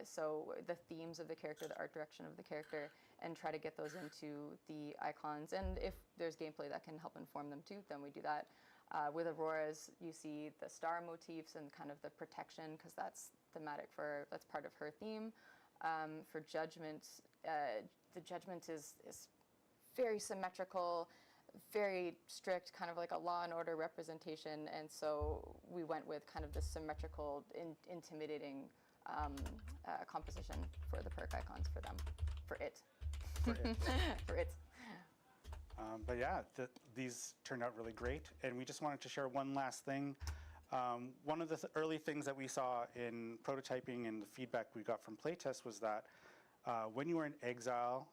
So the themes of the character, the art direction of the character, and try to get those into the icons. And if there's gameplay that can help inform them too, then we do that. With Aurora's, you see the star motifs and kind of the protection, because that's thematic that's part of her theme. For Judgment, the Judgment is very symmetrical, very strict, kind of like a law and order representation, and so we went with kind of the symmetrical, intimidating composition for the perk icons for them, for it. For it. But yeah, these turned out really great, and we just wanted to share one last thing. One of the early things that we saw in prototyping and the feedback we got from playtests was that when you were in exile,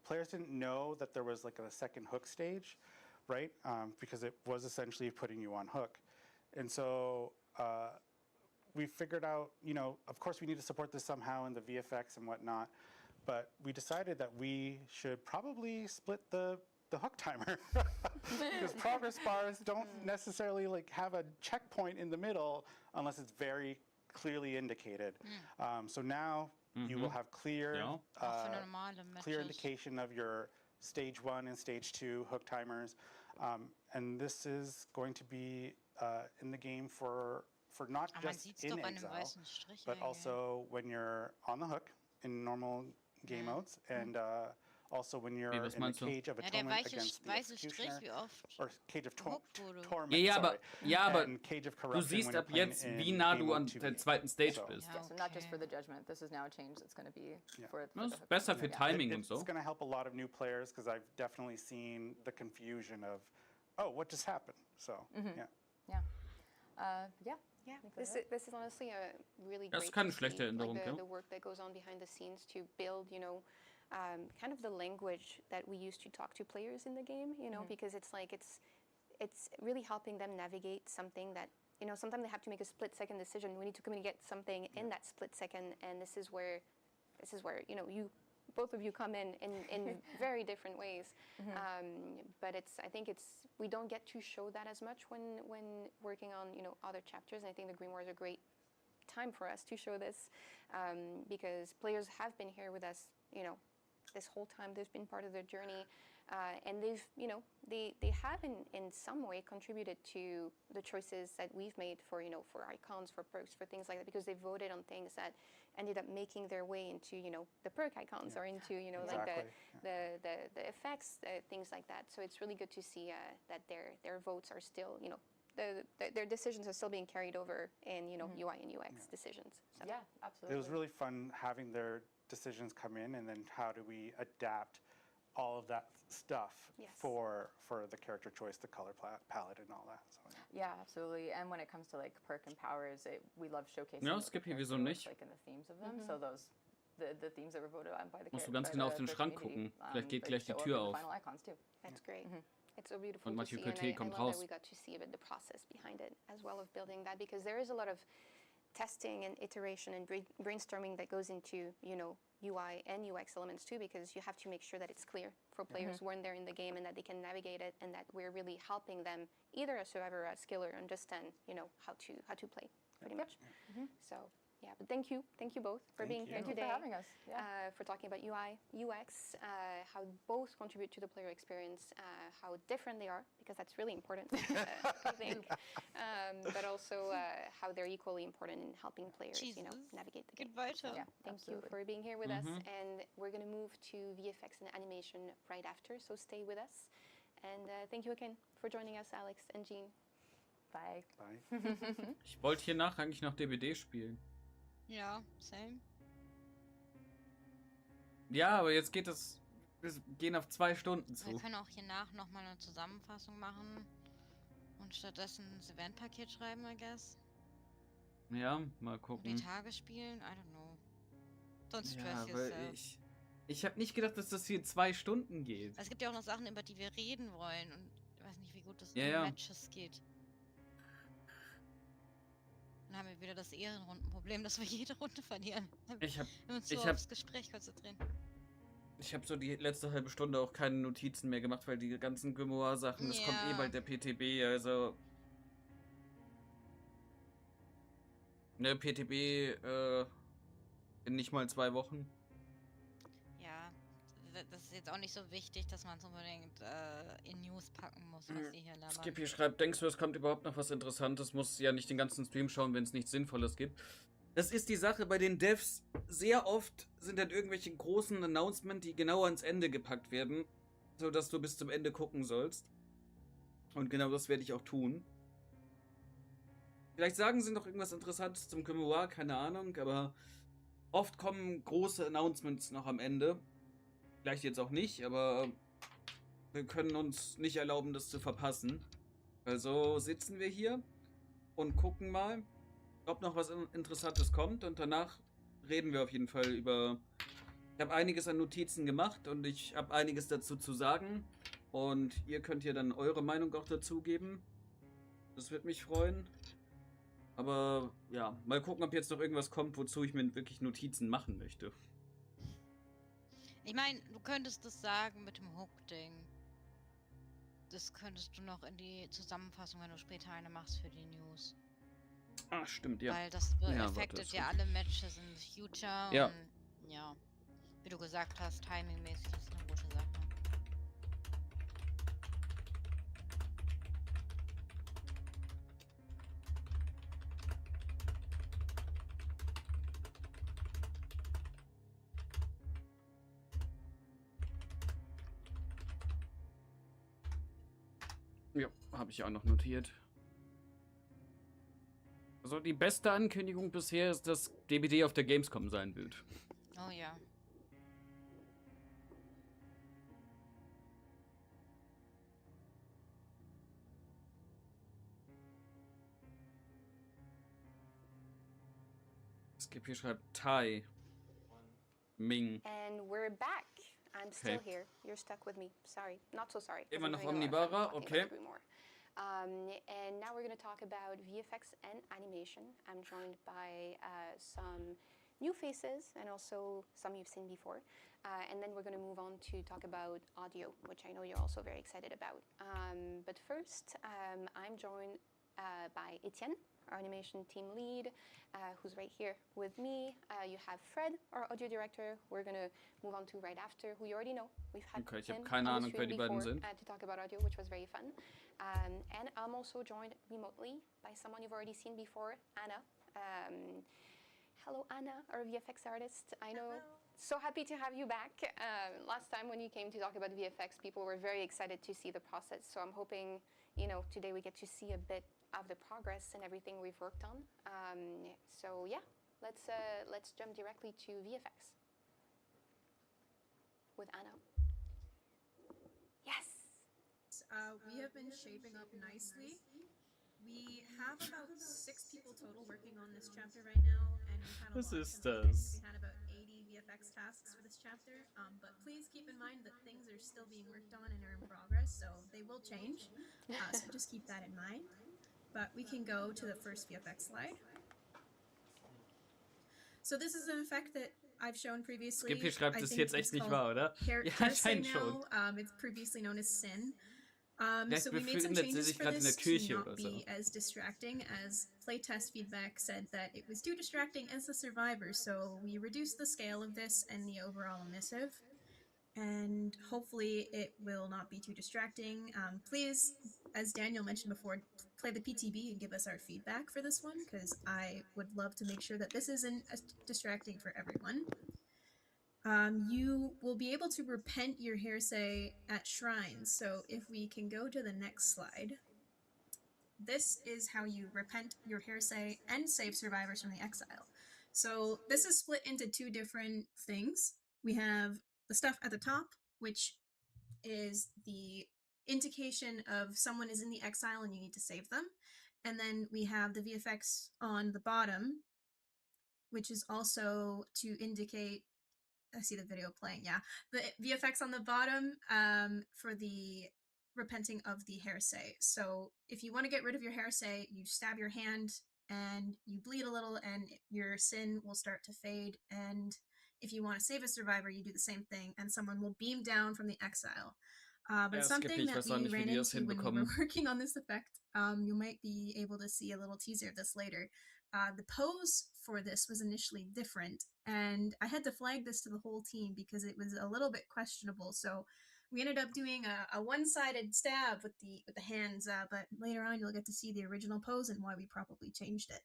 players didn't know that there was like a second hook stage, right? Because it was essentially putting you on hook. And so we figured out, you know, of course we need to support this somehow in the VFX and whatnot, but we decided that we should probably split the hook timer because progress bars don't necessarily like have a checkpoint in the middle unless it's very clearly indicated. So now you will have clear indication of your stage 1 and stage 2 hook timers, and this is going to be in the game for not just in exile, but also when you're on the hook in normal game modes, and also when you're in the Cage of Atonement against the Executioner, or Cage of Torment, aber Cage of du Corruption siehst when you're ab playing jetzt, in wie nah game du an mode der 2v. zweiten Stage So- bist. Yeah, so not just for the Judgment. This is now a change that's going to be for Das the ist hook. besser für Yeah. Timing und It's so. going to help a lot of new players because I've definitely seen the confusion of, oh, what just happened? So, yeah. Yeah. Yeah, this is honestly a really Das great ist keine to schlechte see, Änderung, like ja. the work that goes on behind the scenes to build, you know, kind of the language that we use to talk to players in the game, you know, because it's like it's really helping them navigate something that, you know, sometimes they have to make a split-second decision. We need to communicate something in that split second, and this is where, you know, both of you come in very different ways. But I think we don't get to show that as much when working on, you know, other chapters. And I think the Grimoire is a great time for us to show this because players have been here with us, you know, this whole time. They've been part of their journey. And they've, they have in some way contributed to the choices that we've made for, for icons, for perks, for things like that, because they voted on things that ended up making their way into, the perk icons or into, like the effects, things like that. So it's really good to see that their votes are still, their decisions are still being carried over in, UI and UX decisions. So. Yeah, absolutely. It was really fun having their decisions come in, and then how do we adapt all of that stuff for the character choice, the color palette, and all that. So, yeah, absolutely. And when it comes to like perk and powers, we love showcasing. Ja, skip hier wieso nicht? Like in the themes of them. So those the themes that were voted on by the. Musst du ganz genau auf den Schrank gucken. Vielleicht geht gleich die Tür auf. Final icons too. That's great. It's so beautiful Und to see, Mathieu and I kommt love raus. that we got to see a bit the process behind it as well of building that, because there is a lot of testing and iteration and brainstorming that goes into, UI and UX elements too, because you have to make sure that it's clear for players when they're in the game and that they can navigate it, and that we're really helping them, either as survivor or as skiller, understand, how to play pretty much. So. Yeah, but thank you both for being here today. Thank you for having us. For talking about UI, UX, how both contribute to the player experience, how different they are, because that's really important, I think. But also how they're equally important in helping players, navigate the game. So, yeah, thank you for being here with us, and we're going to move to VFX and animation right after. So stay with us, and thank you again for joining us, Alex and Jean. Bye. Bye. Ich wollte hier eigentlich noch DBD spielen. Ja, same. Ja, aber jetzt geht es. Wir gehen auf 2 Stunden zu. Wir können auch hier nochmal eine Zusammenfassung machen und stattdessen das Eventpaket schreiben, I guess. Ja, mal Und gucken. die Tage spielen, I don't know. Don't stress Ja, yourself. aber ich habe nicht gedacht, dass das hier 2 Stunden geht. Es gibt ja auch noch Sachen, über die wir reden wollen, und ich weiß nicht, wie gut das Ja, in ja. Matches geht. Dann haben wir wieder das Ehrenrundenproblem, dass wir jede Runde verlieren. Ich hab- Wir uns so ich hab- aufs Gespräch konzentrieren. Ich habe so die letzte halbe Stunde auch keine Notizen mehr gemacht, weil die ganzen Grimoire-Sachen, es kommt Ja. bald der PTB, also. Ne, PTB in nicht mal 2 Wochen. Ja, das ist jetzt auch nicht so wichtig, dass man es unbedingt in News packen muss, was die hier labern. Skip hier schreibt, denkst du, es kommt überhaupt noch was Interessantes? Muss ja nicht den ganzen Stream schauen, wenn es nichts Sinnvolles gibt. Das ist die Sache bei den Devs. Sehr oft sind dann irgendwelche großen Announcements, die genau ans Ende gepackt werden, sodass du bis zum Ende gucken sollst. Und genau das werde ich auch tun. Vielleicht sagen sie noch irgendwas Interessantes zum Grimoire, keine Ahnung, aber oft kommen große Announcements noch am Ende. Vielleicht jetzt auch nicht, aber wir können uns nicht erlauben, das zu verpassen. Also sitzen wir hier und gucken mal, ob noch was Interessantes kommt, und danach reden wir auf jeden Fall über... Ich habe einiges an Notizen gemacht und ich habe einiges dazu zu sagen, und ihr könnt hier dann eure Meinung auch dazu geben. Das wird mich freuen. Aber ja, mal gucken, ob jetzt noch irgendwas kommt, wozu ich mir wirklich Notizen machen möchte. Ich meine, du könntest das sagen mit dem Hook-Ding. Das könntest du noch in die Zusammenfassung, wenn du später eine machst, für die News. Ah, stimmt, ja. Weil das Ja, affectet warte, ja alle Matches in the future. Ja. Und ja, wie du gesagt hast, timingmäßig ist eine gute Sache. Ja, habe ich auch noch notiert. Also die beste Ankündigung bisher ist, dass DBD auf der Gamescom sein wird. Oh ja. Skip hier schreibt Thai. Ming. And we're back. I'm still Okay. here. You're stuck with me. Sorry. Not so sorry. Immer I'm noch doing a lot of Omnibara, talking okay. about Grimoire. And now we're going to talk about VFX and animation. I'm joined by some new faces and also some you've seen before. And then we're going to move on to talk about audio, which I know you're also very excited about. But first, I'm joined by Etienne, our animation team lead, who's right here with me. You have Fred, our audio director. We're going to move on to right after, who you already know. We've had Okay, ich habe him keine on the Ahnung, wer stream die beiden before sind. to talk about audio, which was very fun. And I'm also joined remotely by someone you've already seen before, Anna. Hello, Anna, our VFX artist. I know. So happy to have you back. Last time when you came to talk about VFX, people were very excited to see the process. So I'm hoping, today we get to see a bit of the progress and everything we've worked on. So yeah, let's jump directly to VFX with Anna. Yes. We have been shaping up nicely. We have about 6 people total working on this chapter right now, and we've had a Was lot ist completed. das? We had about 80 VFX tasks for this chapter, but please keep in mind that things are still being worked on and are in progress, so they will change. So just keep that in mind. But we can go to the first VFX slide. So this is an effect that I've shown previously. Skippy schreibt, I das ist think jetzt echt it's nicht called wahr, oder? Ja, Hearsay anscheinend schon. now. It's previously known as Sin. Vielleicht So we made some befindet sie changes sich for gerade in der this to Küche not oder so. be as distracting, as playtest feedback said that it was too distracting as the survivor, so we reduced the scale of this and the overall emissive, and hopefully it will not be too distracting. Please, as Daniel mentioned before, play the PTB and give us our feedback for this one, because I would love to make sure that this isn't as distracting for everyone. You will be able to repent your hearsay at shrines. So if we can go to the next slide, this is how you repent your hearsay and save survivors from the exile. So this is split into 2 different things. We have the stuff at the top, which is the indication of someone is in the exile and you need to save them. And then we have the VFX on the bottom, which is also to indicate, I see the video playing, yeah. The VFX on the bottom for the repenting of the hearsay. So if you want to get rid of your hearsay, you stab your hand and you bleed a little and your sin will start to fade. And if you want to save a survivor, you do the same thing and someone will beam down from the exile. But Ja, something Skippy, ich that weiß auch we nicht, wie ran die das into when we were hinbekommen. working on this effect, you might be able to see a little teaser of this later. The pose for this was initially different, and I had to flag this to the whole team because it was a little bit questionable. So we ended up doing a one-sided stab with the hands, but later on you'll get to see the original pose and why we probably changed it.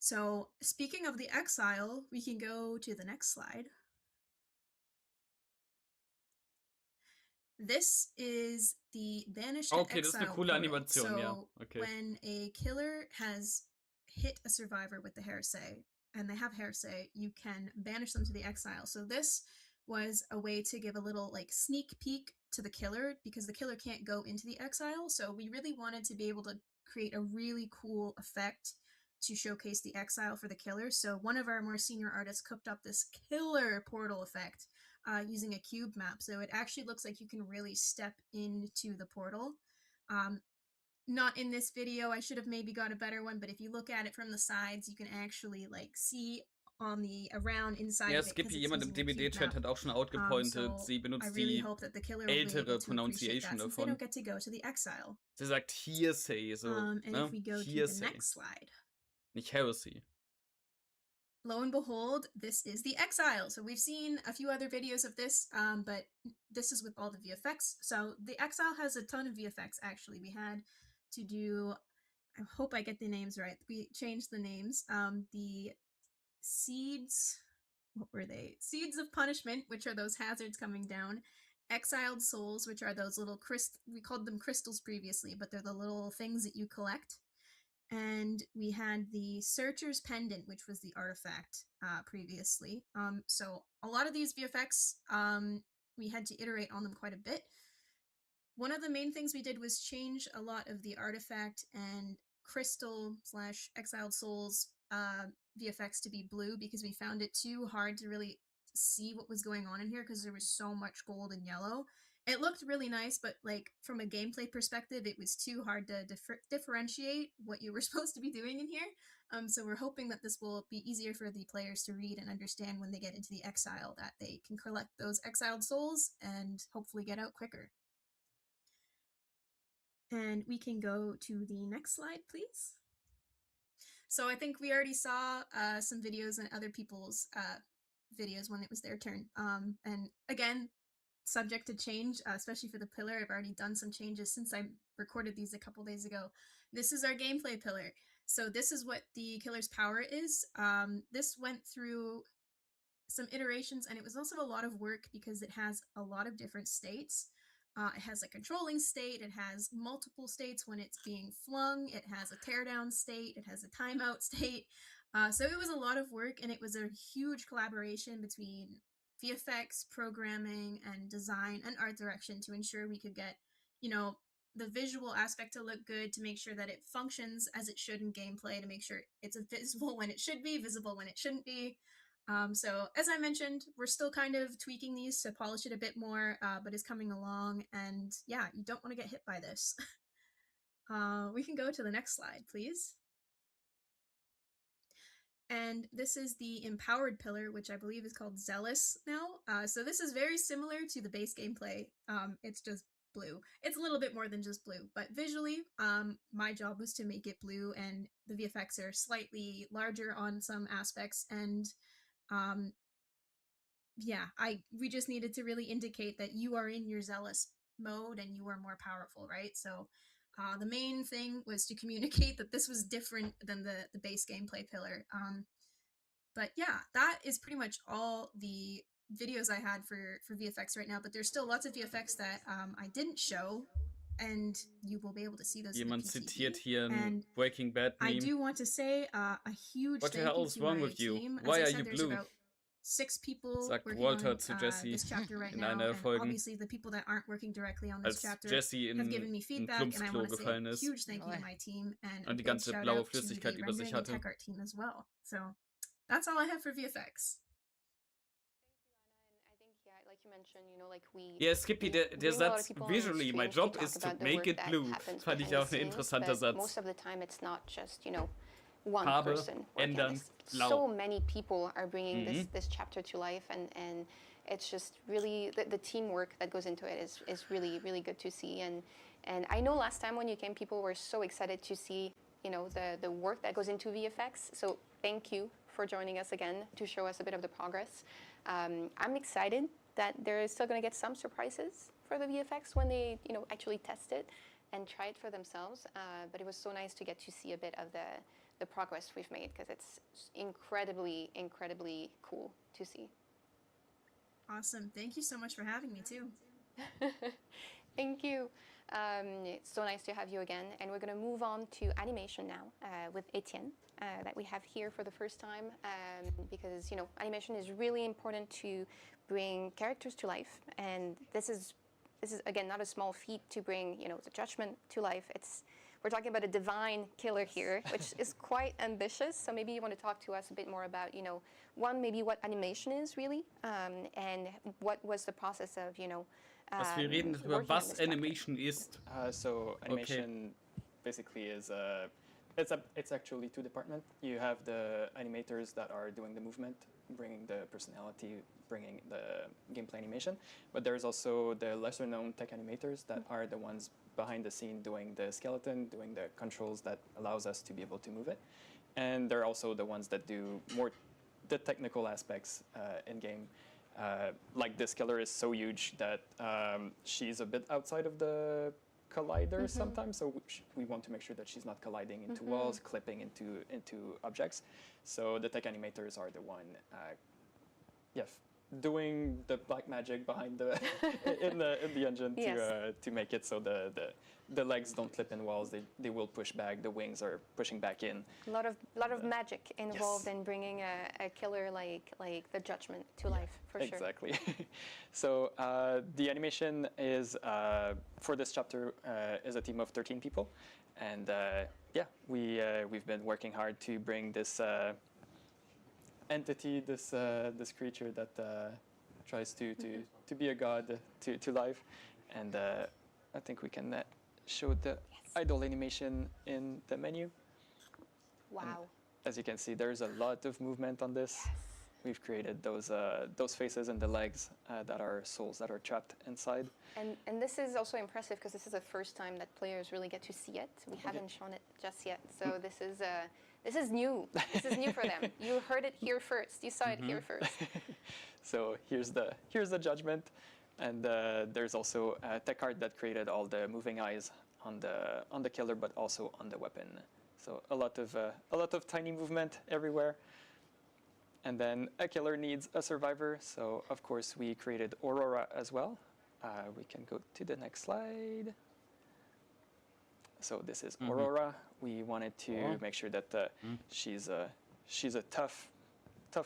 So speaking of the exile, we can go to the next slide. This is the banished to Okay, das ist eine exile coole portal. Animation, So ja. Okay. when a killer has hit a survivor with the hearsay, and they have hearsay, you can banish them to the exile. So this was a way to give a little sneak peek to the killer, because the killer can't go into the exile. So we really wanted to be able to create a really cool effect to showcase the exile for the killer. So one of our more senior artists cooked up this killer portal effect using a cube map. So it actually looks like you can really step into the portal. Not in this video, I should have maybe got a better one, but if you look at it from the sides, you can actually see on the around inside Ja, of it. Skippy, jemand im DBD-Chat hat auch schon So outgepointet, sie I benutzt really die hope that the killer will be ältere able to appreciate Pronunciation that, since they davon. don't get to go to the exile. Sie sagt Hearsay, so, And ne? if we go to the Hearsay. next slide, Nicht Heresy. lo and behold, this is the exile. So we've seen a few other videos of this, but this is with all the VFX. So the exile has a ton of VFX, actually. We had to do, I hope I get the names right. We changed the names. The seeds, what were they? Seeds of punishment, which are those hazards coming down. Exiled souls, which are those little we called them crystals previously, but they're the little things that you collect. And we had the Searcher's Pendant, which was the artifact previously. So a lot of these VFX, we had to iterate on them quite a bit. One of the main things we did was change a lot of the artifact and crystal/exiled souls VFX to be blue, because we found it too hard to really see what was going on in here because there was so much gold and yellow. It looked really nice, but from a gameplay perspective, it was too hard to differentiate what you were supposed to be doing in here. So we're hoping that this will be easier for the players to read and understand when they get into the exile, that they can collect those exiled souls and hopefully get out quicker. And we can go to the next slide, please. So I think we already saw some videos and other people's videos when it was their turn. And again, subject to change, especially for the pillar. I've already done some changes since I recorded these a couple days ago. This is our gameplay pillar. So this is what the killer's power is. This went through some iterations, and it was also a lot of work because it has a lot of different states. It has a controlling state, it has multiple states when it's being flung, it has a teardown state, it has a timeout state. So it was a lot of work, and it was a huge collaboration between VFX, programming, and design and art direction to ensure we could get, you know, the visual aspect to look good, to make sure that it functions as it should in gameplay, to make sure it's visible when it should be, visible when it shouldn't be. So as I mentioned, we're still kind of tweaking these to polish it a bit more, but it's coming along, and yeah, you don't want to get hit by this. We can go to the next slide, please. And this is the empowered pillar, which I believe is called Zealous now. So this is very similar to the base gameplay. It's just blue. It's a little bit more than just blue, but visually, my job was to make it blue, and the VFX are slightly larger on some aspects, and yeah, we just needed to really indicate that you are in your zealous mode and you are more powerful, right? So the main thing was to communicate that this was different than the base gameplay pillar. But yeah, that is pretty much all the videos I had for VFX right now, but there's still lots of VFX that I didn't show, and you will be able to see those in the Jemand PTV. zitiert hier ein And Breaking Bad I Meme. do want to say a huge What the thank you hell is to wrong my with you? team. Why As I are said, you there's blue? about 6 people Sagt working Walter on zu Jesse this chapter right in now, einer der and Folgen, obviously the people that aren't working directly on this als chapter Jesse have given me in feedback, and I Klumpsklo want to say gefallen a ist huge thank you to my team and a und die big ganze shout blaue out to Flüssigkeit the über sich rendering and hatte. tech art team as well. So that's all I have for VFX. Like you mentioned, you know, like we Ja, Skippy, der bring a lot of Satz, people on the visually, my stream to job talk is to about the make work it that blue. happens Fand ich behind auch the ein scenes, interessanter but Satz. most of the time it's not just, you know, one Farbe person working on ändern, this. blau. So many people are bringing Mhm. this chapter to life, and it's just really the teamwork that goes into it is really, really good to see. And I know last time when you came, people were so excited to see, you know, the work that goes into VFX. So thank you for joining us again to show us a bit of the progress. I'm excited that they're still going to get some surprises for the VFX when they, you know, actually test it and try it for themselves. But it was so nice to get to see a bit of the progress we've made, because it's incredibly, incredibly cool to see. Awesome. Thank you so much for having me too. Thank you. It's so nice to have you again. And we're going to move on to animation now with Etienne, that we have here for the first time, because, you know, animation is really important to bring characters to life. And this is again not a small feat to bring, you know, the judgment to life. We're talking about a divine killer here, which is quite ambitious. So maybe you want to talk to us a bit more about, you know, maybe what animation is really, and what was the process of, you know, Was wir reden darüber, was Animation ist. So animation basically is it's actually two departments. You have the animators that are doing the movement, bringing the personality, bringing the gameplay animation, but there's also the lesser known tech animators that are the ones behind the scene doing the skeleton, doing the controls that allows us to be able to move it. And they're also the ones that do more the technical aspects in game. Like this killer is so huge that she's a bit outside of the collider sometimes, so we want to make sure that she's not colliding into walls, clipping into objects. So the tech animators are the one, doing the black magic behind the in the engine to make it so the legs don't clip in walls. They will push back. The wings are pushing back in. A lot of magic involved in bringing a killer like the Judgment to life, for sure. Exactly. So the animation is for this chapter is a team of 13 people, and we've been working hard to bring this entity, this creature that tries to be a god to life, and I think we can show the idle animation in the menu. Wow. And as you can see, there's a lot of movement on this. we've created those faces and the legs that are souls that are trapped inside. And this is also impressive because this is the first time that players really get to see it. We haven't shown it just yet, so this is new. This is new for them. You heard it here first. You saw it here first. So here's the judgment, and there's also a tech art that created all the moving eyes on the killer, but also on the weapon. So a lot of tiny movement everywhere. And then a killer needs a survivor, so of course we created Aurora as well. We can go to the next slide. So this is Aurora. We wanted to make sure that she's a tough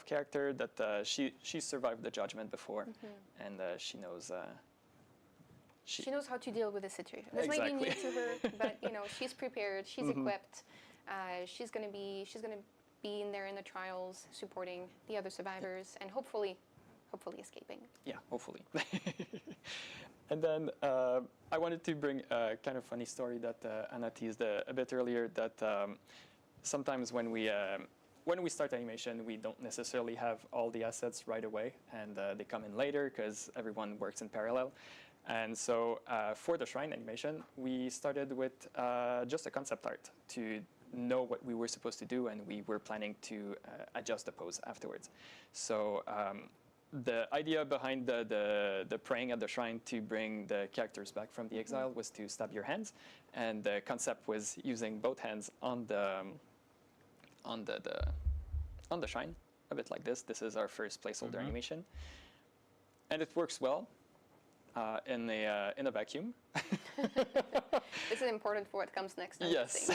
character, that she survived the judgment before, and she knows. She knows how to deal with the situation. This might be new to her, but she's prepared. She's equipped. She's gonna be in there in the trials, supporting the other survivors, and hopefully escaping. Yeah, hopefully. And then I wanted to bring a kind of funny story that Anna teased a bit earlier, that sometimes when we start animation, we don't necessarily have all the assets right away, and they come in later because everyone works in parallel. And so for the shrine animation, we started with just a concept art to know what we were supposed to do, and we were planning to adjust the pose afterwards. So the idea behind the praying at the shrine to bring the characters back from the exile was to stab your hands, and the concept was using both hands on the shrine, a bit like this. This is our first placeholder animation, and it works well in a vacuum. This is important for what comes next. Yes.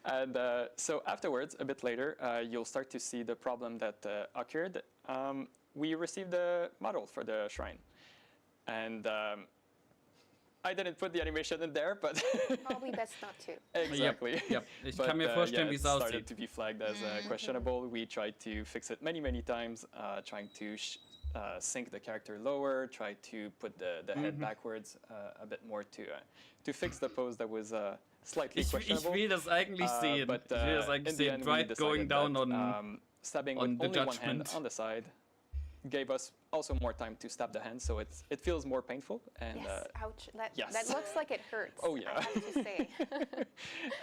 And so afterwards, a bit later, you'll start to see the problem that occurred. We received a model for the shrine, and I didn't put the animation in there, but probably best not to. Exactly. Yep. Ich kann mir vorstellen, wie it es aussieht. started to be flagged as questionable. We tried to fix it many times, trying to sink the character lower, try to put the head backwards a bit more to fix the pose that was slightly questionable. Ich will das eigentlich sehen. But Ich will das eigentlich in the sehen. end, Dwight we going decided down that, on stabbing on with the only one hand judgment. on the side gave us also more time to stab the hand, so it feels more painful. And yes, ouch. yes. That looks like it hurts. Oh yeah. I have to say.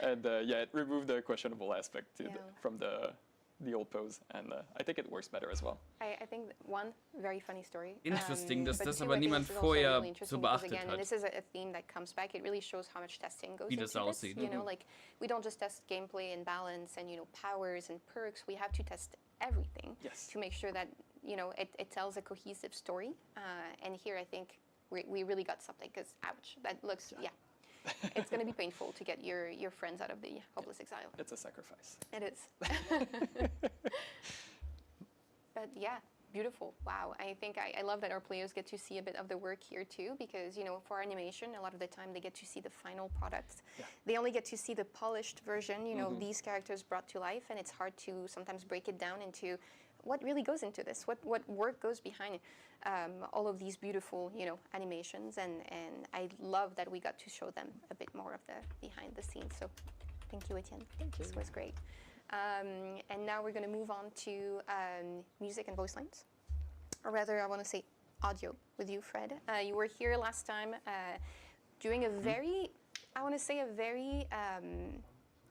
And it removed the questionable aspect from the old pose, and I think it works better as well. I think one very funny story. Interesting, dass but das two, aber I think niemand this is also vorher really interesting so because, beachtet again, hat. this is a theme that comes back. It really shows how much testing goes Wie into das this. aussieht. You know, like we don't just test gameplay and balance and powers and perks. We have to test everything to make sure that it tells a cohesive story. And here, I think we really got something. Because ouch, that looks it's going to be painful to get your friends out of the hopeless exile. It's a sacrifice. It is. But yeah, beautiful. Wow. I think I love that our players get to see a bit of the work here too, because for animation, a lot of the time they get to see the final product. They only get to see the polished version, these characters brought to life, and it's hard to sometimes break it down into what really goes into this, what work goes behind all of these beautiful, animations, and I love that we got to show them a bit more of the behind the scenes. So thank you, Etienne. Thank you. This was great. And now we're going to move on to music and voice lines. Or rather, I want to say audio with you, Fred. You were here last time during a very, I want to say a very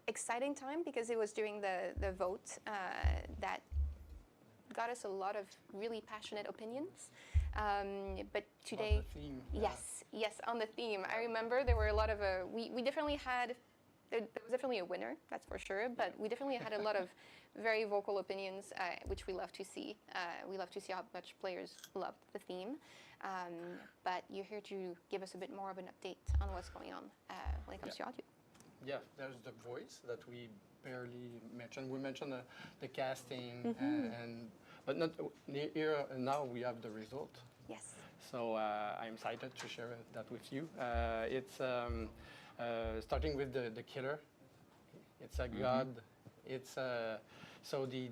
exciting time, because it was during the vote that got us a lot of really passionate opinions. But today, on the theme, yes, on the theme. I remember there were a lot of, we definitely had, there was definitely a winner, that's for sure, but we definitely had a lot of very vocal opinions, which we love to see. We love to see how much players loved the theme. But you're here to give us a bit more of an update on what's going on when it comes to audio. Yeah, there's the voice that we barely mentioned. We mentioned the casting, but not here. Now we have the result. Yes. So I'm excited to share that with you. It's starting with the killer. It's a god. It's so the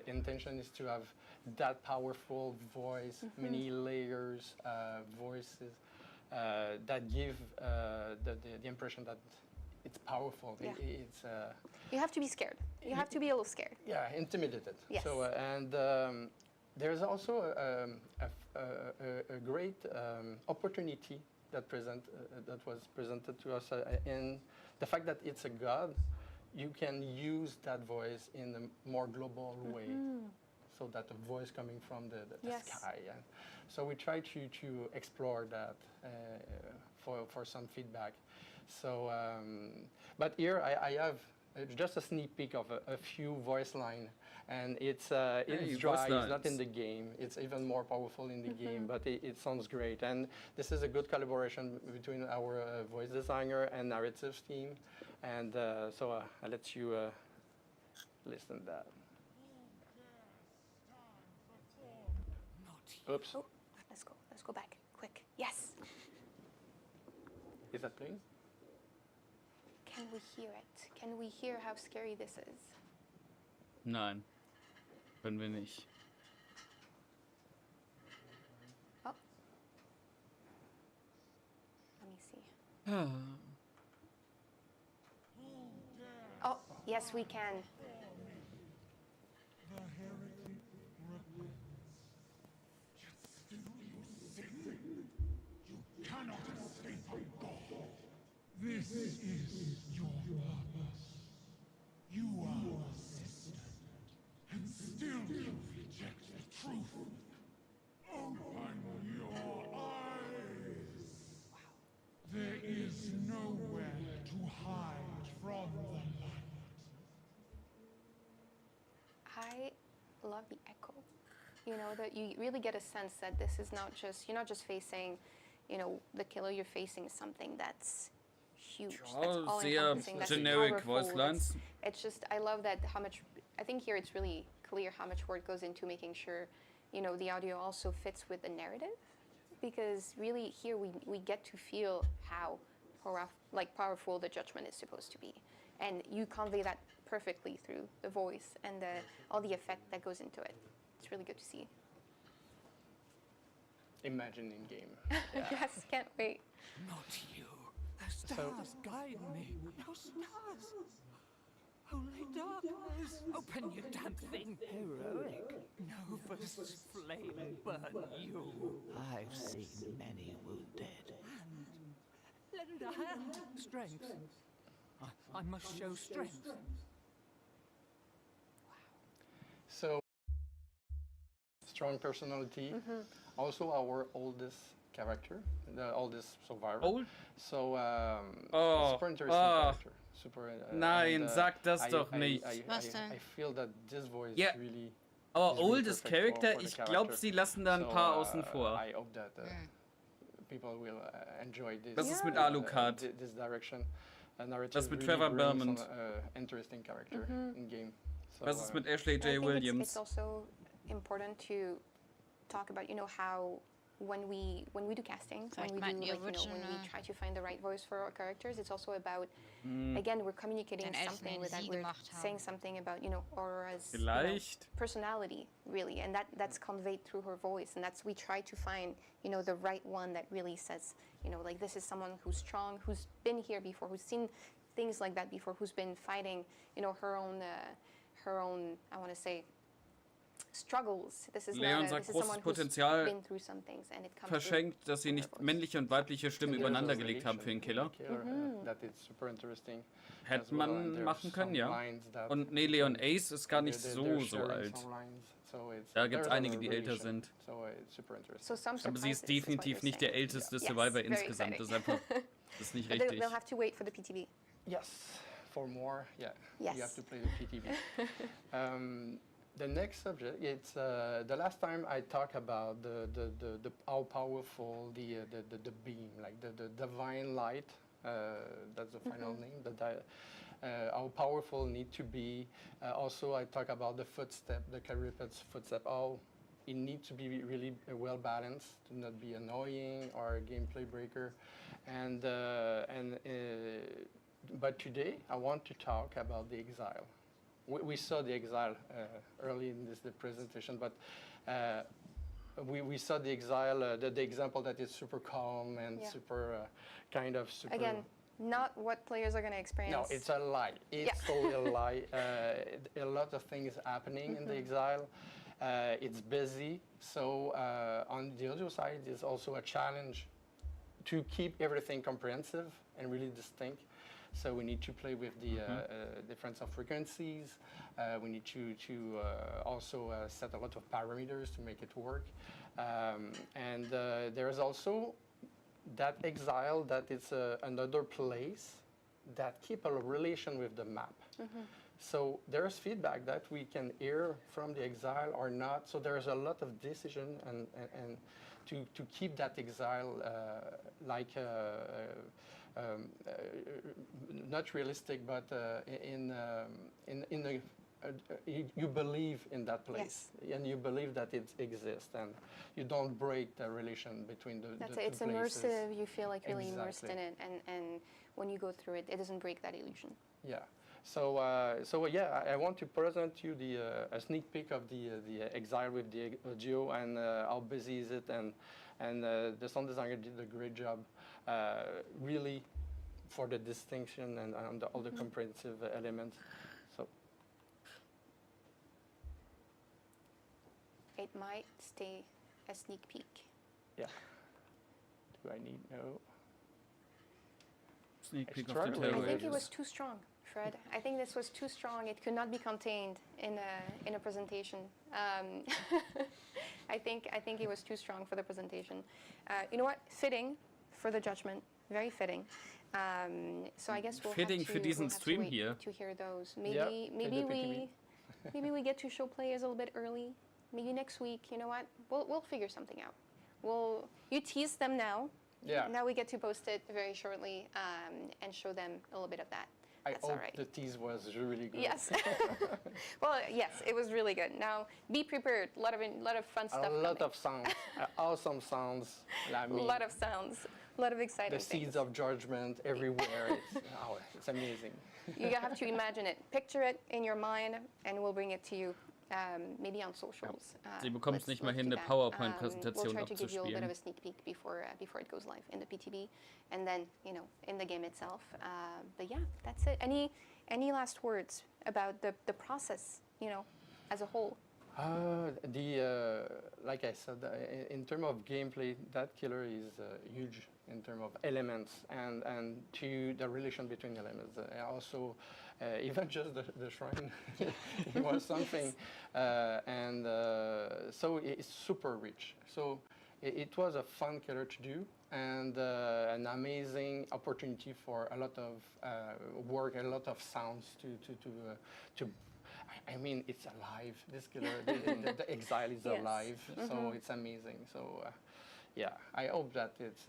intention is to have that powerful voice, many layers, voices that give the impression that it's powerful. Yeah. It's You have to be scared. You have to be a little scared. yeah, intimidated. Yes. So there's also a great opportunity that was presented to us in the fact that it's a god. You can use that voice in a more global way. So that the voice coming from the Yes. sky. And so we try to explore that for some feedback. So, but here I have just a sneak peek of a few voice line, and it's Hey, dry. voice It's not in lines. the game. It's even more powerful in the game, but it sounds great. And this is a good collaboration between our voice designer and narrative team. And so I'll let you listen to that. Oops. Oh, let's go back, quick. Yes. Is that playing? Can we hear it? Can we hear how scary this is? Nein. Können wir nicht. Oh. Let me see. Oh, yes, we can. You cannot escape from God. This is your purpose. You are persistent, and still you reject the truth. Open your eyes. There is nowhere to hide from the light. I love the echo. You know, that you really get a sense that this is not just, you're not just facing, you know, the killer, you're facing something that's huge, that's all encompassing, that's generic powerful, voice lines. it's just, I love that how much, I think here it's really clear how much work goes into making sure, you know, the audio also fits with the narrative, because really here we get to feel how powerful the judgment is supposed to be. And you convey that perfectly through the voice and all the effect that goes into it. It's really good to see. Imagine in game. Yeah. Yes, can't wait. Not you. The stars guide me. No stars. Only darkness. Open your damn thing. Heroic. Novus flame burn you. I've seen many wounded. Lend a hand. Strength. I must show strength. So, strong personality. Also, our oldest character, the oldest survivor. Old? So, super interesting character. Super. Nein, sag das doch nicht. I feel that this voice Ja. really. Oh, is really oldest perfect character, for the ich character. glaube, sie lassen da ein So, paar außen vor. I hope that people will enjoy this. Das ist mit Alucard. This direction. Narrative Das mit really Trevor brings Belmont. some, interesting character in game. So, Was ist mit Ashley I J. think Williams? It's also important to talk about, you know, how when we do casting, when we do, meinten like, die you know, when Original- we try to find the right voice for our characters, it's also about, again, we're communicating Den Elfen, something den with that, sie we're gemacht haben. saying something about, you know, Aurora's Vielleicht. personality, really, and that's conveyed through her voice, and that's, we try to find, you know, the right one that really says, you know, like, this is someone who's strong, who's been here before, who's seen things like that before, who's been fighting, you know, her own, I want to say, struggles. This is Leon not sagt, this is someone großes who's Potenzial been through some things, and it comes verschenkt, dass sie nicht männliche und weibliche Stimmen übereinander gelegt haben für den Killer. That it's super interesting. as Hätte well, and man there's machen können, some ja. lines that Und nee, Leon Ace ist gar nicht they're so sharing alt. some lines, so it's- Da gibt es there's a einige, die älter relation. sind. So it's super interesting. So some Aber sie ist surprises, is what definitiv you're nicht der saying. älteste Yes, Survivor very insgesamt. Das ist exciting. einfach, das ist nicht But richtig. they'll have to wait for the PTB. Yes, for more, yeah. Yes. You have to play the PTB. The next subject, it's the last time I talked about the how powerful the beam, like the divine light. That's the final name. How powerful need to be. Also, I talk about the footstep, the Caripet's footstep. How it needs to be really well balanced to not be annoying or a gameplay breaker, but today I want to talk about the exile. We saw the exile early in the presentation, but we saw the exile, the example that is super calm and super kind of super. Again, not what players are going to experience. No, it's a lie. It's totally a lie. A lot of things happening in the exile. It's busy. So on the audio side, it's also a challenge to keep everything comprehensive and really distinct. So we need to play with the difference of frequencies. We need to also set a lot of parameters to make it work. And there is also that exile that it's another place that keep a relation with the map. So there's feedback that we can hear from the exile or not. So there's a lot of decision and to keep that exile like not realistic, but in the you believe in that place, and you believe that it exists, and you don't break the relation between the That's two it. It's places. immersive. You feel like really immersed Exactly. in it, and when you go through it, it doesn't break that illusion. Yeah. So, I want to present you a sneak peek of the exile with the audio and how busy is it, and the sound designer did a great job, really, for the distinction and all the comprehensive elements. So it might stay a sneak peek. yeah. Do I need no? Sneak peek of the struggle terror. I think it was too strong, Fred. I think this was too strong. It could not be contained in a presentation. I think it was too strong for the presentation. You know what? Fitting for the judgment. Very fitting. So I guess we'll Fitting have to, für diesen we'll have Stream to wait hier. to hear those. Yeah, Maybe we get to show players a little bit early. Maybe next week. You know what? We'll figure something out. You tease them now. Yeah. Now we get to post it very shortly and show them a little bit of that. I That's hope all right. the tease was really good. Yes. Well, yes, it was really good. Now, be prepared. A lot of fun stuff. A lot coming. of sounds, awesome sounds. I A mean, lot of sounds. A lot of exciting the things. seeds of judgment everywhere. It's amazing. You have to imagine it. Picture it in your mind, and we'll bring it to you. Maybe on socials. Sie bekommt es nicht mal hin, do eine that. PowerPoint-Präsentation We'll try to give you a little bit of abzuspielen. a sneak peek before it goes live in the PTB, and then in the game itself. But yeah, that's it. Any last words about the process, as a whole? Like I said, in terms of gameplay, that killer is huge in terms of elements and to the relation between elements. Also, even just the shrine, it was something, and so it's super rich. So it was a fun killer to do, and an amazing opportunity for a lot of work, a lot of sounds to. I mean, it's alive. This killer, the exile is Yes. alive, so it's amazing. So, yeah, I hope that it's.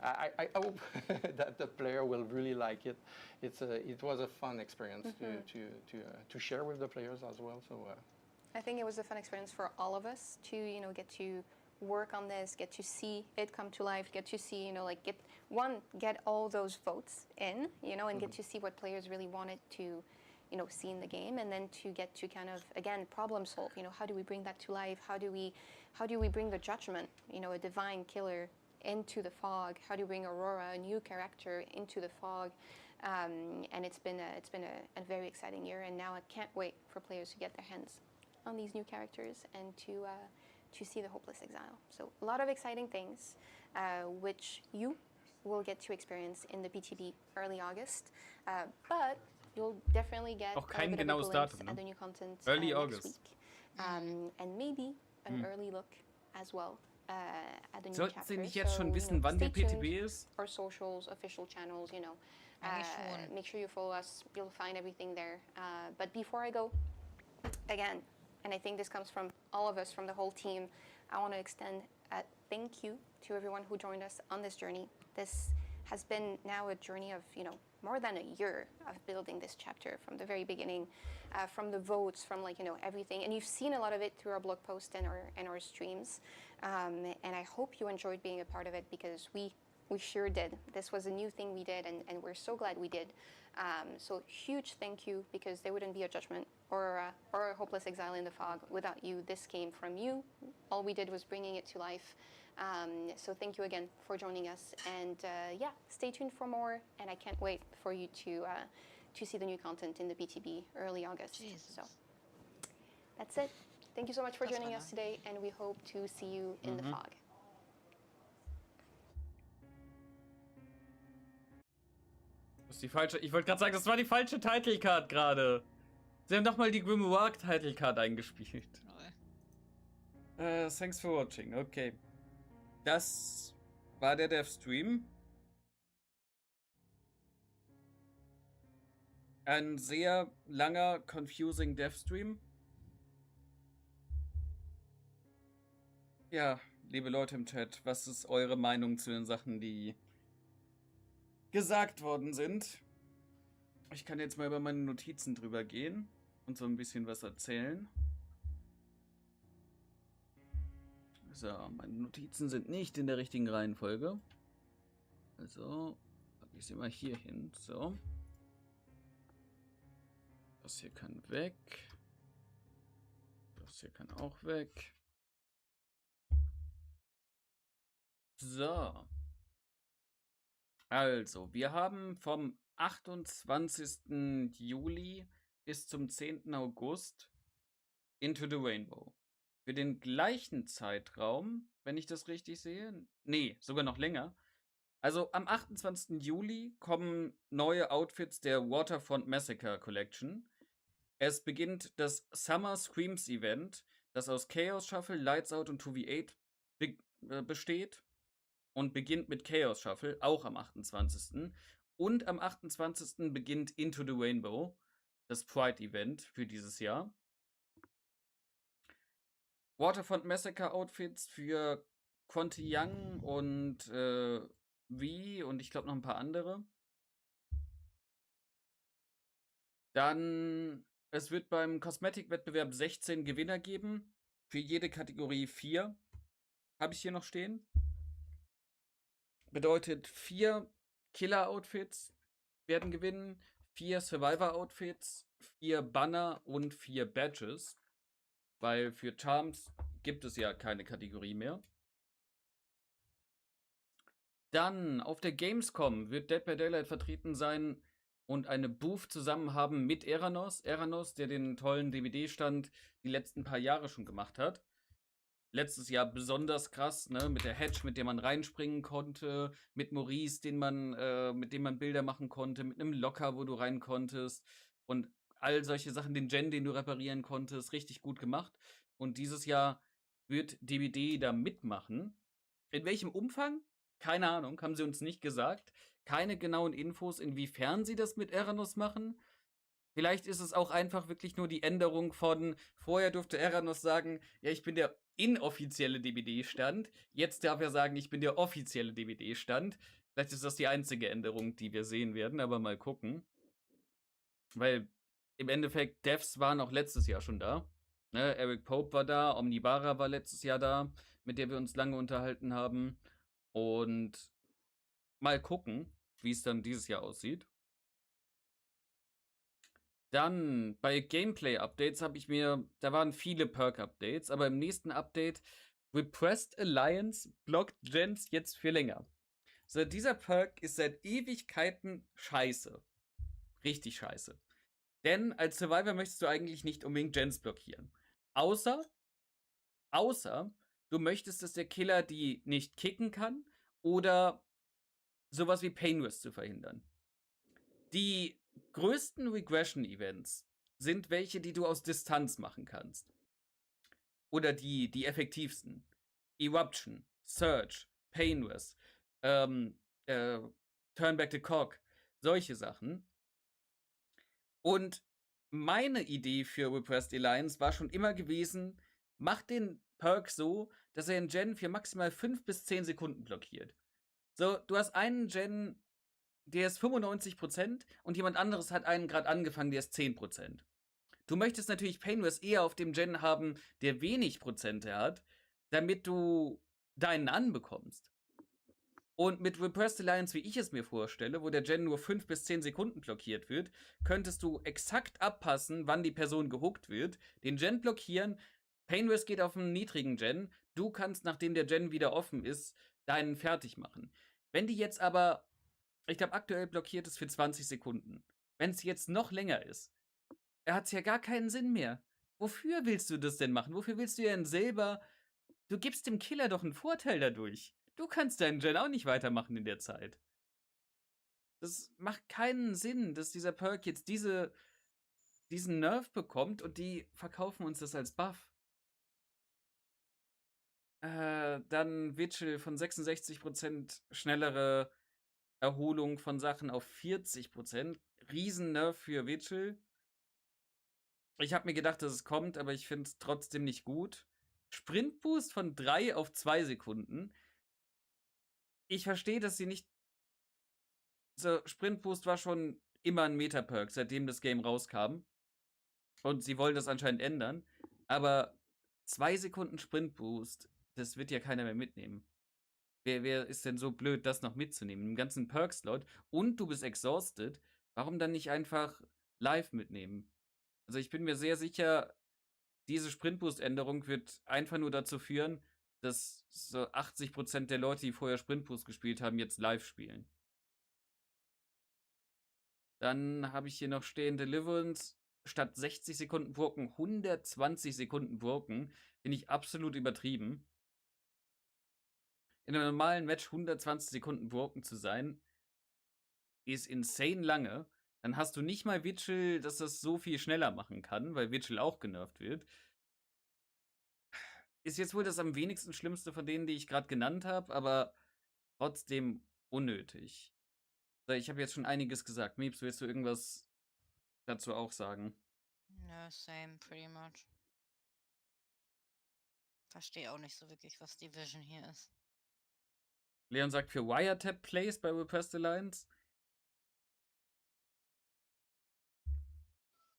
I hope that the player will really like it. It was a fun experience to share with the players as well. So. I think it was a fun experience for all of us to get to work on this, get to see it come to life, get to see get all those votes in, and get to see what players really wanted to see in the game, and then to get to kind of again problem solve. How do we bring that to life? How do we bring the judgment, a divine killer, into the fog? How do we bring Aurora, a new character, into the fog? And it's been a very exciting year, and now I can't wait for players to get their hands on these new characters and to see the Hopeless Exile. So a lot of exciting things, which you will get to experience in the PTB early August, but you'll definitely get Auch a kein bit of a genaues glimpse Datum, at ne? the new content Early next August. week, and maybe an early look as well at the new Sollten chapter. Sie nicht jetzt schon So, wissen, wann stay die tuned. PTB ist? Our socials, official channels, make sure you follow us. You'll find everything there. But before I go, again, and I think this comes from all of us, from the whole team, I want to extend a thank you to everyone who joined us on this journey. This has been now a journey of, more than a year of building this chapter from the very beginning, from the votes, from everything. And you've seen a lot of it through our blog post and our streams. And I hope you enjoyed being a part of it, because we sure did. This was a new thing we did, and we're so glad we did. So huge thank you, because there wouldn't be a judgment or a Hopeless Exile in the Fog without you. This came from you. All we did was bringing it to life So thank you again for joining us, and yeah, stay tuned for more. And I can't wait for you to see the new content in the BTB early August. So that's it. Thank you so much for joining us today, and we hope to see you in the fog. Das ist die falsche. Ich wollte gerade sagen, das war die falsche Title Card gerade. Sie haben doch mal die Grimoire Title Card eingespielt. Thanks for watching. Okay. Das war der Dev-Stream. Ein sehr langer, confusing Dev-Stream. Ja, liebe Leute im Chat, was ist eure Meinung zu den Sachen, die gesagt worden sind? Ich kann jetzt mal über meine Notizen drüber gehen und so ein bisschen was erzählen. So, meine Notizen sind nicht in der richtigen Reihenfolge. Also, packe ich sie mal hier hin. So. Das hier kann weg. Das hier kann auch weg. So. Also, wir haben vom 28. Juli bis zum 10. August Into the Rainbow. Für den gleichen Zeitraum, wenn ich das richtig sehe, nee, sogar noch länger. Also am 28. Juli kommen neue Outfits der Waterfront Massacre Collection. Es beginnt das Summer Screams Event, das aus Chaos Shuffle, Lights Out und 2v8 besteht und beginnt mit Chaos Shuffle, auch am 28. Und am 28. beginnt Into the Rainbow, das Pride Event für dieses Jahr. Waterfront Massacre Outfits für Conti Young und V und ich glaube noch ein paar andere. Dann, es wird beim Kosmetikwettbewerb 16 Gewinner geben. Für jede Kategorie 4. Habe ich hier noch stehen. Bedeutet 4 Killer-Outfits werden gewinnen, 4 Survivor-Outfits, 4 Banner und 4 Badges. Weil für Charms gibt es ja keine Kategorie mehr. Dann auf der Gamescom wird Dead by Daylight vertreten sein und eine Booth zusammen haben mit Eranos. Eranos, der den tollen DVD-Stand die letzten paar Jahre schon gemacht hat. Letztes Jahr besonders krass, ne? Mit der Hedge, mit der man reinspringen konnte, mit Maurice, mit dem man Bilder machen konnte, mit einem Locker, wo du rein konntest und all solche Sachen, den Gen, den du reparieren konntest, richtig gut gemacht. Und dieses Jahr wird DVD da mitmachen. In welchem Umfang? Keine Ahnung, haben sie uns nicht gesagt. Keine genauen Infos, inwiefern sie das mit Eranos machen. Vielleicht ist es auch einfach wirklich nur die Änderung von, vorher durfte Eranos sagen, ja, ich bin der inoffizielle DVD-Stand. Jetzt darf er sagen, ich bin der offizielle DVD-Stand. Vielleicht ist das die einzige Änderung, die wir sehen werden, aber mal gucken. Weil im Endeffekt, Devs waren auch letztes Jahr schon da. Ne? Eric Pope war da, Omnibara war letztes Jahr da, mit der wir uns lange unterhalten haben. Und mal gucken, wie es dann dieses Jahr aussieht. Dann bei Gameplay-Updates da waren viele Perk-Updates, aber im nächsten Update Repressed Alliance blockt Gens jetzt für länger. So, dieser Perk ist seit Ewigkeiten scheiße. Richtig scheiße. Denn als Survivor möchtest du eigentlich nicht unbedingt Gens blockieren. Außer du möchtest, dass der Killer die nicht kicken kann oder sowas wie Painless zu verhindern. Die größten Regression-Events sind welche, die du aus Distanz machen kannst. Oder die effektivsten. Eruption, Surge, Painless, Turn Back the Cock, solche Sachen. Und meine Idee für Repressed Alliance war schon immer gewesen, mach den Perk so, dass er in Gen für maximal 5 bis 10 Sekunden blockiert. So, du hast einen Gen, der ist 95% und jemand anderes hat einen gerade angefangen, der ist 10%. Du möchtest natürlich Painless eher auf dem Gen haben, der wenig Prozente hat, damit du deinen anbekommst. Und mit Repressed Alliance, wie ich es mir vorstelle, wo der Gen nur 5 bis 10 Sekunden blockiert wird, könntest du exakt abpassen, wann die Person gehuckt wird, den Gen blockieren, Painless geht auf einen niedrigen Gen, Du kannst, nachdem der Gen wieder offen ist, deinen fertig machen. Wenn die jetzt aber, ich glaube, aktuell blockiert es für 20 Sekunden. Wenn es jetzt noch länger ist, hat es ja gar keinen Sinn mehr. Wofür willst du das denn machen? Wofür willst du denn selber... Du gibst dem Killer doch einen Vorteil dadurch. Du kannst deinen Gen auch nicht weitermachen in der Zeit. Das macht keinen Sinn, dass dieser Perk jetzt diesen Nerf bekommt und die verkaufen uns das als Buff. Dann Vigil von 66% schnellere Erholung von Sachen auf 40%. Riesen-Nerf für Vigil. Ich habe mir gedacht, dass es kommt, aber ich finde es trotzdem nicht gut. Sprintboost von 3 auf 2 Sekunden. Ich verstehe, dass sie nicht... So, Sprintboost war schon immer ein Meta-Perk, seitdem das Game rauskam. Und sie wollen das anscheinend ändern. Aber 2 Sekunden Sprintboost, das wird ja keiner mehr mitnehmen. Wer ist denn so blöd, das noch mitzunehmen? Im ganzen Perk-Slot. Und du bist exhausted. Warum dann nicht einfach live mitnehmen? Also ich bin mir sehr sicher, diese Sprintboost-Änderung wird einfach nur dazu führen, dass so 80% der Leute, die vorher Sprintboost gespielt haben, jetzt live spielen. Dann habe ich hier noch stehen Deliverance. Statt 60 Sekunden Burken 120 Sekunden Burken. Finde ich absolut übertrieben. In einem normalen Match 120 Sekunden Burken zu sein, ist insane lange. Dann hast du nicht mal Vigil, dass das so viel schneller machen kann, weil Vigil auch genervt wird. Ist jetzt wohl das am wenigsten Schlimmste von denen, die ich gerade genannt habe, aber trotzdem unnötig. So, ich habe jetzt schon einiges gesagt. Meeps, willst du irgendwas dazu auch sagen? No, same, pretty much. Verstehe auch nicht so wirklich, was die Vision hier ist. Leon sagt für Wiretap-Plays bei Repressed Alliance.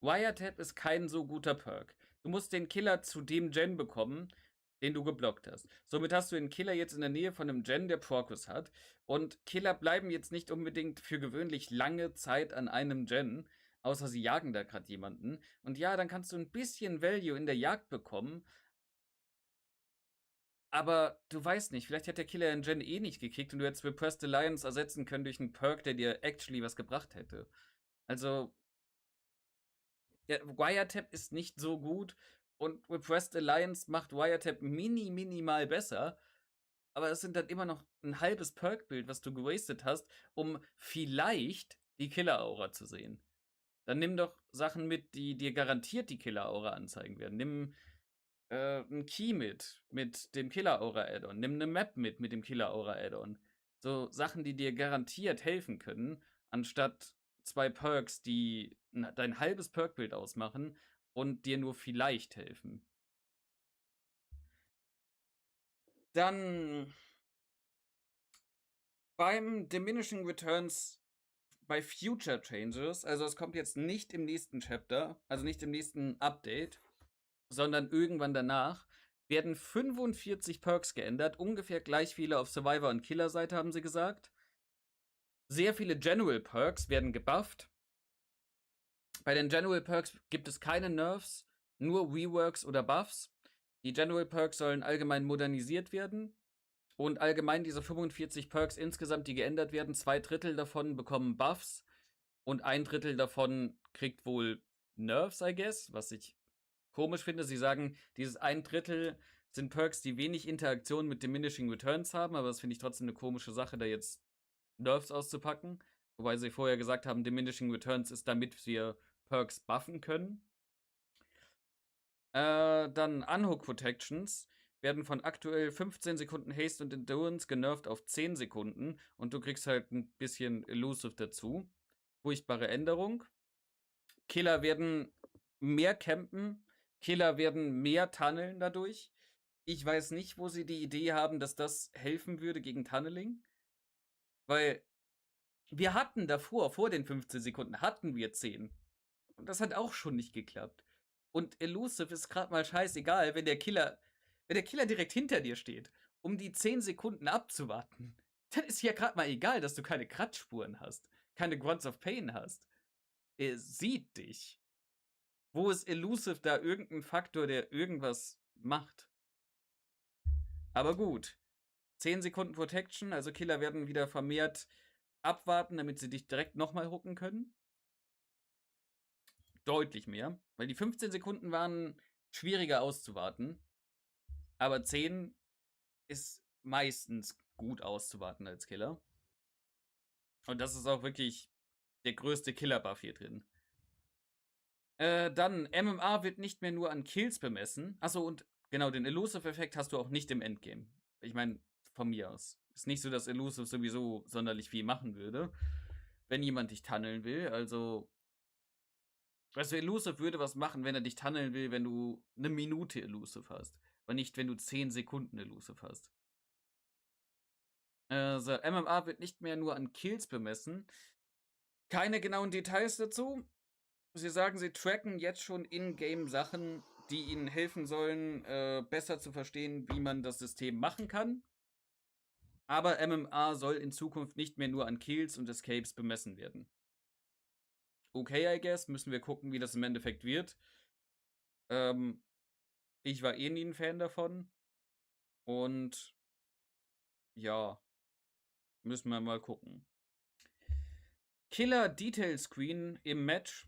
Wiretap ist kein so guter Perk. Du musst den Killer zu dem Gen bekommen, den du geblockt hast. Somit hast du den Killer jetzt in der Nähe von einem Gen, der Procus hat. Und Killer bleiben jetzt nicht unbedingt für gewöhnlich lange Zeit an einem Gen, außer sie jagen da gerade jemanden. Und ja, dann kannst du ein bisschen Value in der Jagd bekommen. Aber du weißt nicht, vielleicht hat der Killer den Gen eh nicht gekickt und du hättest Repressed Alliance ersetzen können durch einen Perk, der dir actually was gebracht hätte. Also, ja, Wiretap ist nicht so gut und Repressed Alliance macht Wiretap minimal besser, aber es sind dann immer noch ein halbes Perk-Bild, was du gewastet hast, um vielleicht die Killer-Aura zu sehen. Dann nimm doch Sachen mit, die dir garantiert die Killer-Aura anzeigen werden. Nimm ein Key mit dem Killer-Aura-Add-on. Nimm eine Map mit dem Killer-Aura-Add-on. So Sachen, die dir garantiert helfen können, anstatt 2 Perks, die dein halbes Perk-Bild ausmachen und dir nur vielleicht helfen. Dann beim Diminishing Returns bei Future Changes, also es kommt jetzt nicht im nächsten Chapter, also nicht im nächsten Update, sondern irgendwann danach, werden 45 Perks geändert, ungefähr gleich viele auf Survivor- und Killer-Seite, haben sie gesagt. Sehr viele General Perks werden gebufft. Bei den General Perks gibt es keine Nerfs, nur Reworks oder Buffs. Die General Perks sollen allgemein modernisiert werden. Und allgemein diese 45 Perks insgesamt, die geändert werden, 2/3 davon bekommen Buffs und 1/3 davon kriegt wohl Nerfs, I guess, was ich komisch finde. Sie sagen, dieses 1/3 sind Perks, die wenig Interaktion mit Diminishing Returns haben, aber das finde ich trotzdem eine komische Sache, da jetzt Nerfs auszupacken. Wobei sie vorher gesagt haben, Diminishing Returns ist, damit wir Perks buffen können. Dann Unhook Protections werden von aktuell 15 Sekunden Haste und Endurance genervt auf 10 Sekunden und du kriegst halt ein bisschen Elusive dazu. Furchtbare Änderung. Killer werden mehr campen, Killer werden mehr tunneln dadurch. Ich weiß nicht, wo sie die Idee haben, dass das helfen würde gegen Tunneling. Weil wir hatten davor, vor den 15 Sekunden, hatten wir 10. Und das hat auch schon nicht geklappt. Und Elusive ist gerade mal scheißegal, wenn der Killer direkt hinter dir steht, um die 10 Sekunden abzuwarten. Dann ist ja gerade mal egal, dass du keine Kratzspuren hast, keine Grunts of Pain hast. Er sieht dich. Wo ist Elusive da irgendein Faktor, der irgendwas macht? Aber gut. 10 Sekunden Protection, also Killer werden wieder vermehrt abwarten, damit sie dich direkt nochmal hooken können. Deutlich mehr. Weil die 15 Sekunden waren schwieriger auszuwarten. Aber 10 ist meistens gut auszuwarten als Killer. Und das ist auch wirklich der größte Killer-Buff hier drin. Dann, MMA wird nicht mehr nur an Kills bemessen. Achso, und genau, den Elusive-Effekt hast du auch nicht im Endgame. Ich meine, von mir aus. Ist nicht so, dass Elusive sowieso sonderlich viel machen würde, wenn jemand dich tunneln will. Also, weißt du, Elusive würde was machen, wenn er dich tunneln will, wenn du eine Minute Elusive hast. Aber nicht, wenn du 10 Sekunden Elusive hast. So, MMA wird nicht mehr nur an Kills bemessen. Keine genauen Details dazu. Sie sagen, sie tracken jetzt schon in-game Sachen, die ihnen helfen sollen, besser zu verstehen, wie man das System machen kann. Aber MMA soll in Zukunft nicht mehr nur an Kills und Escapes bemessen werden. Okay, I guess. Müssen wir gucken, wie das im Endeffekt wird. Ich war eh nie ein Fan davon. Und ja, müssen wir mal gucken. Killer Detail Screen im Match,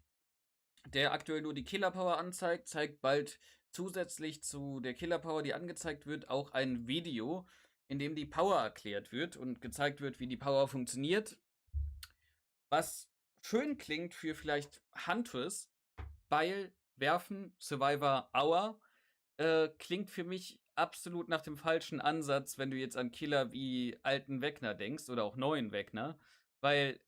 der aktuell nur die Killer Power anzeigt, zeigt bald zusätzlich zu der Killer Power, die angezeigt wird, auch ein Video, in dem die Power erklärt wird und gezeigt wird, wie die Power funktioniert. Was schön klingt für vielleicht Huntress, Beil, Werfen, Survivor, Hour, klingt für mich absolut nach dem falschen Ansatz, wenn du jetzt an Killer wie alten Wegner denkst oder auch neuen Wegner, weil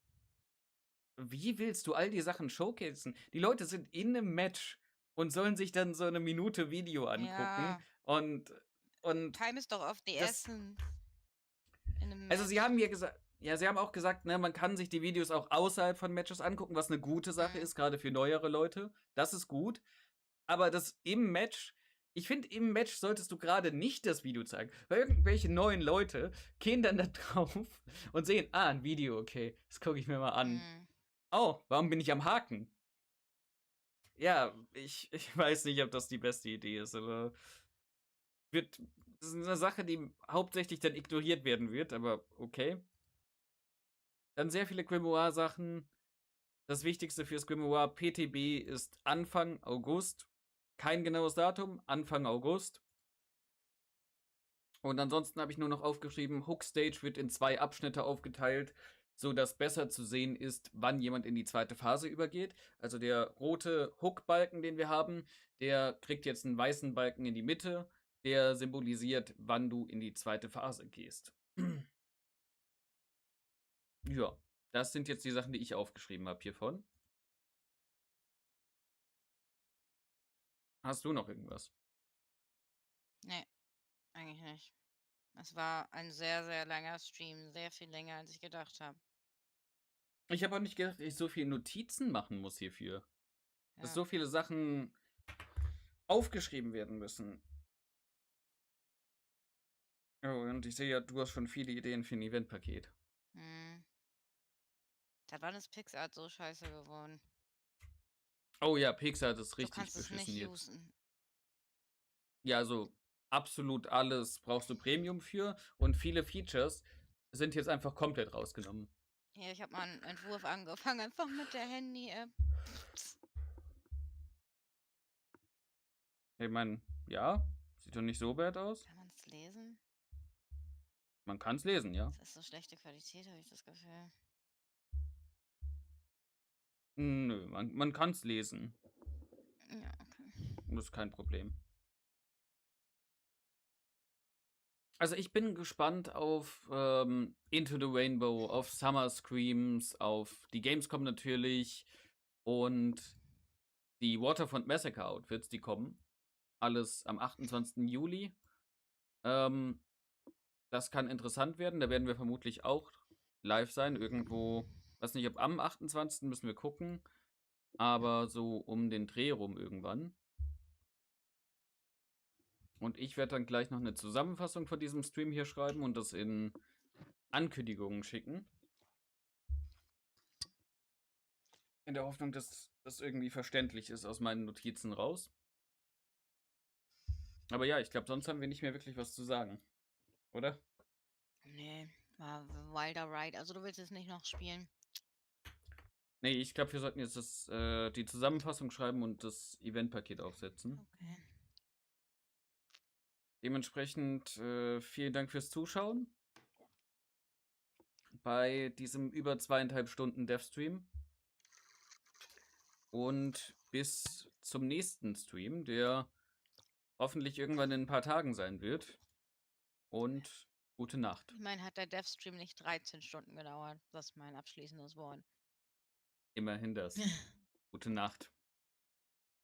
wie willst du all die Sachen showcasen? Die Leute sind in einem Match und sollen sich dann so eine Minute Video angucken Ja. und Time ist doch auf die das, Essen. In einem also Match. sie haben mir gesagt, ja, sie haben auch gesagt, ne, man kann sich die Videos auch außerhalb von Matches angucken, was eine gute Sache ist, gerade für neuere Leute. Das ist gut. Aber das im Match, ich finde, im Match solltest du gerade nicht das Video zeigen, weil irgendwelche neuen Leute gehen dann da drauf und sehen, ein Video, okay, das gucke ich mir mal an. Oh, warum bin ich am Haken? Ja, ich weiß nicht, ob das die beste Idee ist, aber das ist eine Sache, die hauptsächlich dann ignoriert werden wird, aber okay. Dann sehr viele Grimoire-Sachen. Das Wichtigste fürs Grimoire PTB ist Anfang August. Kein genaues Datum, Anfang August. Und ansonsten habe ich nur noch aufgeschrieben, Hookstage wird in 2 Abschnitte aufgeteilt, sodass besser zu sehen ist, wann jemand in die zweite Phase übergeht. Also der rote Hook-Balken, den wir haben, der kriegt jetzt einen weißen Balken in die Mitte, der symbolisiert, wann du in die zweite Phase gehst. Ja, das sind jetzt die Sachen, die ich aufgeschrieben habe hiervon. Hast du noch irgendwas? Nee, eigentlich nicht. Es war ein sehr, sehr langer Stream. Sehr viel länger, als ich gedacht habe. Ich habe auch nicht gedacht, dass ich so viele Notizen machen muss hierfür. Ja. Dass so viele Sachen aufgeschrieben werden müssen. Oh, und ich sehe ja, du hast schon viele Ideen für ein Eventpaket. Seit wann ist Pixart so scheiße geworden? Oh ja, Pixar hat es richtig Du kannst es beschissen nicht jetzt. usen. Ja, also absolut alles brauchst du Premium für und viele Features sind jetzt einfach komplett rausgenommen. Ja, ich habe mal einen Entwurf angefangen, einfach mit der Handy-App. Ich meine, ja, sieht doch nicht so bad aus. Kann man es lesen? Man kann es lesen, ja. Das ist so schlechte Qualität, habe ich das Gefühl. Nö, man kann es lesen. Ja, okay. Das ist kein Problem. Also ich bin gespannt auf Into the Rainbow, auf Summer Screams, auf die Gamescom natürlich und die Waterfront Massacre Outfits, die kommen. Alles am 28. Juli. Das kann interessant werden. Da werden wir vermutlich auch live sein. Irgendwo, weiß nicht, ob am 28. müssen wir gucken. Aber so um den Dreh rum irgendwann. Und ich werde dann gleich noch eine Zusammenfassung von diesem Stream hier schreiben und das in Ankündigungen schicken. In der Hoffnung, dass das irgendwie verständlich ist aus meinen Notizen raus. Aber ja, ich glaube, sonst haben wir nicht mehr wirklich was zu sagen. Oder? Nee, war wilder Ride. Also du willst es nicht noch spielen? Nee, ich glaube, wir sollten jetzt die Zusammenfassung schreiben und das Eventpaket aufsetzen. Okay. Dementsprechend vielen Dank fürs Zuschauen bei diesem über 2,5 Stunden Dev-Stream. Und bis zum nächsten Stream, der hoffentlich irgendwann in ein paar Tagen sein wird. Und gute Nacht. Ich meine, hat der Dev-Stream nicht 13 Stunden gedauert? Das ist mein abschließendes Wort. Immerhin das. Gute Nacht.